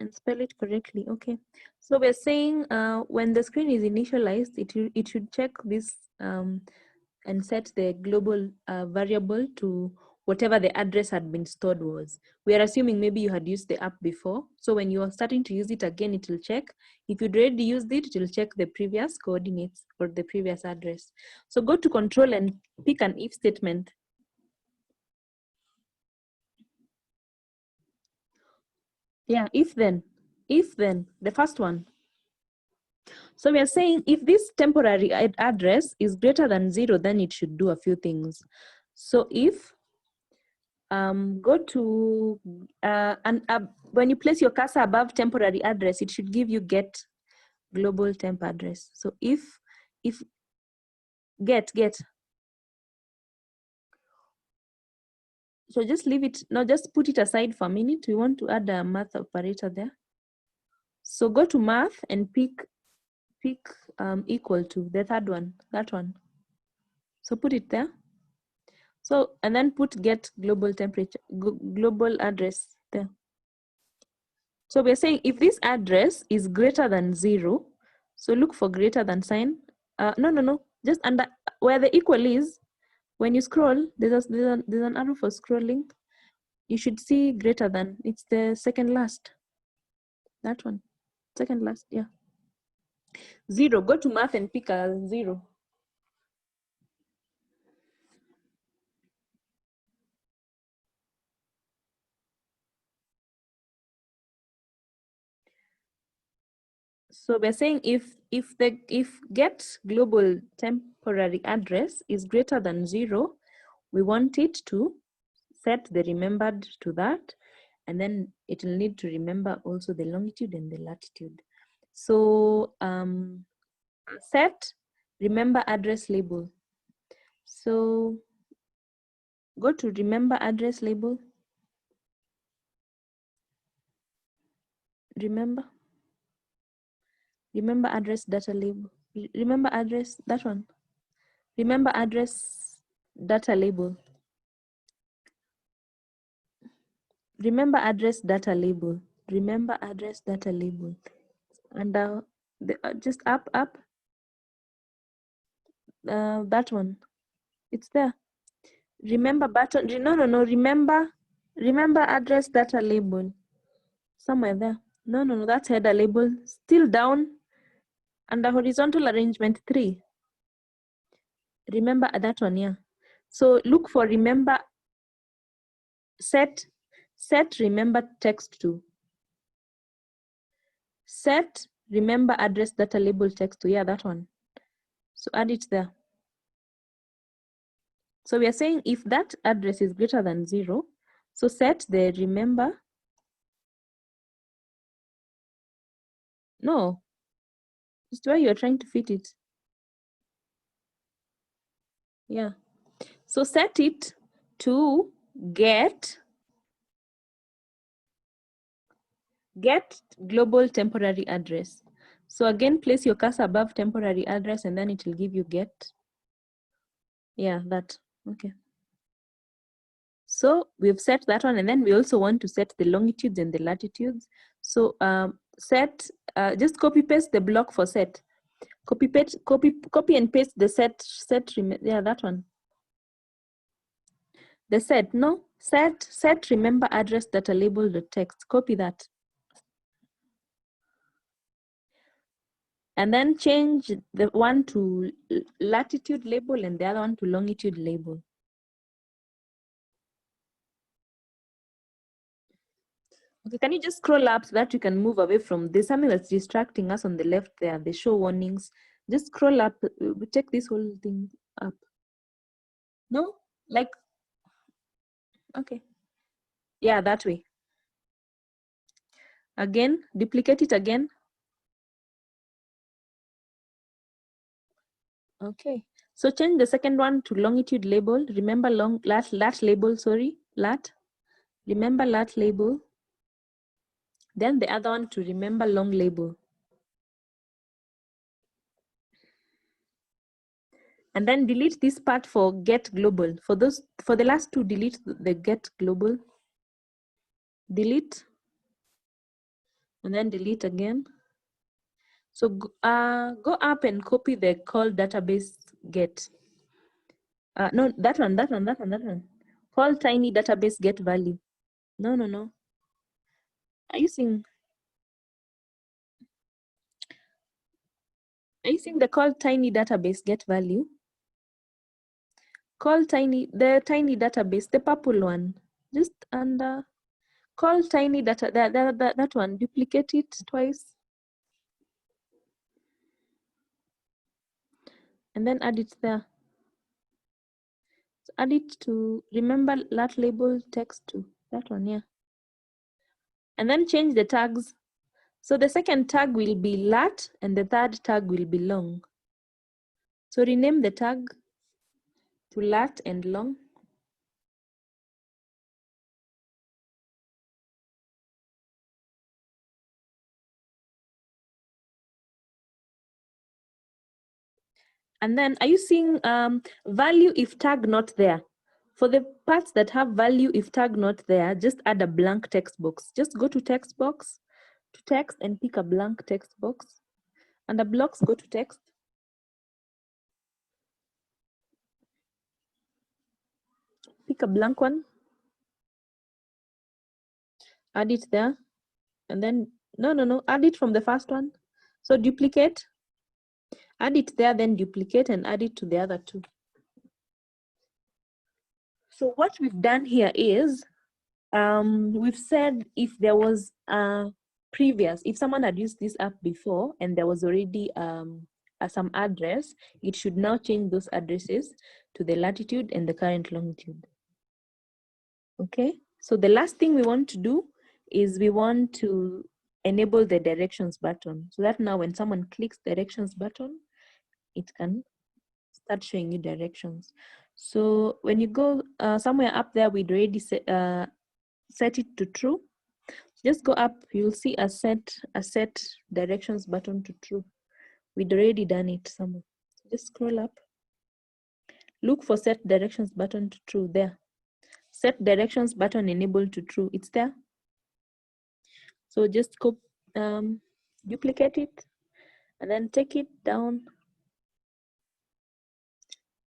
S6: And spell it correctly. Okay. So we're saying when the screen is initialized, it should check this and set the global variable to whatever the address had been stored was. We are assuming maybe you had used the app before. So when you are starting to use it again, it will check. If you'd already used it, it will check the previous coordinates or the previous address. So go to control and pick an if statement. Yeah, if then, the first one. So we are saying if this temporary address is greater than 0, then it should do a few things. So if go to when you place your cursor above temporary address, it should give you get global temp address. So if get. So just leave it, no, just put it aside for a minute. We want to add a math operator there. So go to math and pick equal to the third one, that one. So put it there. So, and then put get global temperature, global address there. So we're saying if this address is greater than 0, so look for greater than sign. No, just under where the equal is. When you scroll, there's an arrow for scrolling. You should see greater than. It's the second last. That one, second last, yeah. 0. Go to math and pick a 0. So we're saying if get global temporary address is greater than 0, we want it to set the remembered to that, and then it will need to remember also the longitude and the latitude. So set remember address label. So go to remember address label. Remember address data label. Remember address, that one. Remember address data label. Remember address data label. Remember address data label. And just up. That one. It's there. Remember button. No. Remember address data label. Somewhere there. No. That's header label. Still down. Under horizontal arrangement 3. Remember that one, yeah. So look for remember set remember text to. Set remember address data label text to, yeah, that one. So add it there. So we are saying if that address is greater than 0, so set the remember. No, just where you're trying to fit it. Yeah. So set it to get global temporary address. So again, place your cursor above temporary address and then it will give you get. Yeah, that. Okay. So we've set that one, and then we also want to set the longitudes and the latitudes. So set, just copy paste the block for set. Copy and paste the set, yeah, that one. The set remember address data label the text. Copy that. And then change the one to latitude label and the other one to longitude label. Okay, can you just scroll up so that you can move away from this? Something that's distracting us on the left there, the show warnings. Just scroll up, take this whole thing up. No? Like, okay. Yeah, that way. Again, duplicate it again. Okay, so change the second one to longitude label. Remember lat label, sorry, lat. Remember lat label. Then the other one to remember long label. And then delete this part for get global. For the last two, delete the get global. Delete. And then delete again. So go up and copy the call database get. No, that one. Call tiny database get value. No. Are you seeing the call tiny database get value? Call the tiny database, the purple one. Just under call tiny data, that one, duplicate it twice. And then add it there. So add it to remember lat label text to that one, yeah. And then change the tags. So the second tag will be lat and the third tag will be long. So rename the tag to lat and long. And then are you seeing value if tag not there? For the parts that have value if tag not there, just add a blank text box. Just go to text box, to text and pick a blank text box. Under blocks, go to text. Pick a blank one. Add it there. And then, no, add it from the first one. So duplicate, add it there, then duplicate and add it to the other two. So what we've done here is, we've said if there was if someone had used this app before and there was already some address, it should now change those addresses to the latitude and the current longitude. Okay, so the last thing we want to do is we want to enable the directions button, so that now when someone clicks directions button, it can start showing you directions. So when you go somewhere up there, we'd already set it to true. Just go up, you'll see a set directions button to true. We'd already done it somewhere. Just scroll up. Look for set directions button to true there. Set directions button enabled to true. It's there. So just go duplicate it and then take it down.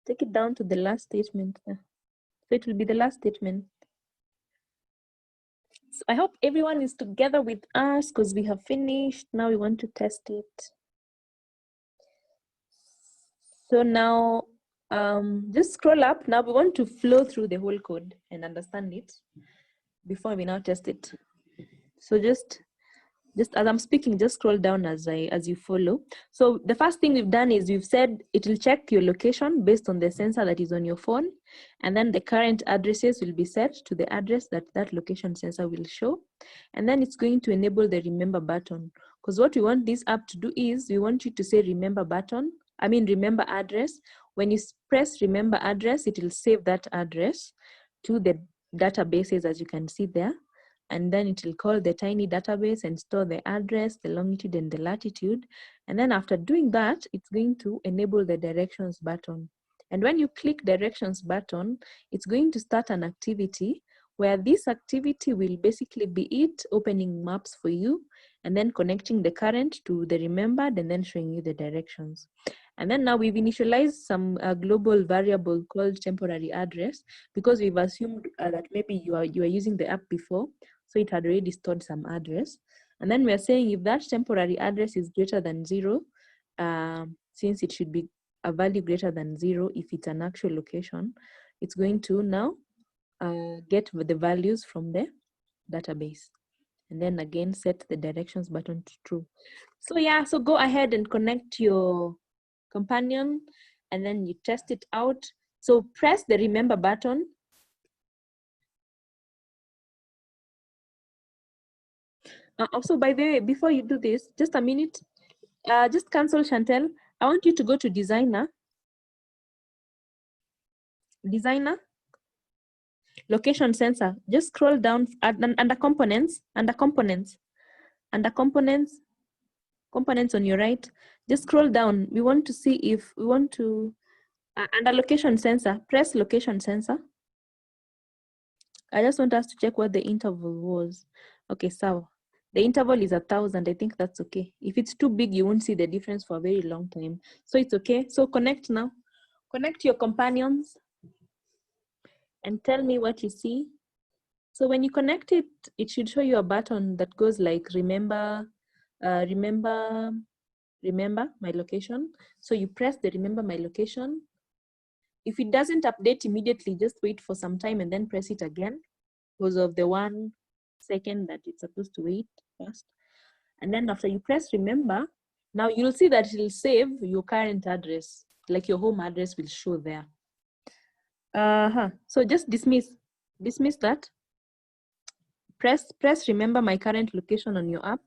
S6: Take it down to the last statement there. So it will be the last statement. So I hope everyone is together with us because we have finished. Now we want to test it. So now just scroll up. Now we want to flow through the whole code and understand it before we now test it. So just
S9: Just as I'm speaking, just scroll down as you follow. So the first thing we've done is we've said it will check your location based on the sensor that is on your phone, and then the current addresses will be set to the address that that location sensor will show, and then it's going to enable the remember button. Because what we want this app to do is we want you to say remember button, remember address. When you press remember address, it will save that address to the databases as you can see there. And then it will call the tiny database and store the address, the longitude, and the latitude. And then after doing that, it's going to enable the directions button. And when you click directions button, it's going to start an activity where this activity will basically be it opening maps for you and then connecting the current to the remembered and then showing you the directions. And then now we've initialized some global variable called temporary address because we've assumed that maybe you are using the app before. So it had already stored some address. And then we're saying if that temporary address is greater than 0, since it should be a value greater than 0 if it's an actual location, it's going to now get the values from the database. And then again, set the directions button to true. So yeah, so go ahead and connect your companion and then you test it out. So press the remember button. Also, by the way, before you do this, just a minute, just cancel Chantel. I want you to go to designer, location sensor. Just scroll down under components on your right. Just scroll down. We want to see if we want to, under location sensor, press location sensor. I just want us to check what the interval was. Okay, so the interval is 1,000. I think that's okay. If it's too big, you won't see the difference for a very long time. So it's okay. So connect now. Connect your companions and tell me what you see. So when you connect it, it should show you a button that goes like remember my location. So you press the remember my location. If it doesn't update immediately, just wait for some time and then press it again because of the 1 second that it's supposed to wait first. And then after you press remember, now you'll see that it'll save your current address, like your home address will show there. So just dismiss that. Press remember my current location on your app.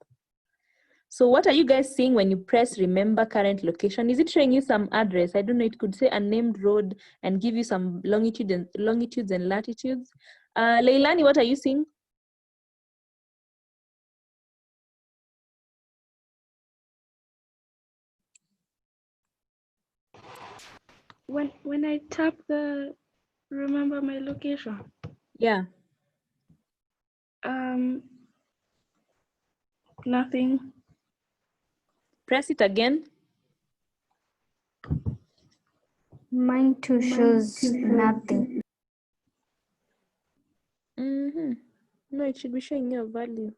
S9: So what are you guys seeing when you press remember current location? Is it showing you some address? I don't know, it could say unnamed road and give you some longitudes and latitudes. Leilani, what are you seeing?
S5: When I tap the remember my location.
S9: Yeah.
S5: Nothing.
S9: Press it again.
S2: Mine too shows nothing.
S9: No, it should be showing you a value.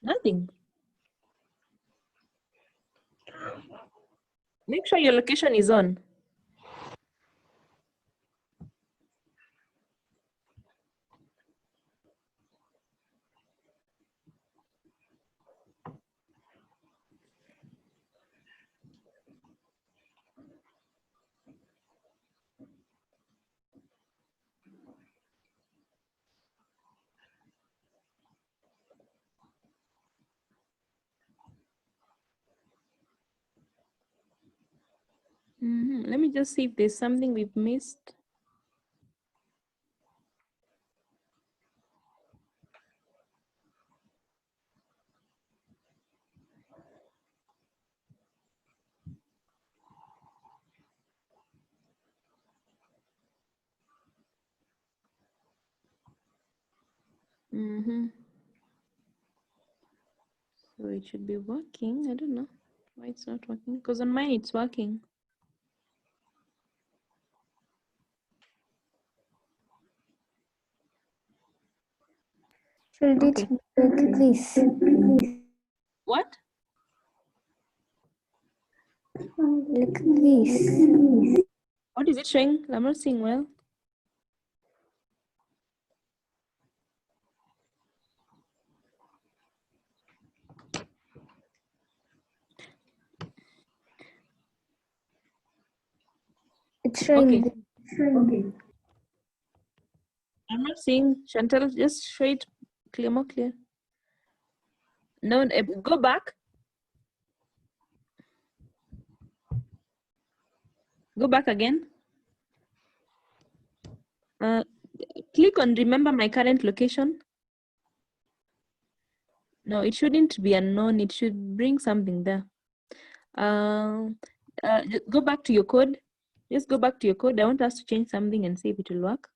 S9: Nothing. Make sure your location is on. Let me just see if there's something we've missed. So it should be working. I don't know why it's not working, because on mine it's working.
S2: Should it be like this?
S9: What?
S2: Like this.
S9: What is it showing? I'm not seeing well.
S2: It's showing.
S9: Okay. I'm not seeing Chantal, just show it clear, more clear. No, go back. Go back again. Click on remember my current location. No, it shouldn't be unknown. It should bring something there. Go back to your code. Just go back to your code. I want us to change something and see if it will work.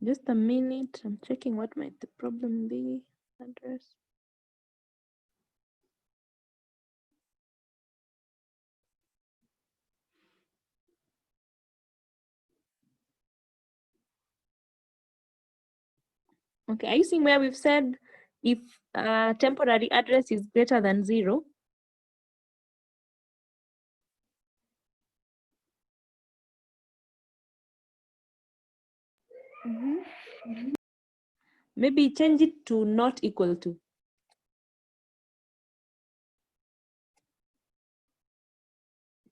S9: Just a minute. I'm checking what might the problem be. Address. Okay, are you seeing where we've said if temporary address is greater than 0? Maybe change it to not equal to.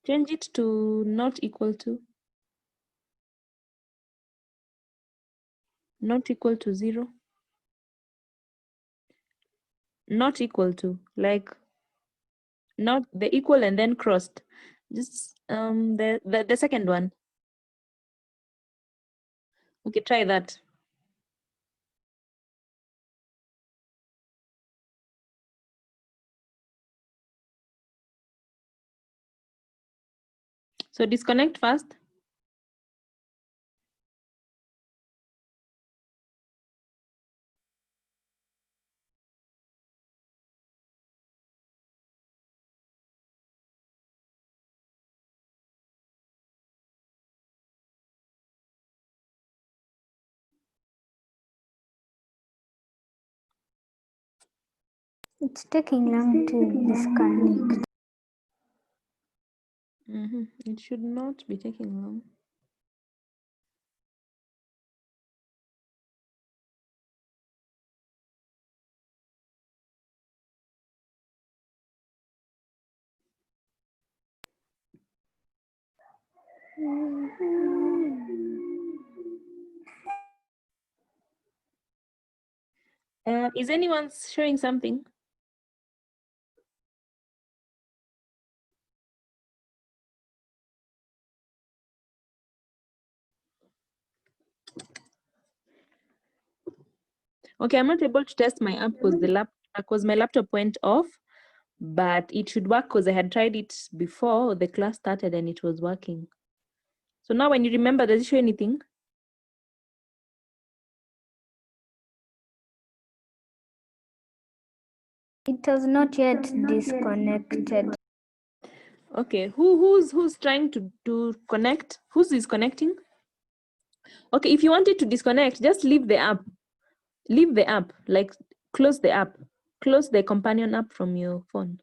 S9: Change it to not equal to. Not equal to 0. Not equal to, like not the equal and then crossed. Just the second one. Okay, try that. So disconnect first.
S2: It's taking long to disconnect.
S9: It should not be taking long. Is anyone showing something? Okay, I'm not able to test my app because my laptop went off, but it should work because I had tried it before the class started and it was working. So now when you remember, does it show anything?
S2: It has not yet disconnected.
S9: Okay, who's trying to connect? Who's is connecting? Okay, if you want it to disconnect, just leave the app. Leave the app, like close the app. Close the companion app from your phone.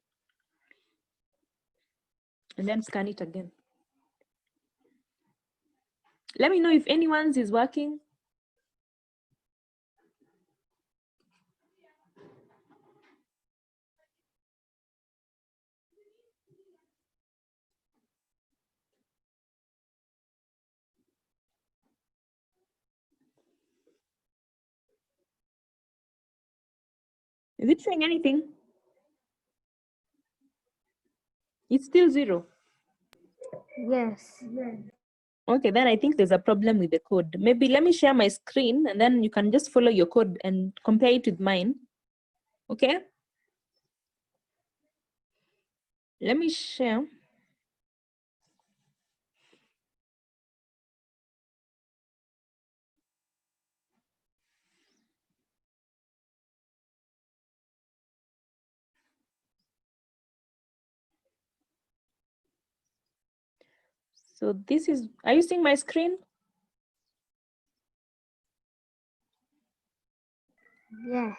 S9: And then scan it again. Let me know if anyone's is working. Is it showing anything? It's still 0.
S2: Yes.
S9: Okay, then I think there's a problem with the code. Maybe let me share my screen and then you can just follow your code and compare it with mine. Okay? Let me share. So this is, are you seeing my screen?
S2: Yes.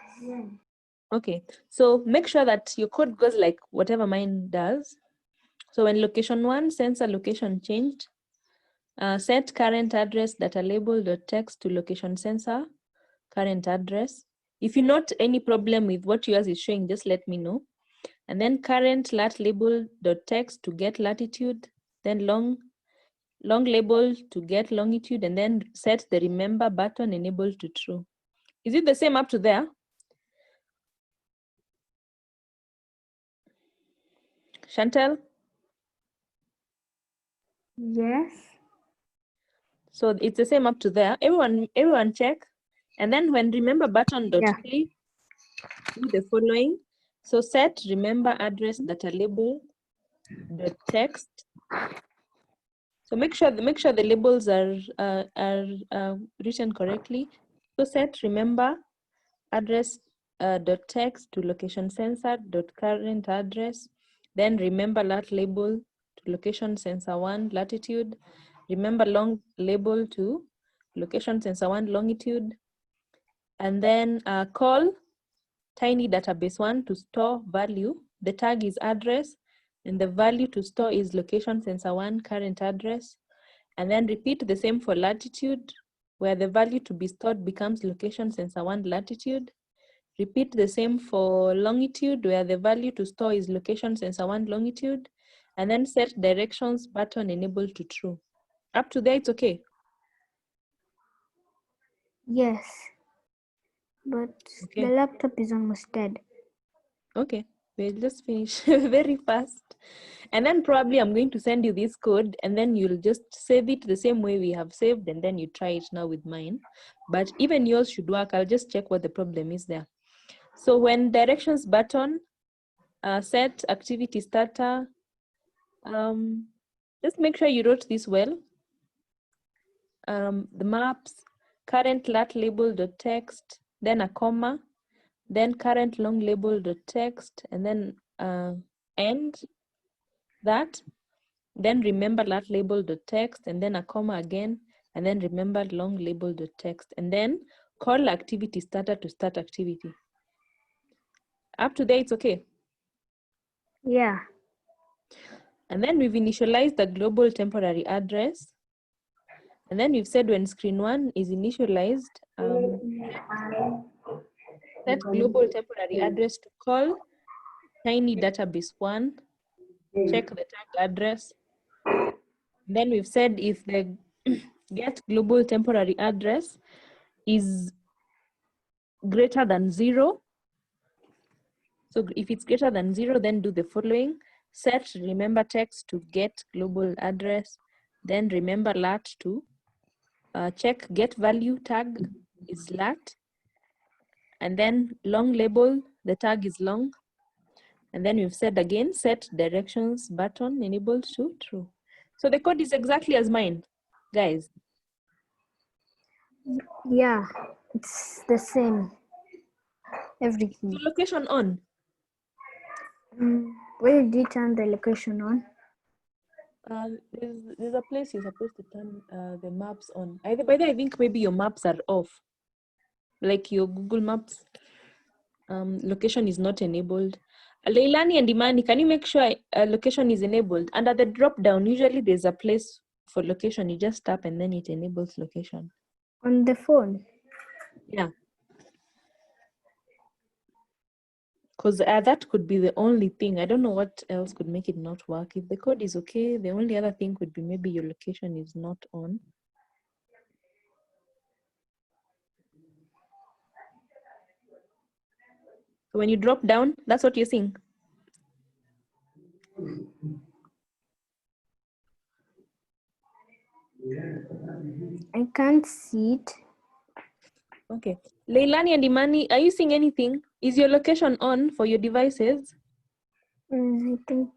S9: Okay, so make sure that your code goes like whatever mine does. So when location 1, sensor location changed, set current address data label.text to location sensor current address. If you note any problem with what yours is showing, just let me know. And then current lat label.text to get latitude, then long label to get longitude, and then set the remember button enabled to true. Is it the same up to there? Chantel?
S2: Yes.
S9: So it's the same up to there. Everyone check. And then when remember button dot
S2: Yeah.
S9: play, do the following. So set remember address data label dot text. So make sure the labels are written correctly. So set remember address dot text to location sensor dot current address. Then remember lat label to location sensor 1 latitude. Remember long label to location sensor 1 longitude. And then call tiny database 1 to store value. The tag is address, and the value to store is location sensor 1 current address. And then repeat the same for latitude, where the value to be stored becomes location sensor 1 latitude. Repeat the same for longitude, where the value to store is location sensor 1 longitude. And then set directions button enabled to true. Up to there, it's okay.
S2: Yes. But
S9: Okay.
S2: the laptop is almost dead.
S9: Okay, we'll just finish very fast. And then probably I'm going to send you this code, and then you'll just save it the same way we have saved, and then you try it now with mine. But even yours should work. I'll just check what the problem is there. So when directions button, set activity starter, just make sure you wrote this well. The maps, current lat label.text, then a comma, then current long label.text, and then end that, then remember lat label.text, and then a comma again, and then remember long label.text, and then call activity starter to start activity. Up to there, it's okay.
S2: Yeah.
S9: And then we've initialized the global temporary address. And then we've said when screen 1 is initialized, set global temporary address to call tiny database 1, check the tag address. Then we've said if the get global temporary address is greater than 0. So if it's greater than 0, then do the following. Set remember text to get global address, then remember lat to check get value tag is lat, and then long label, the tag is long. And then we've said again, set directions button enabled to true. So the code is exactly as mine, guys.
S2: Yeah, it's the same. Everything.
S9: So location on.
S2: Where did you turn the location on?
S9: There's a place you're supposed to turn the maps on. By the way, I think maybe your maps are off. Like your Google Maps location is not enabled. Leilani and Imani, can you make sure location is enabled? Under the drop down, usually there's a place for location. You just tap and then it enables location.
S2: On the phone?
S9: Yeah. Because that could be the only thing. I don't know what else could make it not work. If the code is okay, the only other thing could be maybe your location is not on. So when you drop down, that's what you're seeing.
S2: I can't see it.
S9: Okay. Leilani and Imani, are you seeing anything? Is your location on for your devices?
S2: I think.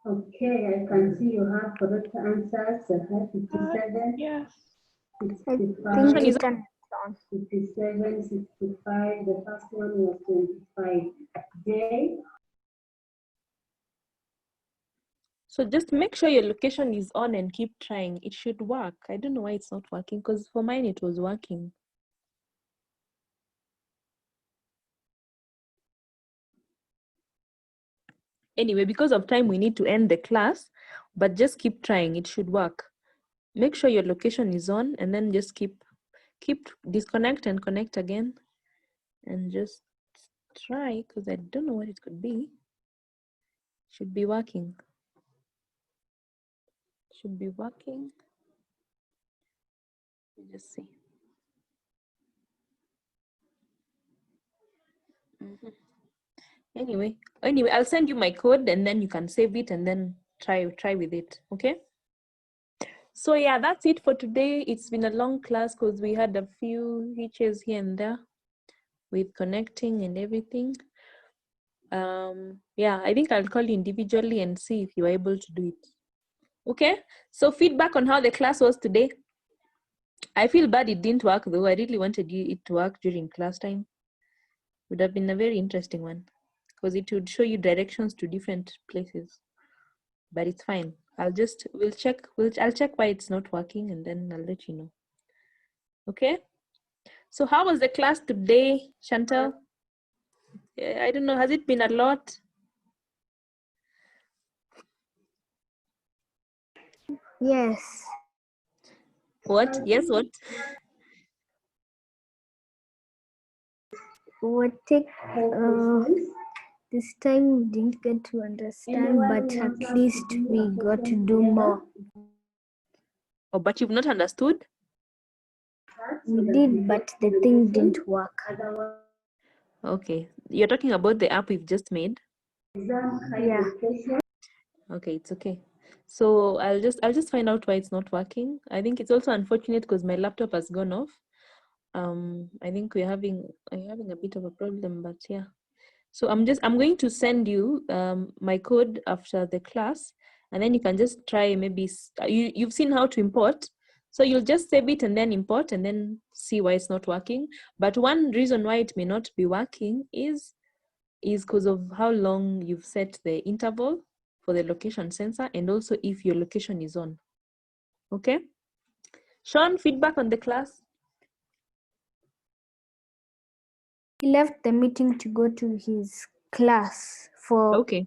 S10: Okay, I can see you have correct answers. 57,
S5: Yes.
S10: 65,
S2: Think it can
S10: 57, 65. The first one was 25. J.
S9: So just make sure your location is on and keep trying. It should work. I don't know why it's not working, because for mine it was working. Anyway, because of time, we need to end the class, but just keep trying. It should work. Make sure your location is on, and then just keep disconnect and connect again, and just try, because I don't know what it could be. Should be working. Should be working. Let me just see. Anyway, I'll send you my code, and then you can save it and then try with it. Okay. So yeah, that's it for today. It's been a long class because we had a few hitches here and there with connecting and everything. Yeah, I think I'll call you individually and see if you're able to do it. Okay, so feedback on how the class was today. I feel bad it didn't work though. I really wanted it to work during class time. Would have been a very interesting one because it would show you directions to different places. But it's fine. I'll check why it's not working, and then I'll let you know. Okay. So how was the class today, Chantal? I don't know. Has it been a lot?
S2: Yes.
S9: What? Yes, what?
S2: This time we didn't get to understand, but at least we got to do more.
S9: Oh, but you've not understood?
S2: We did, but the thing didn't work.
S9: Okay. You're talking about the app we've just made?
S2: Yeah.
S9: Okay, it's okay. So I'll just find out why it's not working. I think it's also unfortunate because my laptop has gone off. I think I'm having a bit of a problem, but yeah. So I'm going to send you my code after the class, and then you can just try. Maybe you've seen how to import, so you'll just save it and then import and then see why it's not working. But one reason why it may not be working is because of how long you've set the interval for the location sensor, and also if your location is on. Okay. Sean, feedback on the class?
S2: He left the meeting to go to his class for.
S9: Okay.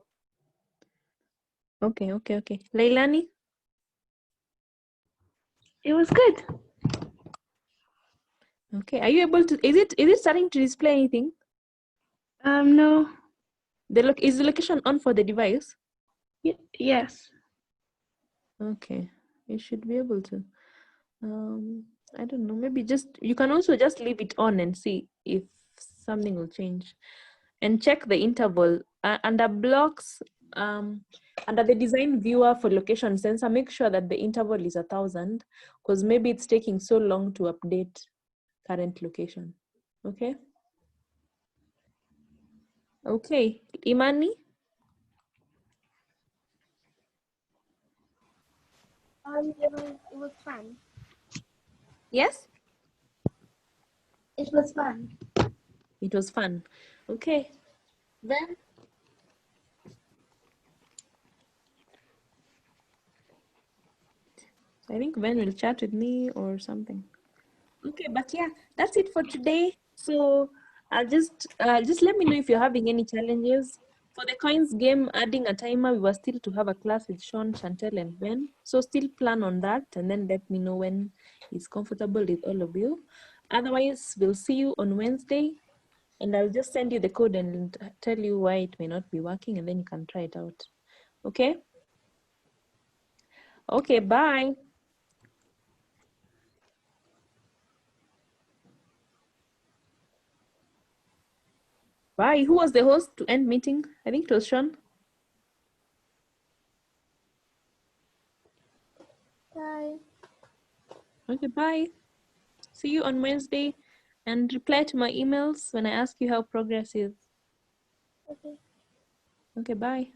S9: Leilani?
S5: It was good.
S9: Okay. Are you able to? Is it starting to display anything?
S5: No.
S9: Is the location on for the device?
S5: Yes.
S9: Okay. You should be able to. I don't know. Maybe you can also just leave it on and see if something will change. And check the interval under blocks. Under the design viewer for location sensor, make sure that the interval is 1,000 because maybe it's taking so long to update current location. Okay. Okay, Imani.
S2: It was fun.
S9: Yes.
S2: It was fun.
S9: It was fun. Okay. Then. I think Ben will chat with me or something. Okay, but yeah, that's it for today. So I'll just let me know if you're having any challenges. For the coins game, adding a timer, we were still to have a class with Sean, Chantel, and Ben. So still plan on that, and then let me know when it's comfortable with all of you. Otherwise, we'll see you on Wednesday, and I'll just send you the code and tell you why it may not be working, and then you can try it out. Okay? Okay, bye. Bye. Who was the host to end meeting? I think it was Sean.
S2: Bye.
S9: Okay, bye. See you on Wednesday, and reply to my emails when I ask you how progress is.
S2: Okay.
S9: Okay, bye.